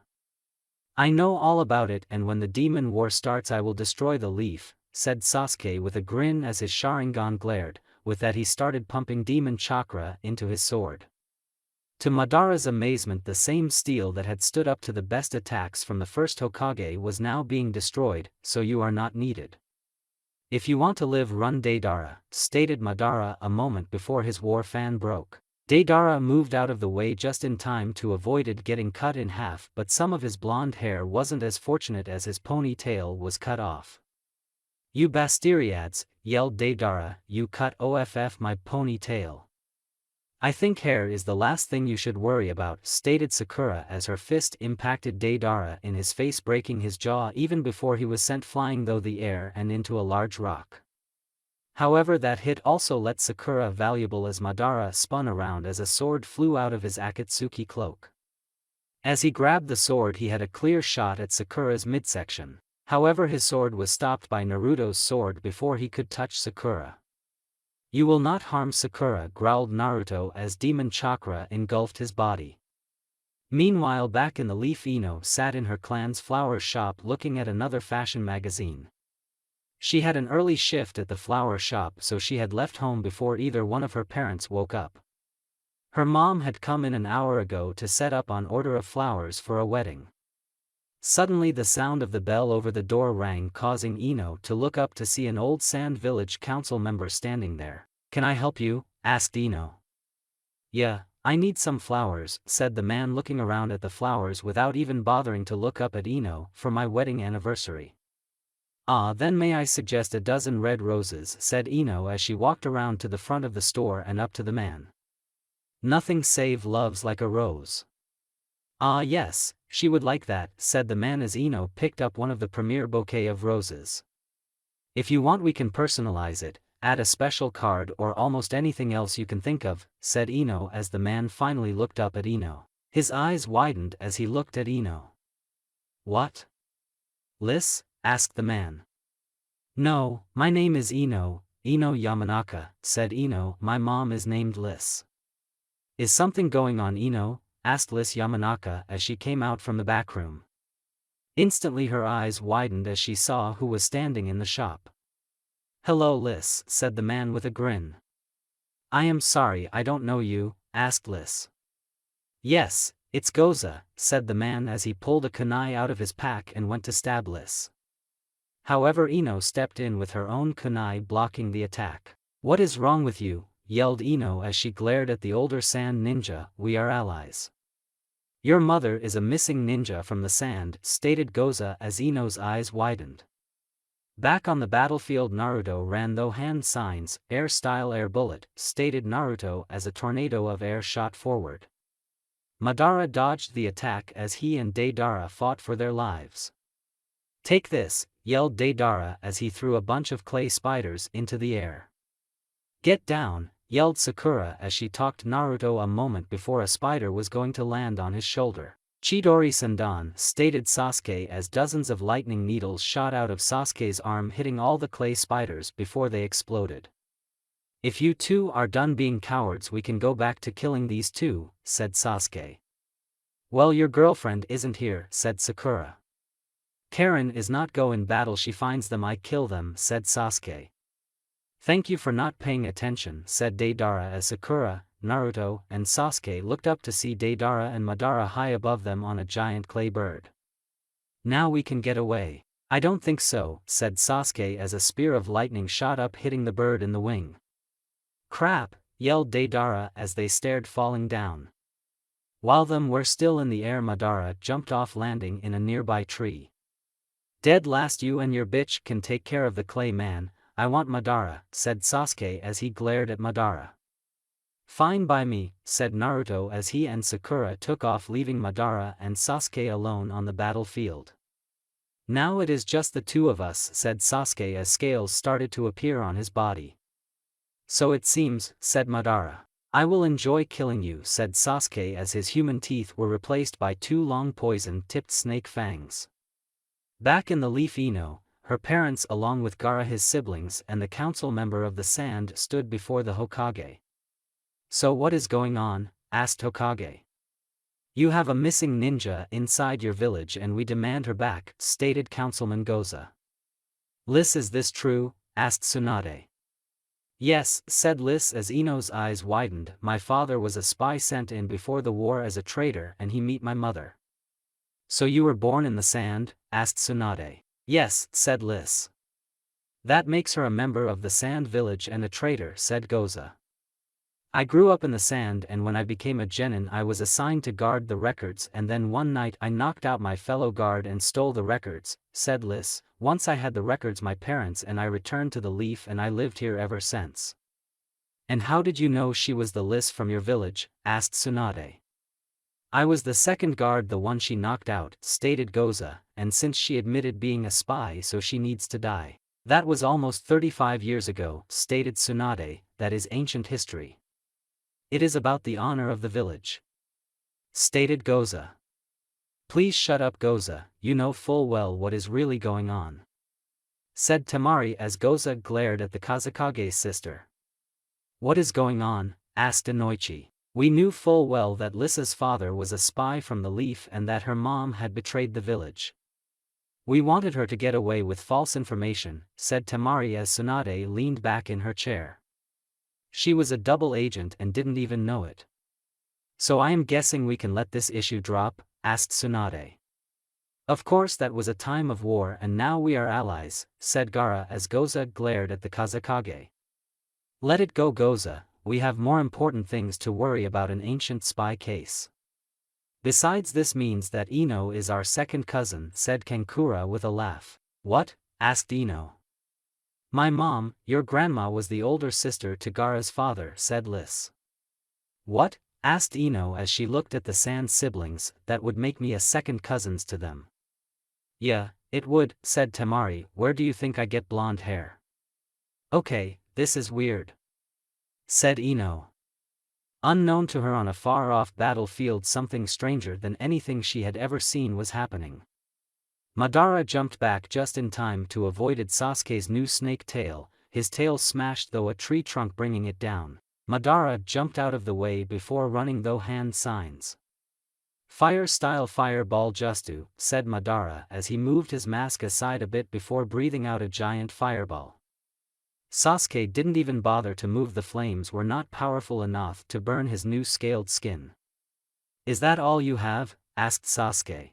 I know all about it, and when the demon war starts I will destroy the leaf, said Sasuke with a grin as his Sharingan glared. With that he started pumping demon chakra into his sword. To Madara's amazement, the same steel that had stood up to the best attacks from the first Hokage was now being destroyed, so you are not needed. If you want to live, run Deidara, stated Madara a moment before his war fan broke. Deidara moved out of the way just in time to avoid it getting cut in half, but some of his blonde hair wasn't as fortunate as his ponytail was cut off. You Bastiriads, yelled Deidara, you cut off my ponytail. I think hair is the last thing you should worry about, stated Sakura as her fist impacted Deidara in his face, breaking his jaw even before he was sent flying through the air and into a large rock. However, that hit also let Sakura valuable as Madara spun around as a sword flew out of his Akatsuki cloak. As he grabbed the sword he had a clear shot at Sakura's midsection. However, his sword was stopped by Naruto's sword before he could touch Sakura. You will not harm Sakura, growled Naruto as demon chakra engulfed his body. Meanwhile, back in the Leaf, Ino sat in her clan's flower shop looking at another fashion magazine. She had an early shift at the flower shop, so she had left home before either one of her parents woke up. Her mom had come in an hour ago to set up on order of flowers for a wedding. Suddenly the sound of the bell over the door rang, causing Ino to look up to see an old Sand Village council member standing there. Can I help you? Asked Ino. Yeah, I need some flowers, said the man, looking around at the flowers without even bothering to look up at Ino, for my wedding anniversary. Ah, then may I suggest a dozen red roses, said Ino as she walked around to the front of the store and up to the man. Nothing save love's like a rose. Ah yes, she would like that, said the man as Ino picked up one of the premier bouquet of roses. If you want we can personalize it, add a special card or almost anything else you can think of, said Ino as the man finally looked up at Ino. His eyes widened as he looked at Ino. What? Liz? Asked the man. No, my name is Ino Yamanaka, said Ino. My mom is named Liz. Is something going on, Ino? Asked Liz Yamanaka as she came out from the back room. Instantly her eyes widened as she saw who was standing in the shop. Hello Liz, said the man with a grin. I am sorry, I don't know you, asked Liz. Yes, it's Goza, said the man as he pulled a kunai out of his pack and went to stab Liz. However, Ino stepped in with her own kunai, blocking the attack. What is wrong with you? Yelled Ino as she glared at the older sand ninja. We are allies. Your mother is a missing ninja from the sand, stated Goza as Ino's eyes widened. Back on the battlefield, Naruto ran through hand signs. Air style air bullet, stated Naruto as a tornado of air shot forward. Madara dodged the attack as he and Deidara fought for their lives. Take this, yelled Deidara as he threw a bunch of clay spiders into the air. Get down, yelled Sakura as she talked Naruto a moment before a spider was going to land on his shoulder. Chidori Sendan, stated Sasuke as dozens of lightning needles shot out of Sasuke's arm, hitting all the clay spiders before they exploded. If you two are done being cowards we can go back to killing these two, said Sasuke. Well, your girlfriend isn't here, said Sakura. Karen is not go in battle, she finds them I kill them, said Sasuke. Thank you for not paying attention, said Deidara as Sakura, Naruto, and Sasuke looked up to see Deidara and Madara high above them on a giant clay bird. Now we can get away. I don't think so, said Sasuke as a spear of lightning shot up, hitting the bird in the wing. Crap, yelled Deidara as they stared, falling down. While them were still in the air, Madara jumped off, landing in a nearby tree. Dead last, you and your bitch can take care of the clay man, I want Madara, said Sasuke as he glared at Madara. Fine by me, said Naruto as he and Sakura took off, leaving Madara and Sasuke alone on the battlefield. Now it is just the two of us, said Sasuke as scales started to appear on his body. So it seems, said Madara. I will enjoy killing you, said Sasuke as his human teeth were replaced by two long poison-tipped snake fangs. Back in the Leaf, Ino, her parents along with Gaara his siblings and the council member of the sand stood before the Hokage. So what is going on? Asked Hokage. You have a missing ninja inside your village and we demand her back, stated Councilman Goza. Liz, is this true? Asked Tsunade. Yes, said Liz as Ino's eyes widened. My father was a spy sent in before the war as a traitor and he met my mother. So you were born in the sand? Asked Tsunade. Yes, said Liz. That makes her a member of the sand village and a traitor, said Goza. I grew up in the sand and when I became a genin I was assigned to guard the records and then one night I knocked out my fellow guard and stole the records, said Liz. Once I had the records my parents and I returned to the leaf and I lived here ever since. And how did you know she was the Liz from your village? Asked Tsunade. I was the second guard, the one she knocked out, stated Goza, and since she admitted being a spy so she needs to die. That was almost 35 years ago, stated Tsunade, that is ancient history. It is about the honor of the village, stated Goza. Please shut up Goza, you know full well what is really going on, said Temari as Goza glared at the Kazekage's sister. What is going on? Asked Inoichi. We knew full well that Lissa's father was a spy from the leaf and that her mom had betrayed the village. We wanted her to get away with false information, said Temari as Tsunade leaned back in her chair. She was a double agent and didn't even know it. So I am guessing we can let this issue drop? Asked Tsunade. Of course that was a time of war and now we are allies, said Gaara as Goza glared at the Kazekage. Let it go Goza, we have more important things to worry about, an ancient spy case. Besides, this means that Ino is our second cousin, said Kankura with a laugh. What? Asked Ino. My mom, your grandma, was the older sister to Gaara's father, said Liz. What? Asked Ino as she looked at the Sand siblings. That would make me a second cousins to them. Yeah, it would, said Temari. Where do you think I get blonde hair? Okay, this is weird, said Ino. Unknown to her on a far-off battlefield, something stranger than anything she had ever seen was happening. Madara jumped back just in time to avoid Sasuke's new snake tail, his tail smashed though a tree trunk bringing it down. Madara jumped out of the way before running though hand signs. Fire style fireball justu, said Madara as he moved his mask aside a bit before breathing out a giant fireball. Sasuke didn't even bother to move, the flames were not powerful enough to burn his new scaled skin. Is that all you have? Asked Sasuke.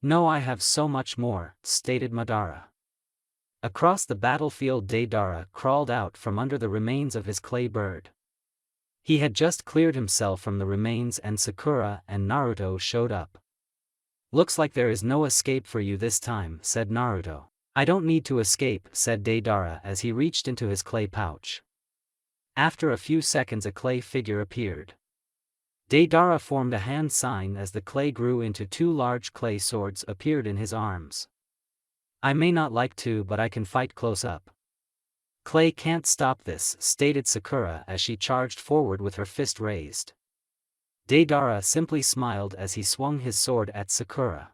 No, I have so much more, stated Madara. Across the battlefield, Deidara crawled out from under the remains of his clay bird. He had just cleared himself from the remains and Sakura and Naruto showed up. Looks like there is no escape for you this time, said Naruto. I don't need to escape, said Deidara as he reached into his clay pouch. After a few seconds a clay figure appeared. Deidara formed a hand sign as the clay grew into two large clay swords appeared in his arms. I may not like to, but I can fight close up. Clay can't stop this, stated Sakura as she charged forward with her fist raised. Deidara simply smiled as he swung his sword at Sakura.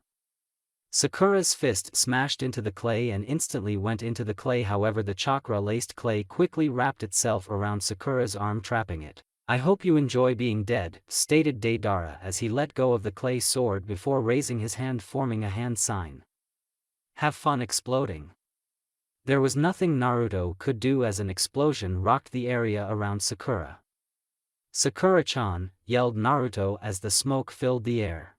Sakura's fist smashed into the clay and instantly went into the clay, however the chakra-laced clay quickly wrapped itself around Sakura's arm, trapping it. I hope you enjoy being dead, stated Deidara as he let go of the clay sword before raising his hand, forming a hand sign. Have fun exploding. There was nothing Naruto could do as an explosion rocked the area around Sakura. Sakura-chan, yelled Naruto as the smoke filled the air.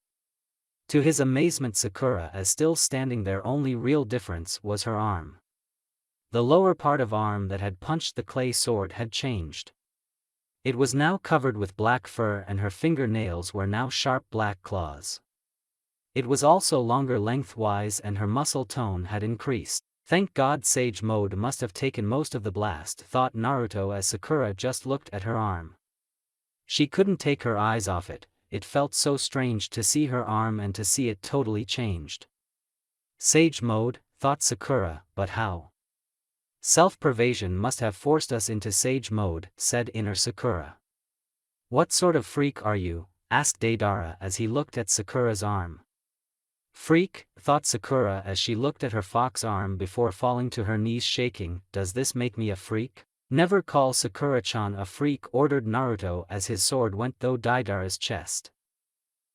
To his amazement, Sakura is still standing there, only real difference was her arm. The lower part of arm that had punched the clay sword had changed. It was now covered with black fur and her fingernails were now sharp black claws. It was also longer lengthwise and her muscle tone had increased. Thank God Sage Mode must have taken most of the blast, thought Naruto as Sakura just looked at her arm. She couldn't take her eyes off it, it felt so strange to see her arm and to see it totally changed. Sage Mode, thought Sakura, but how? Self-pervasion must have forced us into Sage Mode, said inner Sakura. What sort of freak are you? Asked Deidara as he looked at Sakura's arm. Freak, thought Sakura as she looked at her fox arm before falling to her knees shaking. Does this make me a freak? Never call Sakura-chan a freak, ordered Naruto as his sword went through Deidara's chest.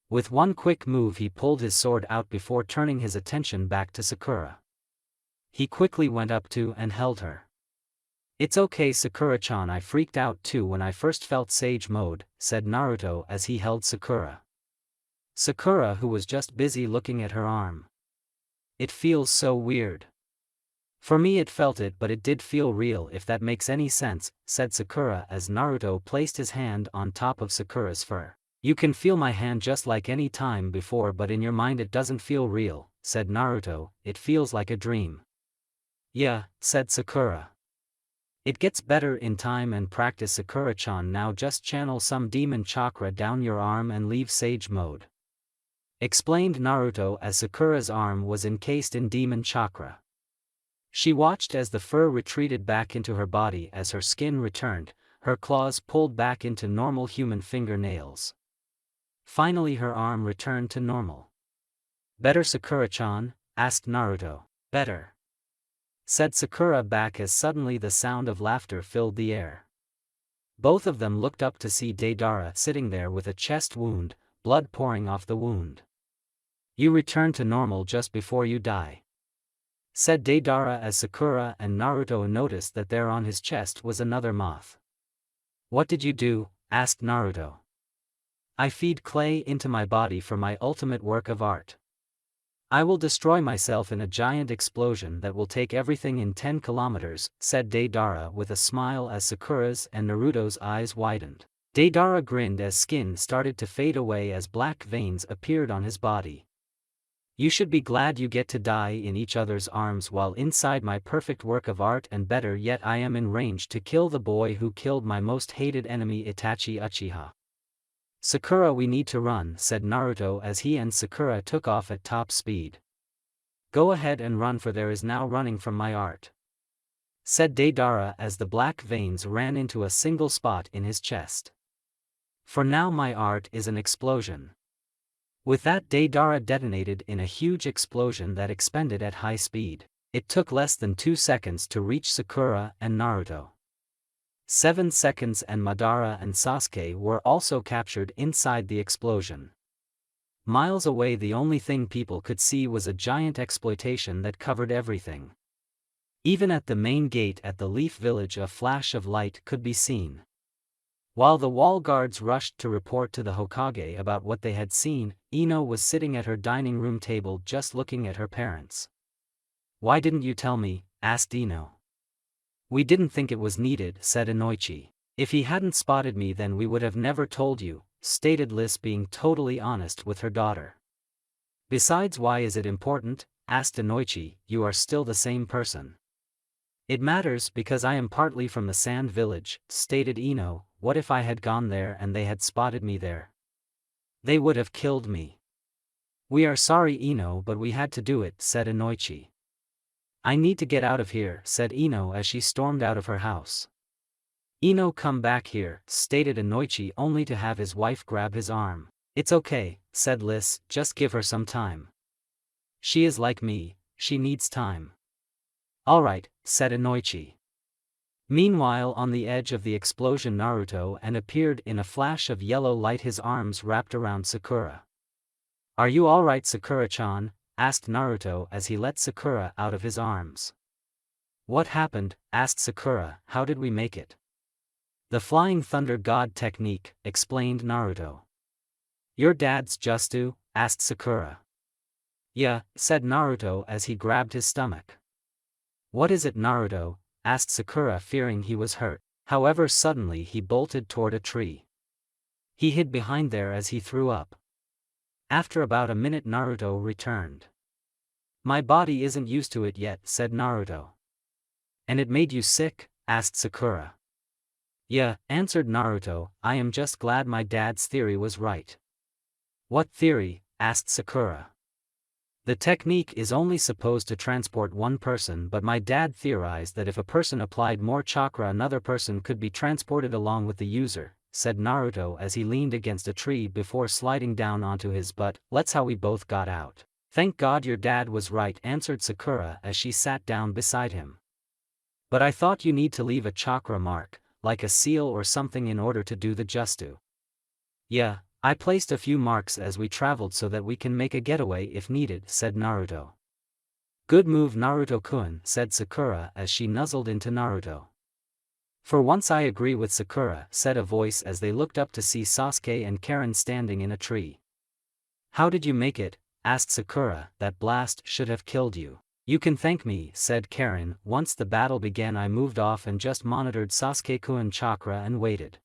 With one quick move he pulled his sword out before turning his attention back to Sakura. He quickly went up to and held her. "It's okay Sakura-chan, I freaked out too when I first felt Sage Mode," said Naruto as he held Sakura. Sakura, who was just busy looking at her arm. "It feels so weird. For me it felt it, but it did feel real, if that makes any sense," said Sakura as Naruto placed his hand on top of Sakura's fur. "You can feel my hand just like any time before, but in your mind it doesn't feel real," said Naruto, "it feels like a dream." "Yeah," said Sakura. "It gets better in time and practice Sakura-chan, now just channel some demon chakra down your arm and leave Sage Mode," explained Naruto as Sakura's arm was encased in demon chakra. She watched as the fur retreated back into her body as her skin returned, her claws pulled back into normal human fingernails. Finally her arm returned to normal. "Better Sakura-chan?" asked Naruto. "Better," said Sakura back as suddenly the sound of laughter filled the air. Both of them looked up to see Deidara sitting there with a chest wound, blood pouring off the wound. "You return to normal just before you die," said Deidara as Sakura and Naruto noticed that there on his chest was another moth. "What did you do?" asked Naruto. "I feed clay into my body for my ultimate work of art. I will destroy myself in a giant explosion that will take everything in 10 kilometers, said Deidara with a smile as Sakura's and Naruto's eyes widened. Deidara grinned as skin started to fade away as black veins appeared on his body. "You should be glad you get to die in each other's arms while inside my perfect work of art, and better yet I am in range to kill the boy who killed my most hated enemy Itachi Uchiha." "Sakura, we need to run," said Naruto as he and Sakura took off at top speed. "Go ahead and run, for there is now running from my art," said Deidara as the black veins ran into a single spot in his chest. "For now my art is an explosion." With that, Deidara detonated in a huge explosion that expanded at high speed. It took less than 2 seconds to reach Sakura and Naruto. 7 seconds, and Madara and Sasuke were also captured inside the explosion. Miles away, the only thing people could see was a giant exploitation that covered everything. Even at the main gate at the Leaf Village a flash of light could be seen. While the wall guards rushed to report to the Hokage about what they had seen, Ino was sitting at her dining room table just looking at her parents. "Why didn't you tell me?" asked Ino. "We didn't think it was needed," said Inoichi. "If he hadn't spotted me then we would have never told you," stated Liz, being totally honest with her daughter. "Besides, why is it important?" asked Inoichi. "You are still the same person." "It matters because I am partly from the Sand Village," stated Ino. "What if I had gone there and they had spotted me there? They would have killed me." "We are sorry, Ino, but we had to do it," said Inoichi. "I need to get out of here," said Ino as she stormed out of her house. "Ino, come back here," stated Inoichi, only to have his wife grab his arm. "It's okay," said Liz, "just give her some time. She is like me, she needs time." "Alright," said Inoichi. Meanwhile, on the edge of the explosion, Naruto and appeared in a flash of yellow light, his arms wrapped around Sakura. "Are you alright, Sakura-chan?" asked Naruto as he let Sakura out of his arms. "What happened?" asked Sakura. "How did we make it?" "The Flying Thunder God technique," explained Naruto. "Your dad's Justu?" asked Sakura. "Yeah," said Naruto as he grabbed his stomach. "What is it, Naruto?" asked Sakura, fearing he was hurt. However, suddenly he bolted toward a tree. He hid behind there as he threw up. After about a minute Naruto returned. "My body isn't used to it yet," said Naruto. "And it made you sick?" asked Sakura. "Yeah," answered Naruto, "I am just glad my dad's theory was right." "What theory?" asked Sakura. "The technique is only supposed to transport one person, but my dad theorized that if a person applied more chakra another person could be transported along with the user," said Naruto as he leaned against a tree before sliding down onto his butt. "That's how we both got out." "Thank God your dad was right," answered Sakura as she sat down beside him. "But I thought you need to leave a chakra mark, like a seal or something, in order to do the Justu." "Yeah, I placed a few marks as we traveled so that we can make a getaway if needed, said Naruto. Good move Naruto-kun, said Sakura as she nuzzled into Naruto. For once I agree with Sakura, said a voice as they looked up to see Sasuke and Karen standing in a tree. How did you make it? Asked Sakura. That blast should have killed you. You can thank me, said Karen. Once the battle began I moved off and just monitored Sasuke-kun chakra and waited.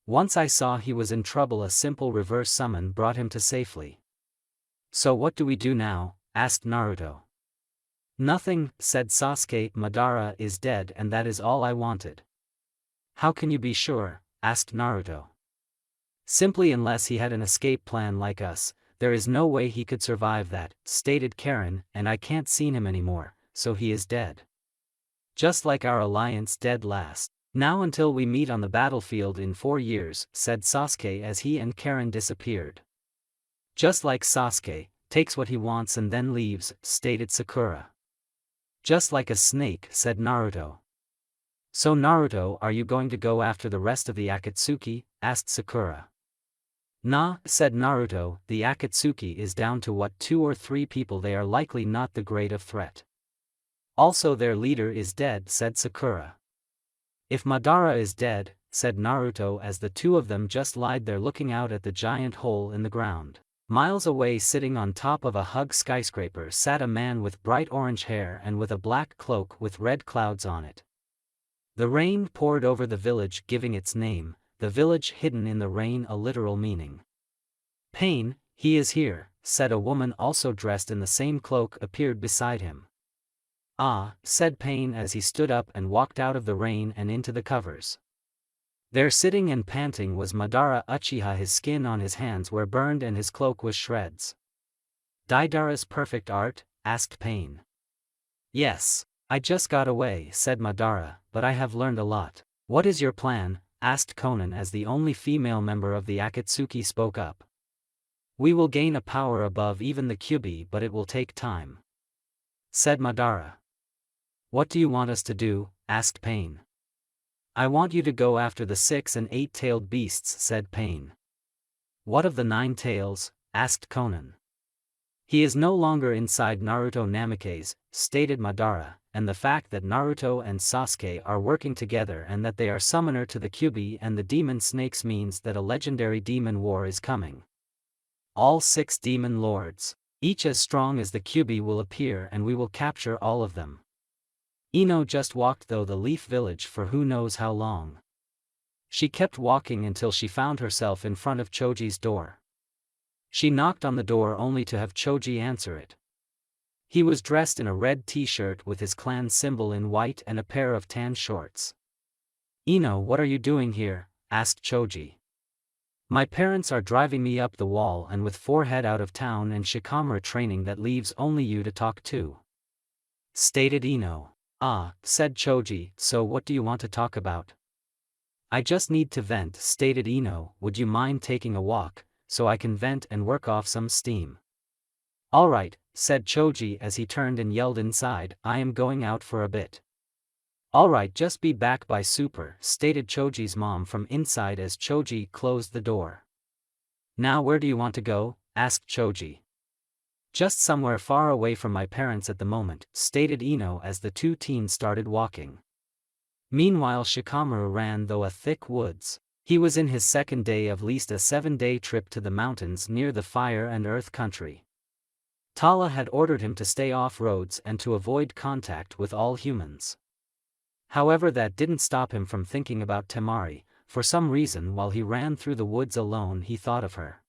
Once I saw he was in trouble, a simple reverse summon brought him to safely. So what do we do now? Asked Naruto. Nothing, said Sasuke. Madara is dead and that is all I wanted. How can you be sure? Asked Naruto. Simply unless he had an escape plan like us, there is no way he could survive that, stated Karen, and I can't see him anymore, so he is dead. Just like our alliance dead last. Now until we meet on the battlefield in 4 years, said Sasuke as he and Karen disappeared. Just like Sasuke, takes what he wants and then leaves, stated Sakura. Just like a snake, said Naruto. So Naruto, are you going to go after the rest of the Akatsuki? Asked Sakura. Nah, said Naruto, the Akatsuki is down to what 2 or 3 people, they are likely not the great of threat. Also their leader is dead, said Sakura. If Madara is dead, said Naruto as the two of them just lied there looking out at the giant hole in the ground. Miles away, sitting on top of a hug skyscraper, sat a man with bright orange hair and with a black cloak with red clouds on it. The rain poured over the village, giving its name, the village hidden in the rain, a literal meaning. Pain, he is here, said a woman also dressed in the same cloak appeared beside him. Ah, said Pain as he stood up and walked out of the rain and into the covers. There sitting and panting was Madara Uchiha, his skin on his hands were burned and his cloak was shreds. Deidara's perfect art? Asked Pain. Yes, I just got away, said Madara, but I have learned a lot. What is your plan? Asked Konan as the only female member of the Akatsuki spoke up. We will gain a power above even the Kyuubi, but it will take time, said Madara. What do you want us to do? Asked Pain. I want you to go after the 6 and 8-tailed beasts, said Pain. What of the 9 tails? Asked Konan. He is no longer inside Naruto Namikaze, stated Madara, and the fact that Naruto and Sasuke are working together and that they are summoner to the Kyuubi and the demon snakes means that a legendary demon war is coming. All 6 demon lords, each as strong as the Kyuubi, will appear and we will capture all of them. Ino just walked through the Leaf Village for who knows how long. She kept walking until she found herself in front of Choji's door. She knocked on the door only to have Choji answer it. He was dressed in a red t-shirt with his clan symbol in white and a pair of tan shorts. Ino, what are you doing here? Asked Choji. My parents are driving me up the wall and with forehead out of town and Shikamaru training that leaves only you to talk to, stated Ino. Ah, said Choji, so what do you want to talk about? I just need to vent, stated Ino. Would you mind taking a walk, so I can vent and work off some steam? Alright, said Choji as he turned and yelled inside, I am going out for a bit. Alright, just be back by super, stated Choji's mom from inside as Choji closed the door. Now where do you want to go? Asked Choji. Just somewhere far away from my parents at the moment, stated Ino as the 2 teens started walking. Meanwhile Shikamaru ran through a thick woods. He was in his second day of least a 7-day trip to the mountains near the fire and earth country. Tala had ordered him to stay off roads and to avoid contact with all humans. However, that didn't stop him from thinking about Temari. For some reason, while he ran through the woods alone, he thought of her.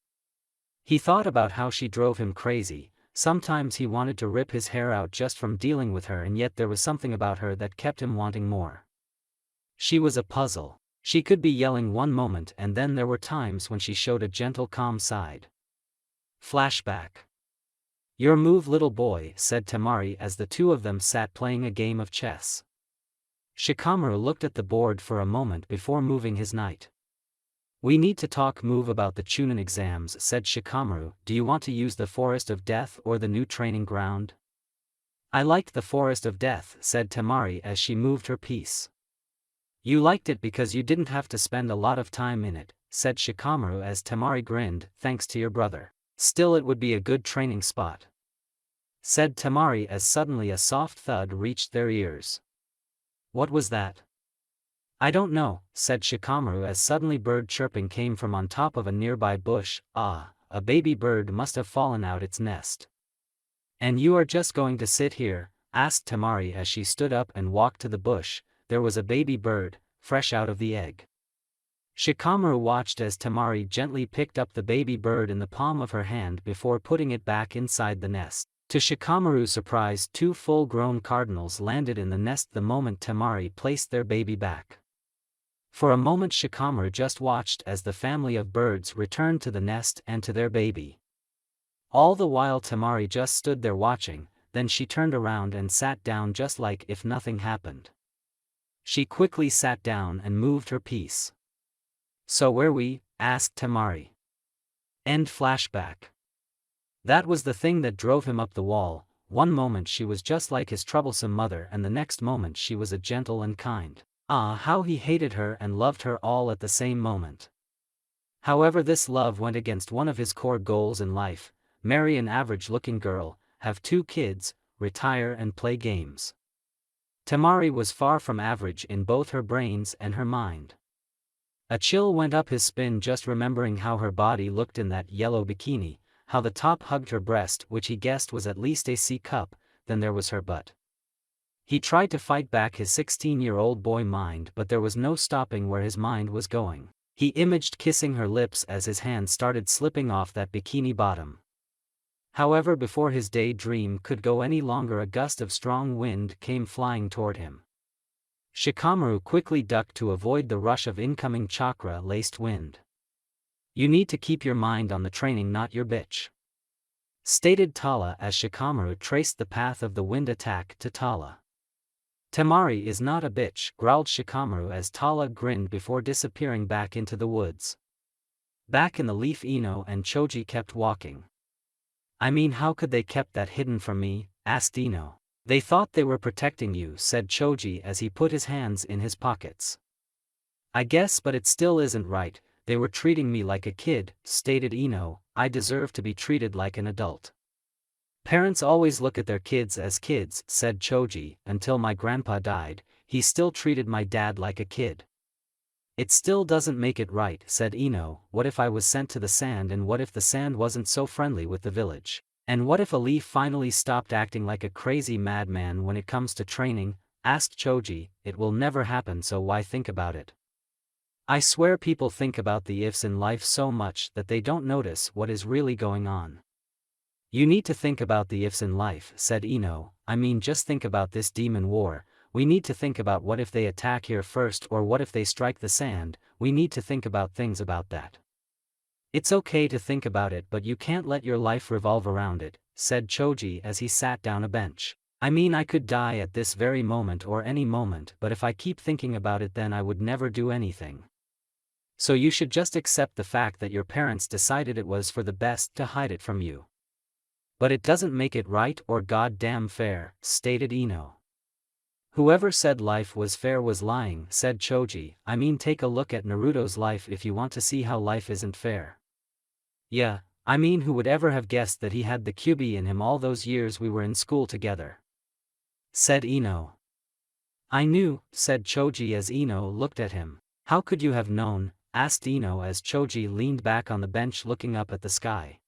He thought about how she drove him crazy. Sometimes he wanted to rip his hair out just from dealing with her, and yet there was something about her that kept him wanting more. She was a puzzle. She could be yelling one moment and then there were times when she showed a gentle calm side. Flashback. Your move, little boy, said Temari as the 2 of them sat playing a game of chess. Shikamaru looked at the board for a moment before moving his knight. We need to talk move about the Chunin exams, said Shikamaru. Do you want to use the Forest of Death or the new training ground? I liked the Forest of Death, said Temari as she moved her piece. You liked it because you didn't have to spend a lot of time in it, said Shikamaru as Temari grinned, thanks to your brother. Still it would be a good training spot, said Temari as suddenly a soft thud reached their ears. What was that? I don't know, said Shikamaru as suddenly bird chirping came from on top of a nearby bush. Ah, a baby bird must have fallen out its nest. And you are just going to sit here? Asked Temari as she stood up and walked to the bush. There was a baby bird, fresh out of the egg. Shikamaru watched as Temari gently picked up the baby bird in the palm of her hand before putting it back inside the nest. To Shikamaru's surprise, 2 full-grown cardinals landed in the nest the moment Temari placed their baby back. For a moment Shikamaru just watched as the family of birds returned to the nest and to their baby. All the while Temari just stood there watching, then she turned around and sat down just like if nothing happened. She quickly sat down and moved her piece. So were we? Asked Temari. End flashback. That was the thing that drove him up the wall. One moment she was just like his troublesome mother and the next moment she was a gentle and kind. Ah, how he hated her and loved her all at the same moment. However, this love went against one of his core goals in life: marry an average-looking girl, have 2 kids, retire and play games. Temari was far from average in both her brains and her mind. A chill went up his spine just remembering how her body looked in that yellow bikini, how the top hugged her breast, which he guessed was at least a C cup, then there was her butt. He tried to fight back his 16-year-old boy mind, but there was no stopping where his mind was going. He imaged kissing her lips as his hand started slipping off that bikini bottom. However, before his daydream could go any longer, a gust of strong wind came flying toward him. Shikamaru quickly ducked to avoid the rush of incoming chakra-laced wind. You need to keep your mind on the training, not your bitch, stated Tala as Shikamaru traced the path of the wind attack to Tala. Temari is not a bitch, growled Shikamaru as Tala grinned before disappearing back into the woods. Back in the leaf, Ino and Choji kept walking. I mean, how could they kept that hidden from me? Asked Ino. They thought they were protecting you, said Choji as he put his hands in his pockets. I guess, but it still isn't right. They were treating me like a kid, stated Ino. I deserve to be treated like an adult. Parents always look at their kids as kids, said Choji. Until my grandpa died, he still treated my dad like a kid. It still doesn't make it right, said Ino. What if I was sent to the sand, and what if the sand wasn't so friendly with the village? And what if a leaf finally stopped acting like a crazy madman when it comes to training? Asked Choji. It will never happen, so why think about it? I swear people think about the ifs in life so much that they don't notice what is really going on. You need to think about the ifs in life, said Ino. I mean, just think about this demon war. We need to think about what if they attack here first, or what if they strike the sand. We need to think about things about that. It's okay to think about it, but you can't let your life revolve around it, said Choji as he sat down a bench. I mean, I could die at this very moment or any moment, but if I keep thinking about it, then I would never do anything. So you should just accept the fact that your parents decided it was for the best to hide it from you. But it doesn't make it right or goddamn fair, stated Ino. Whoever said life was fair was lying, said Choji. I mean, take a look at Naruto's life if you want to see how life isn't fair. Yeah, I mean, who would ever have guessed that he had the Kyuubi in him all those years we were in school together? Said Ino. I knew, said Choji as Ino looked at him. How could you have known? Asked Ino as Choji leaned back on the bench looking up at the sky.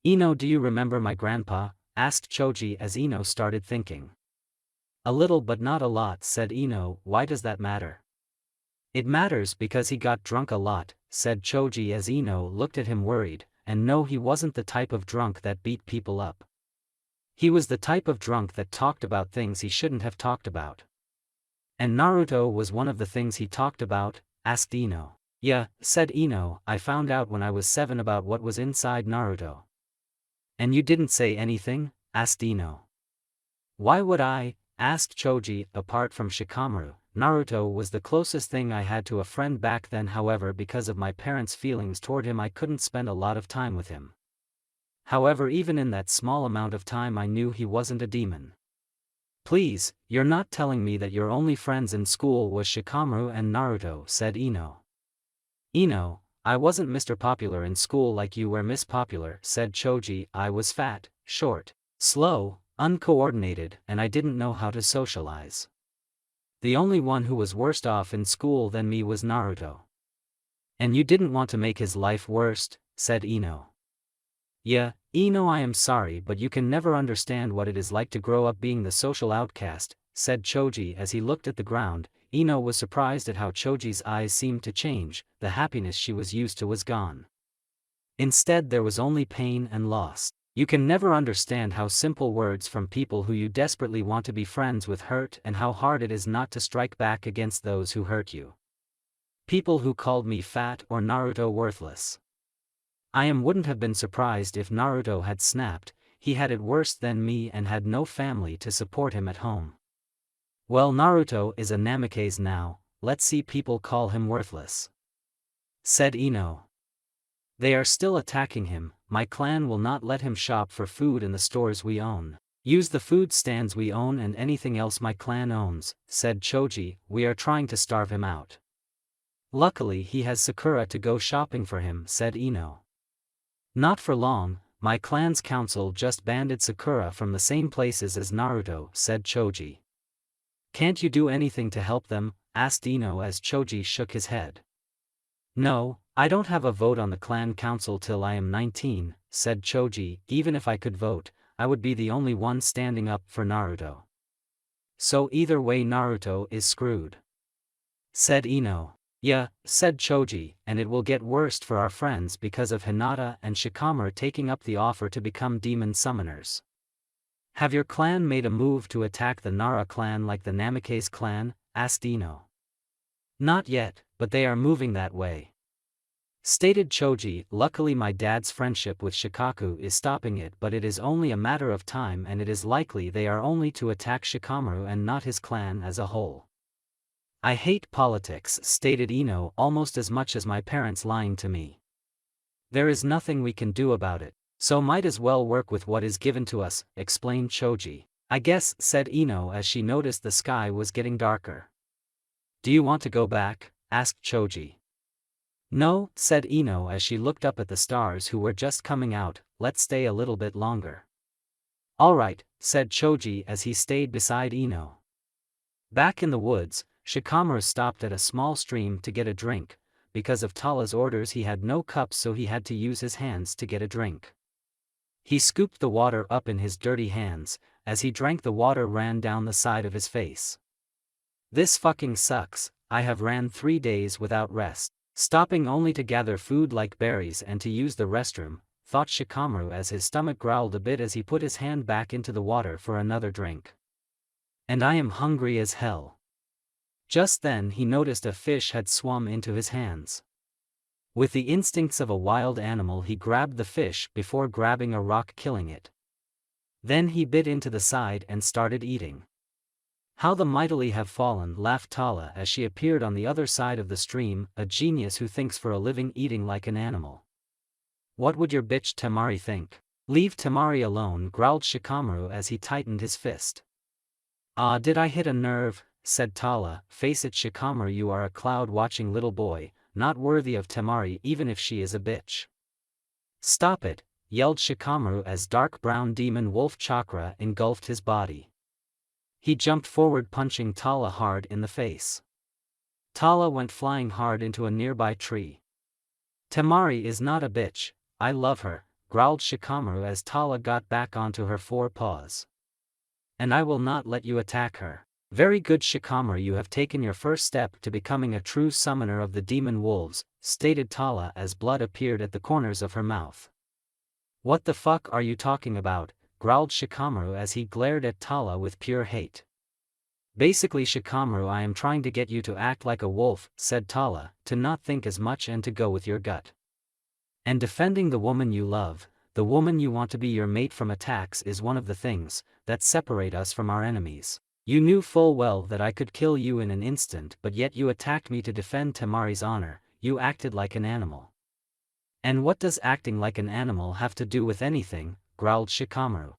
Ino, do you remember my grandpa? Asked Choji as Ino started thinking. A little, but not a lot, said Ino. Why does that matter? It matters because he got drunk a lot, said Choji as Ino looked at him worried, and no, he wasn't the type of drunk that beat people up. He was the type of drunk that talked about things he shouldn't have talked about. And Naruto was one of the things he talked about? Asked Ino. Yeah, said Ino, I found out when I was 7 about what was inside Naruto. And you didn't say anything? Asked Ino. Why would I? Asked Choji. Apart from Shikamaru, Naruto was the closest thing I had to a friend back then. However, because of my parents' feelings toward him, I couldn't spend a lot of time with him. However, even in that small amount of time, I knew he wasn't a demon. Please, you're not telling me that your only friends in school was Shikamaru and Naruto, said Ino. Ino, I wasn't Mr. Popular in school like you were Miss Popular, said Choji. I was fat, short, slow, uncoordinated, and I didn't know how to socialize. The only one who was worse off in school than me was Naruto. And you didn't want to make his life worse, said Ino. Yeah, Ino, I am sorry, but you can never understand what it is like to grow up being the social outcast, said Choji as he looked at the ground. Ino was surprised at how Choji's eyes seemed to change. The happiness she was used to was gone. Instead there was only pain and loss. You can never understand how simple words from people who you desperately want to be friends with hurt, and how hard it is not to strike back against those who hurt you. People who called me fat or Naruto worthless. Wouldn't have been surprised if Naruto had snapped. He had it worse than me and had no family to support him at home. Well, Naruto is a Namikaze now, let's see people call him worthless, said Ino. They are still attacking him. My clan will not let him shop for food in the stores we own. Use the food stands we own and anything else my clan owns, said Choji. We are trying to starve him out. Luckily he has Sakura to go shopping for him, said Ino. Not for long, my clan's council just banned Sakura from the same places as Naruto, said Choji. Can't you do anything to help them? Asked Ino as Choji shook his head. No, I don't have a vote on the clan council till I am 19, said Choji. Even if I could vote, I would be the only one standing up for Naruto. So either way Naruto is screwed, said Ino. Yeah, said Choji, and it will get worse for our friends because of Hinata and Shikamaru taking up the offer to become demon summoners. Have your clan made a move to attack the Nara clan like the Namikaze clan? Asked Ino. Not yet, but they are moving that way, stated Choji. Luckily my dad's friendship with Shikaku is stopping it, but it is only a matter of time and it is likely they are only to attack Shikamaru and not his clan as a whole. I hate politics, stated Ino, almost as much as my parents lying to me. There is nothing we can do about it, so might as well work with what is given to us, explained Choji. I guess, said Ino as she noticed the sky was getting darker. Do you want to go back? Asked Choji. No, said Ino as she looked up at the stars who were just coming out. Let's stay a little bit longer. Alright, said Choji as he stayed beside Ino. Back in the woods, Shikamaru stopped at a small stream to get a drink. Because of Tala's orders he had no cups, so he had to use his hands to get a drink. He scooped the water up in his dirty hands. As he drank, the water ran down the side of his face. This fucking sucks. I have ran 3 days without rest, stopping only to gather food like berries and to use the restroom, thought Shikamaru as his stomach growled a bit as he put his hand back into the water for another drink. And I am hungry as hell. Just then he noticed a fish had swum into his hands. With the instincts of a wild animal he grabbed the fish before grabbing a rock, killing it. Then he bit into the side and started eating. How the mightily have fallen, laughed Tala as she appeared on the other side of the stream, a genius who thinks for a living eating like an animal. What would your bitch Temari think? Leave Temari alone, growled Shikamaru as he tightened his fist. Ah, did I hit a nerve? Said Tala. Face it, Shikamaru, you are a cloud-watching little boy, not worthy of Temari even if she is a bitch. Stop it, yelled Shikamaru as dark brown demon wolf chakra engulfed his body. He jumped forward, punching Tala hard in the face. Tala went flying hard into a nearby tree. Temari is not a bitch, I love her, growled Shikamaru as Tala got back onto her 4 paws. And I will not let you attack her. Very good, Shikamaru, you have taken your first step to becoming a true summoner of the demon wolves, stated Tala as blood appeared at the corners of her mouth. What the fuck are you talking about? Growled Shikamaru as he glared at Tala with pure hate. Basically, Shikamaru, I am trying to get you to act like a wolf, said Tala, to not think as much and to go with your gut. And defending the woman you love, the woman you want to be your mate from attacks, is one of the things that separate us from our enemies. You knew full well that I could kill you in an instant, but yet you attacked me to defend Temari's honor. You acted like an animal. And what does acting like an animal have to do with anything? Growled Shikamaru.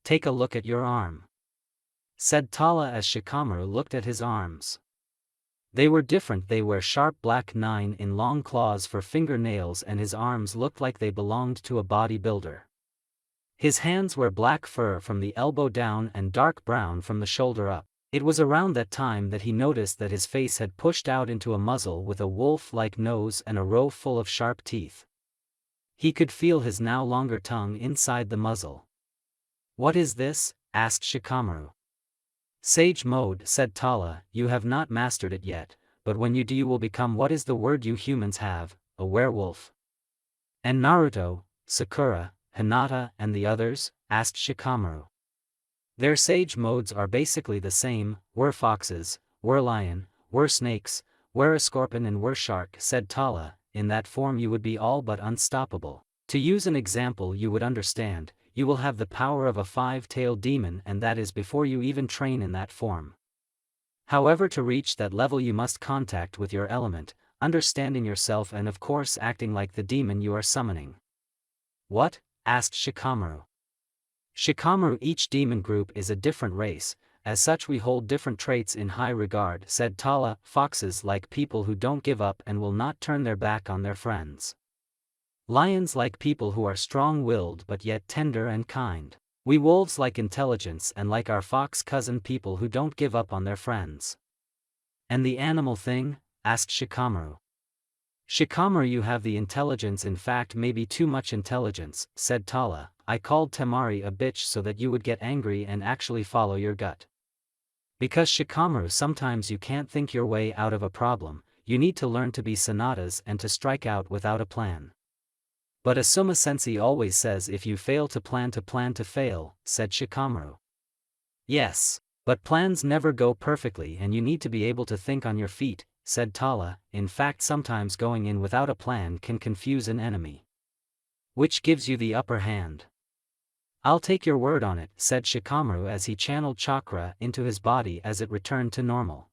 Take a look at your arm, said Tala as Shikamaru looked at his arms. They were different. They were sharp black 9 in long claws for fingernails, and his arms looked like they belonged to a bodybuilder. His hands were black fur from the elbow down and dark brown from the shoulder up. It was around that time that he noticed that his face had pushed out into a muzzle with a wolf-like nose and a row full of sharp teeth. He could feel his now longer tongue inside the muzzle. "What is this?" asked Shikamaru. "Sage mode," said Tala. "You have not mastered it yet, but when you do you will become what is the word you humans have, a werewolf." "And Naruto, Sakura, Hinata and the others?" asked Shikamaru. "Their sage modes are basically the same, were foxes, were lion, were snakes, were a scorpion and were shark," said Tala. "In that form you would be all but unstoppable. To use an example you would understand, you will have the power of a 5-tailed demon, and that is before you even train in that form. However, to reach that level you must contact with your element, understanding yourself and of course acting like the demon you are summoning." "What?" asked Shikamaru. "Shikamaru, each demon group is a different race, as such we hold different traits in high regard," said Tala. "Foxes like people who don't give up and will not turn their back on their friends. Lions like people who are strong-willed but yet tender and kind. We wolves like intelligence and like our fox cousin people who don't give up on their friends." "And the animal thing?" asked Shikamaru. "Shikamaru, you have the intelligence, in fact maybe too much intelligence," said Tala. "I called Temari a bitch so that you would get angry and actually follow your gut. Because Shikamaru, sometimes you can't think your way out of a problem, you need to learn to be Sonatas and to strike out without a plan." "But Asuma Sensei always says if you fail to plan to fail," said Shikamaru. "Yes, but plans never go perfectly and you need to be able to think on your feet," said Tala. "In fact, sometimes going in without a plan can confuse an enemy. Which gives you the upper hand." "I'll take your word on it," said Shikamaru as he channeled chakra into his body as it returned to normal.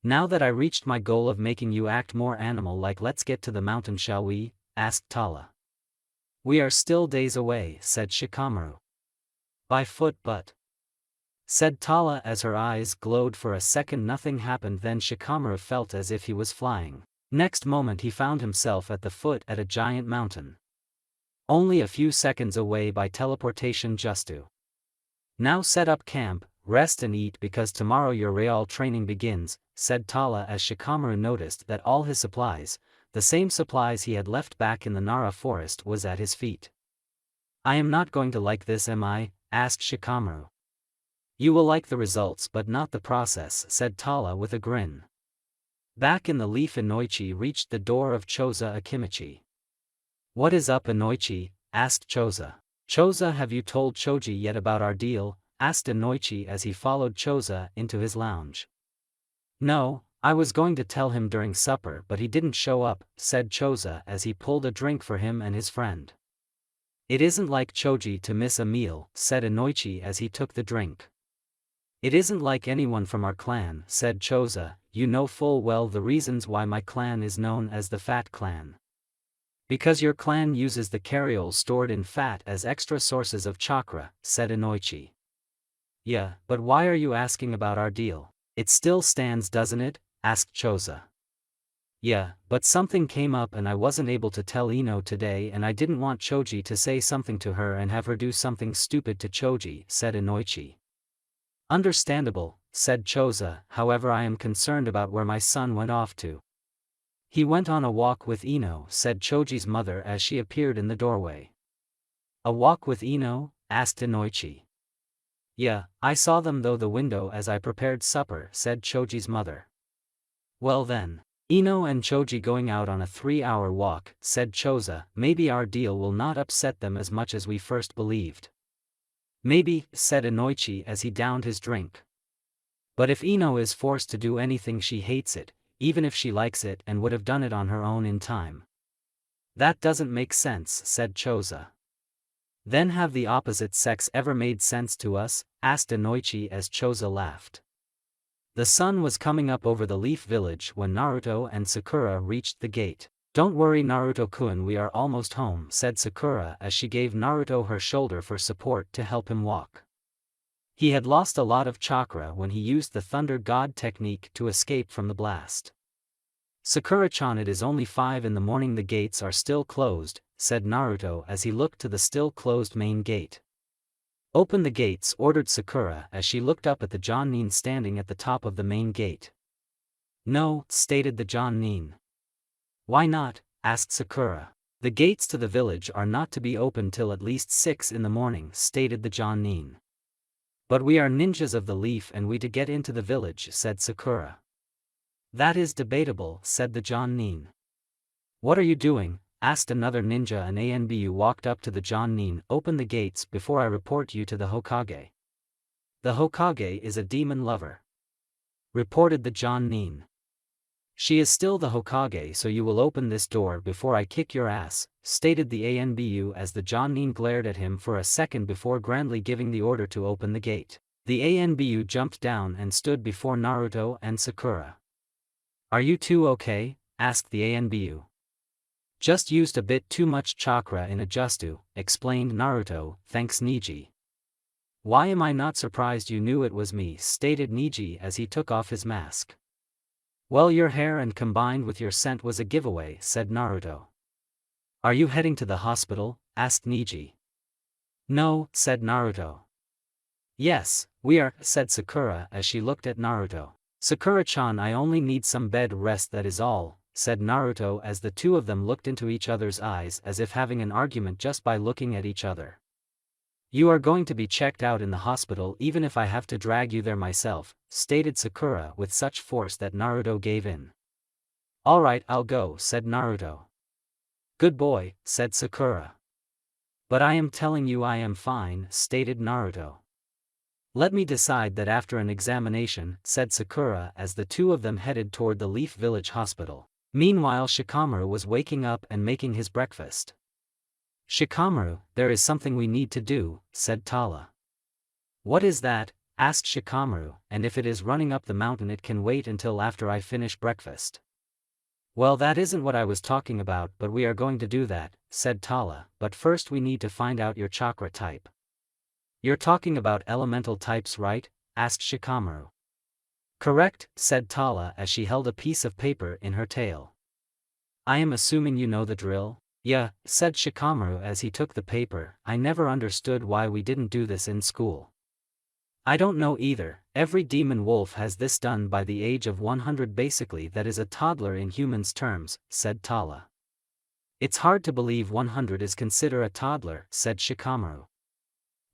"Now that I reached my goal of making you act more animal-like, let's get to the mountain, shall we?" asked Tala. "We are still days away," said Shikamaru. "By foot but," said Tala as her eyes glowed. For a second nothing happened, then Shikamaru felt as if he was flying. Next moment he found himself at the foot at a giant mountain. Only a few seconds away by teleportation. "Just to now set up camp, rest and eat because tomorrow your real training begins," said Tala as Shikamaru noticed that all his supplies, the same supplies he had left back in the Nara forest, was at his feet. "I am not going to like this, am I?" asked Shikamaru. "You will like the results but not the process," said Tala with a grin. Back in the leaf, Inoichi reached the door of Choza Akimichi. "What is up, Inoichi?" asked Choza. "Choza, have you told Choji yet about our deal?" asked Inoichi as he followed Choza into his lounge. "No, I was going to tell him during supper but he didn't show up," said Choza as he pulled a drink for him and his friend. "It isn't like Choji to miss a meal," said Inoichi as he took the drink. "It isn't like anyone from our clan," said Choza. "You know full well the reasons why my clan is known as the Fat Clan. Because your clan uses the carioles stored in fat as extra sources of chakra," said Inoichi. "Yeah, but why are you asking about our deal? It still stands, doesn't it?" asked Choza. "Yeah, but something came up and I wasn't able to tell Ino today, and I didn't want Choji to say something to her and have her do something stupid to Choji," said Inoichi. "Understandable," said Choza. "However, I am concerned about where my son went off to." "He went on a walk with Ino," said Choji's mother as she appeared in the doorway. "A walk with Ino?" asked Inoichi. "Yeah, I saw them through the window as I prepared supper," said Choji's mother. "Well then, Ino and Choji going out on a 3-hour walk," said Choza. "Maybe our deal will not upset them as much as we first believed." "Maybe," said Inoichi as he downed his drink. "But if Ino is forced to do anything she hates it, even if she likes it and would have done it on her own in time." "That doesn't make sense," said Choza. "Then have the opposite sex ever made sense to us?" asked Inoichi as Choza laughed. The sun was coming up over the Leaf Village when Naruto and Sakura reached the gate. "Don't worry, Naruto-kun, we are almost home," said Sakura as she gave Naruto her shoulder for support to help him walk. He had lost a lot of chakra when he used the Thunder God technique to escape from the blast. "Sakura-chan, it is only 5 in the morning, the gates are still closed," said Naruto as he looked to the still closed main gate. "Open the gates," ordered Sakura as she looked up at the Jonin standing at the top of the main gate. "No," stated the Jonin. "Why not?" asked Sakura. "The gates to the village are not to be opened till at least 6 in the morning," stated the Jonin. "But we are ninjas of the leaf and we to get into the village," said Sakura. "That is debatable," said the Jonin. "What are you doing?" asked another ninja, and Anbu walked up to the Jonin. "Open the gates before I report you to the Hokage." "The Hokage is a demon lover," reported the Jonin. "She is still the Hokage, so you will open this door before I kick your ass," stated the Anbu as the Jonin glared at him for a second before grandly giving the order to open the gate. The Anbu jumped down and stood before Naruto and Sakura. "Are you two okay?" asked the Anbu. "Just used a bit too much chakra in Ajustu," explained Naruto. "Thanks, Neji." "Why am I not surprised you knew it was me?" stated Neji as he took off his mask. "Well, your hair and combined with your scent was a giveaway," said Naruto. "Are you heading to the hospital?" asked Neji. "No," said Naruto. "Yes, we are," said Sakura as she looked at Naruto. "Sakura-chan, I only need some bed rest, that is all," said Naruto as the two of them looked into each other's eyes as if having an argument just by looking at each other. "You are going to be checked out in the hospital even if I have to drag you there myself," stated Sakura with such force that Naruto gave in. "Alright, I'll go," said Naruto. "Good boy," said Sakura. "But I am telling you I am fine," stated Naruto. "Let me decide that after an examination," said Sakura as the two of them headed toward the Leaf Village Hospital. Meanwhile, Shikamaru was waking up and making his breakfast. "Shikamaru, there is something we need to do," said Tala. "What is that?" asked Shikamaru, "and if it is running up the mountain it can wait until after I finish breakfast." "Well, that isn't what I was talking about, but we are going to do that," said Tala, "but first we need to find out your chakra type." "You're talking about elemental types, right?" asked Shikamaru. "Correct," said Tala as she held a piece of paper in her tail. "I am assuming you know the drill?" "Yeah," said Shikamaru as he took the paper. "I never understood why we didn't do this in school." "I don't know either, every demon wolf has this done by the age of 100, basically that is a toddler in humans' terms," said Tala. "It's hard to believe 100 is considered a toddler," said Shikamaru.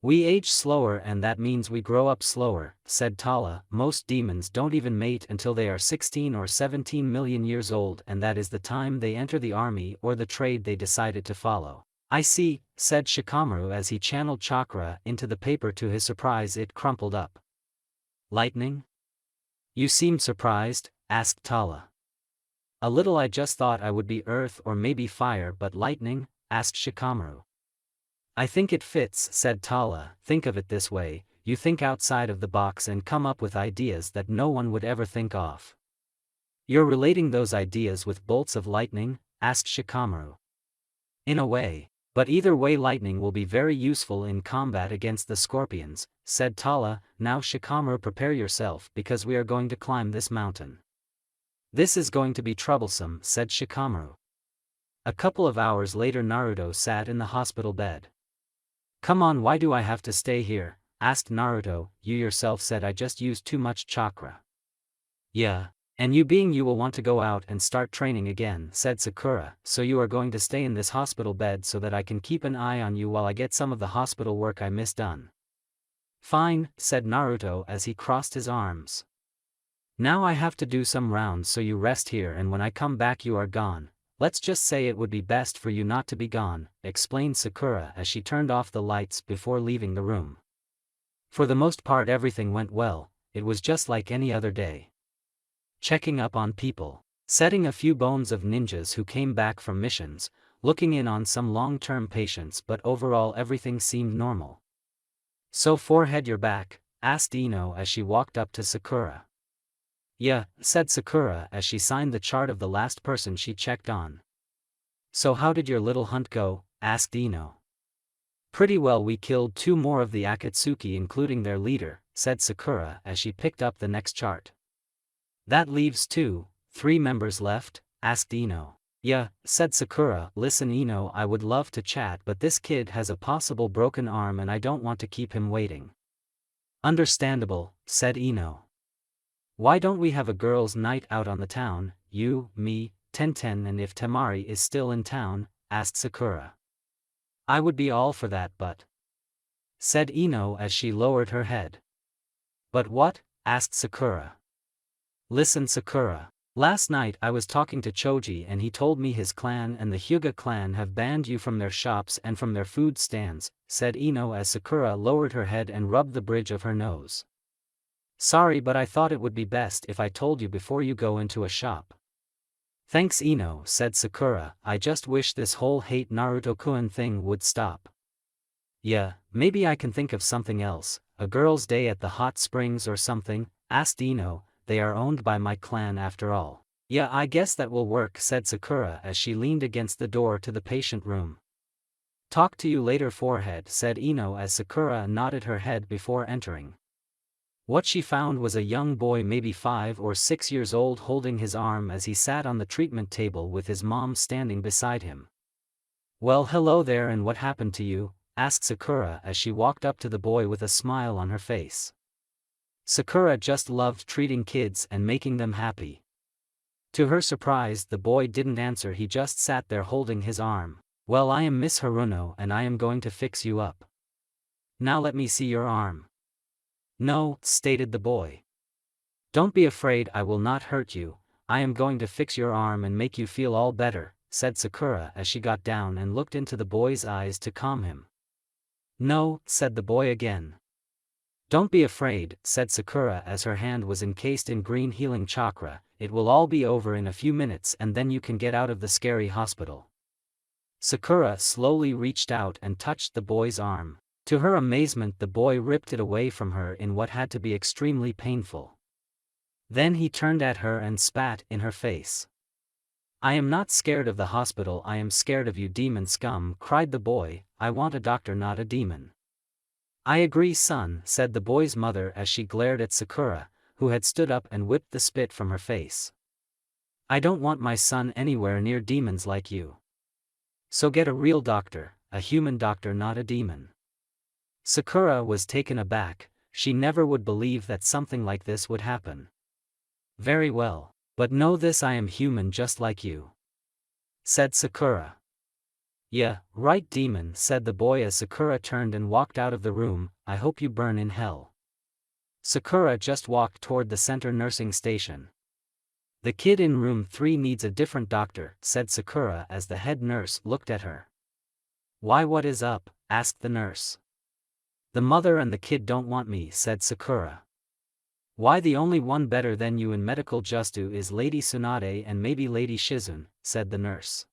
"We age slower and that means we grow up slower," said Tala. "Most demons don't even mate until they are 16 or 17 million years old, and that is the time they enter the army or the trade they decided to follow." "I see," said Shikamaru as he channeled chakra into the paper. To his surprise it crumpled up. "Lightning? You seem surprised?" asked Tala. "A little, I just thought I would be earth or maybe fire, but lightning?" asked Shikamaru. "I think it fits," said Tala. "Think of it this way, you think outside of the box and come up with ideas that no one would ever think of." "You're relating those ideas with bolts of lightning?" asked Shikamaru. "In a way. But either way, lightning will be very useful in combat against the scorpions," said Tala. "Now Shikamaru, prepare yourself because we are going to climb this mountain." "This is going to be troublesome," said Shikamaru. A couple of hours later, Naruto sat in the hospital bed. "Come on, why do I have to stay here?" asked Naruto. "You yourself said I just used too much chakra." "Yeah, and you being you will want to go out and start training again," said Sakura. "So you are going to stay in this hospital bed so that I can keep an eye on you while I get some of the hospital work I missed done." "Fine," said Naruto as he crossed his arms. "Now I have to do some rounds, so you rest here and when I come back you are gone. Let's just say it would be best for you not to be gone," explained Sakura as she turned off the lights before leaving the room. For the most part everything went well, it was just like any other day. Checking up on people, setting a few bones of ninjas who came back from missions, looking in on some long-term patients, but overall everything seemed normal. "So forehead, you're back?" asked Ino as she walked up to Sakura. "Yeah," said Sakura as she signed the chart of the last person she checked on. "So how did your little hunt go?" asked Ino. Pretty well, we killed 2 more of the Akatsuki including their leader, said Sakura as she picked up the next chart. That leaves 3 members left, asked Ino. Yeah, said Sakura. Listen Ino, I would love to chat but this kid has a possible broken arm and I don't want to keep him waiting. Understandable, said Ino. Why don't we have a girls' night out on the town, you, me, Tenten and if Temari is still in town, asked Sakura. I would be all for that but, said Ino as she lowered her head. But what? Asked Sakura. Listen Sakura. Last night I was talking to Choji and he told me his clan and the Hyuga clan have banned you from their shops and from their food stands, said Ino as Sakura lowered her head and rubbed the bridge of her nose. Sorry but I thought it would be best if I told you before you go into a shop. Thanks Ino, said Sakura, I just wish this whole hate Naruto-kun thing would stop. Yeah, maybe I can think of something else, a girls' day at the hot springs or something, asked Ino. They are owned by my clan after all. Yeah, I guess that will work, said Sakura as she leaned against the door to the patient room. Talk to you later forehead, said Ino as Sakura nodded her head before entering. What she found was a young boy maybe 5 or 6 years old holding his arm as he sat on the treatment table with his mom standing beside him. Well hello there and what happened to you? Asked Sakura as she walked up to the boy with a smile on her face. Sakura just loved treating kids and making them happy. To her surprise the boy didn't answer, he just sat there holding his arm. Well I am Miss Haruno and I am going to fix you up. Now let me see your arm. No, stated the boy. Don't be afraid, I will not hurt you, I am going to fix your arm and make you feel all better, said Sakura as she got down and looked into the boy's eyes to calm him. No, said the boy again. Don't be afraid, said Sakura as her hand was encased in green healing chakra, it will all be over in a few minutes and then you can get out of the scary hospital. Sakura slowly reached out and touched the boy's arm. To her amazement the boy ripped it away from her in what had to be extremely painful. Then he turned at her and spat in her face. I am not scared of the hospital, I am scared of you demon scum, cried the boy, I want a doctor not a demon. I agree son, said the boy's mother as she glared at Sakura, who had stood up and whipped the spit from her face. I don't want my son anywhere near demons like you. So get a real doctor, a human doctor not a demon. Sakura was taken aback, she never would believe that something like this would happen. Very well, but know this, I am human just like you, said Sakura. Yeah, right demon, said the boy as Sakura turned and walked out of the room, I hope you burn in hell. Sakura just walked toward the center nursing station. The kid in room 3 needs a different doctor, said Sakura as the head nurse looked at her. Why, what is up? Asked the nurse. The mother and the kid don't want me, said Sakura. Why, the only one better than you in medical justu is Lady Tsunade and maybe Lady Shizun, said the nurse.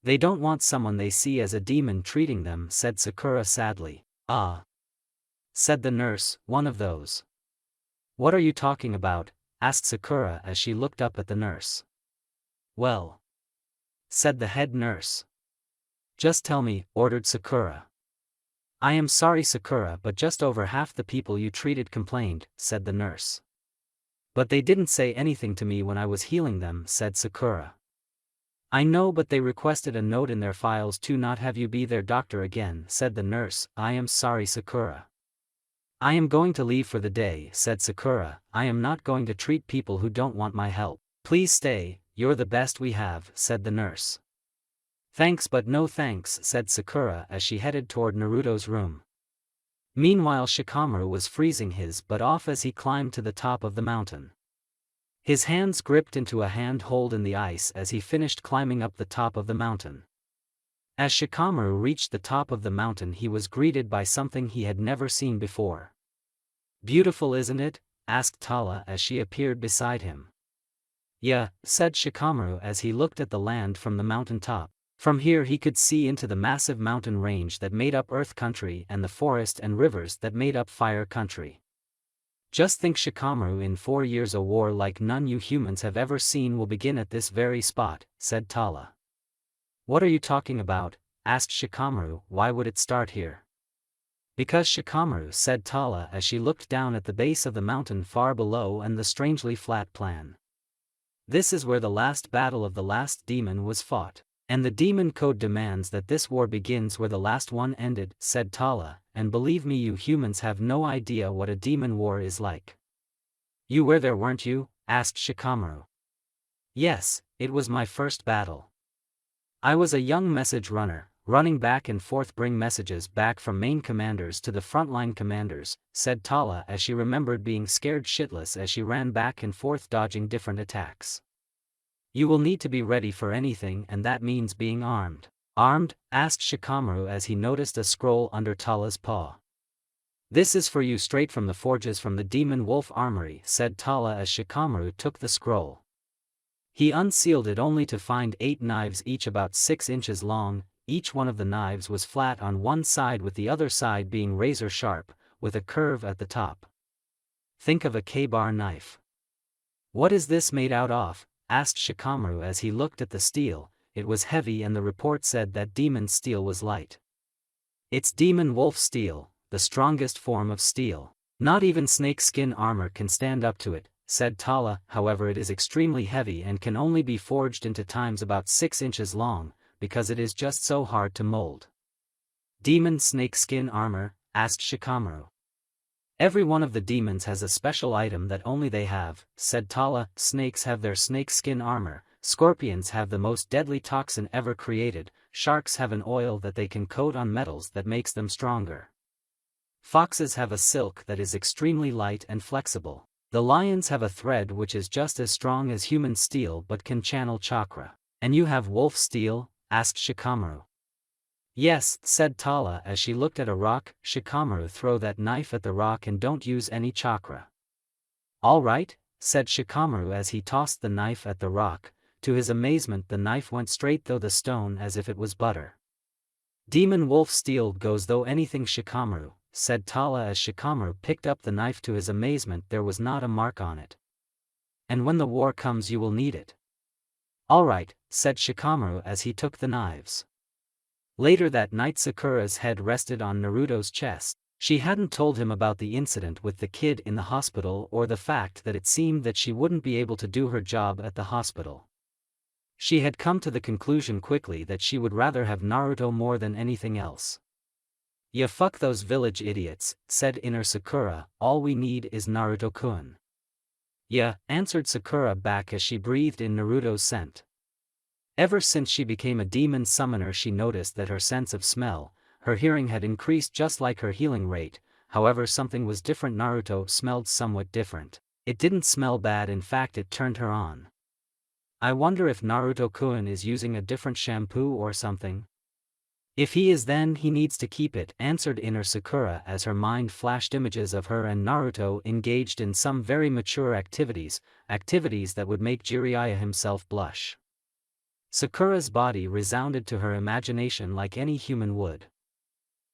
They don't want someone they see as a demon treating them, said Sakura sadly. Ah, said the nurse, one of those. What are you talking about? Asked Sakura as she looked up at the nurse. Well, said the head nurse. Just tell me, ordered Sakura. I am sorry Sakura, but just over half the people you treated complained, said the nurse. But they didn't say anything to me when I was healing them, said Sakura. I know, but they requested a note in their files to not have you be their doctor again, said the nurse. I am sorry Sakura. I am going to leave for the day, said Sakura. I am not going to treat people who don't want my help. Please stay, you're the best we have, said the nurse. Thanks but no thanks, said Sakura as she headed toward Naruto's room. Meanwhile Shikamaru was freezing his butt off as he climbed to the top of the mountain. His hands gripped into a handhold in the ice as he finished climbing up the top of the mountain. As Shikamaru reached the top of the mountain he was greeted by something he had never seen before. Beautiful isn't it? Asked Tala as she appeared beside him. Yeah, said Shikamaru as he looked at the land from the mountain top. From here he could see into the massive mountain range that made up Earth Country and the forest and rivers that made up Fire Country. Just think, Shikamaru, in 4 years a war like none you humans have ever seen will begin at this very spot, said Tala. What are you talking about? asked Shikamaru. Why would it start here? Because Shikamaru, said Tala as she looked down at the base of the mountain far below and the strangely flat plan. This is where the last battle of the last demon was fought. And the demon code demands that this war begins where the last one ended, said Tala, and believe me, you humans have no idea what a demon war is like. You were there, weren't you? Asked Shikamaru. Yes, it was my first battle. I was a young message runner, running back and forth bring messages back from main commanders to the frontline commanders, said Tala as she remembered being scared shitless as she ran back and forth dodging different attacks. You will need to be ready for anything, and that means being armed. Armed? Asked Shikamaru as he noticed a scroll under Tala's paw. This is for you, straight from the forges from the Demon Wolf Armory, said Tala as Shikamaru took the scroll. He unsealed it only to find 8 knives, each about 6 inches long. Each one of the knives was flat on one side with the other side being razor sharp, with a curve at the top. Think of a K-bar knife. What is this made out of? Asked Shikamaru as he looked at the steel. It was heavy and the report said that demon steel was light. It's demon wolf steel, the strongest form of steel. Not even snake skin armor can stand up to it, said Tala. However, it is extremely heavy and can only be forged into times about 6 inches long, because it is just so hard to mold. Demon snake skin armor? Asked Shikamaru. Every one of the demons has a special item that only they have, said Tala. Snakes have their snake skin armor, scorpions have the most deadly toxin ever created, sharks have an oil that they can coat on metals that makes them stronger. Foxes have a silk that is extremely light and flexible. The lions have a thread which is just as strong as human steel but can channel chakra. And you have wolf steel? Asked Shikamaru. Yes, said Tala as she looked at a rock. Shikamaru, throw that knife at the rock and don't use any chakra. All right, said Shikamaru as he tossed the knife at the rock. To his amazement, the knife went straight through the stone as if it was butter. Demon wolf steel goes though anything, Shikamaru, said Tala as Shikamaru picked up the knife. To his amazement, there was not a mark on it. And when the war comes you will need it. All right, said Shikamaru as he took the knives. Later that night, Sakura's head rested on Naruto's chest. She hadn't told him about the incident with the kid in the hospital or the fact that it seemed that she wouldn't be able to do her job at the hospital. She had come to the conclusion quickly that she would rather have Naruto more than anything else. Yeah, fuck those village idiots, said inner Sakura, all we need is Naruto-kun. Yeah, answered Sakura back as she breathed in Naruto's scent. Ever since she became a demon summoner, she noticed that her sense of smell, her hearing had increased just like her healing rate. However, something was different. Naruto smelled somewhat different. It didn't smell bad, in fact it turned her on. I wonder if Naruto-kun is using a different shampoo or something. If he is, then he needs to keep it, answered inner Sakura as her mind flashed images of her and Naruto engaged in some very mature activities that would make Jiraiya himself blush. Sakura's body resounded to her imagination like any human would.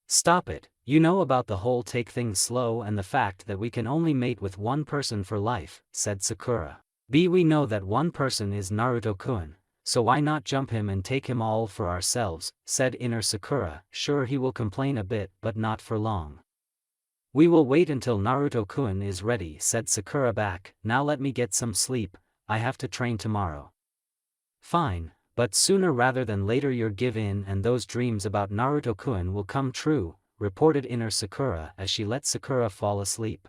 Stop it, you know about the whole take things slow and the fact that we can only mate with one person for life, said Sakura. We know that one person is Naruto-kun, so why not jump him and take him all for ourselves, said inner Sakura. Sure, he will complain a bit but not for long. We will wait until Naruto-kun is ready, said Sakura back. Now let me get some sleep, I have to train tomorrow. Fine. But sooner rather than later you'll give in and those dreams about Naruto-kun will come true, reported inner Sakura as she let Sakura fall asleep.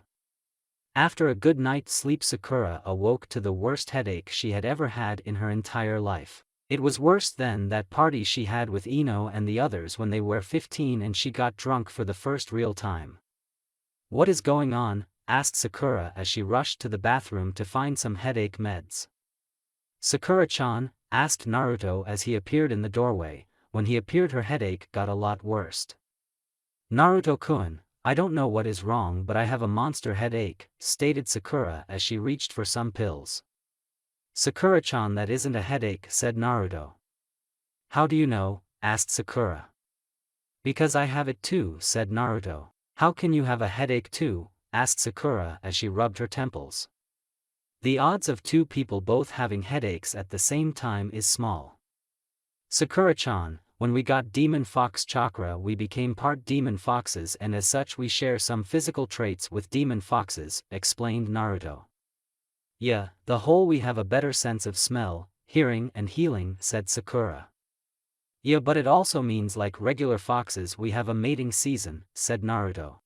After a good night's sleep, Sakura awoke to the worst headache she had ever had in her entire life. It was worse than that party she had with Ino and the others when they were 15 and she got drunk for the first real time. What is going on? Asked Sakura as she rushed to the bathroom to find some headache meds. Sakura-chan? Asked Naruto as he appeared in the doorway. When he appeared, her headache got a lot worse. Naruto-kun, I don't know what is wrong but I have a monster headache, stated Sakura as she reached for some pills. Sakura-chan, that isn't a headache, said Naruto. How do you know? Asked Sakura. Because I have it too, said Naruto. How can you have a headache too? Asked Sakura as she rubbed her temples. The odds of 2 people both having headaches at the same time is small. Sakura-chan, When we got Demon Fox Chakra we became part Demon Foxes and as such we share some physical traits with Demon Foxes, explained Naruto. Yeah, the whole we have a better sense of smell, hearing and healing, said Sakura. Yeah, but it also means like regular foxes we have a mating season, said Naruto.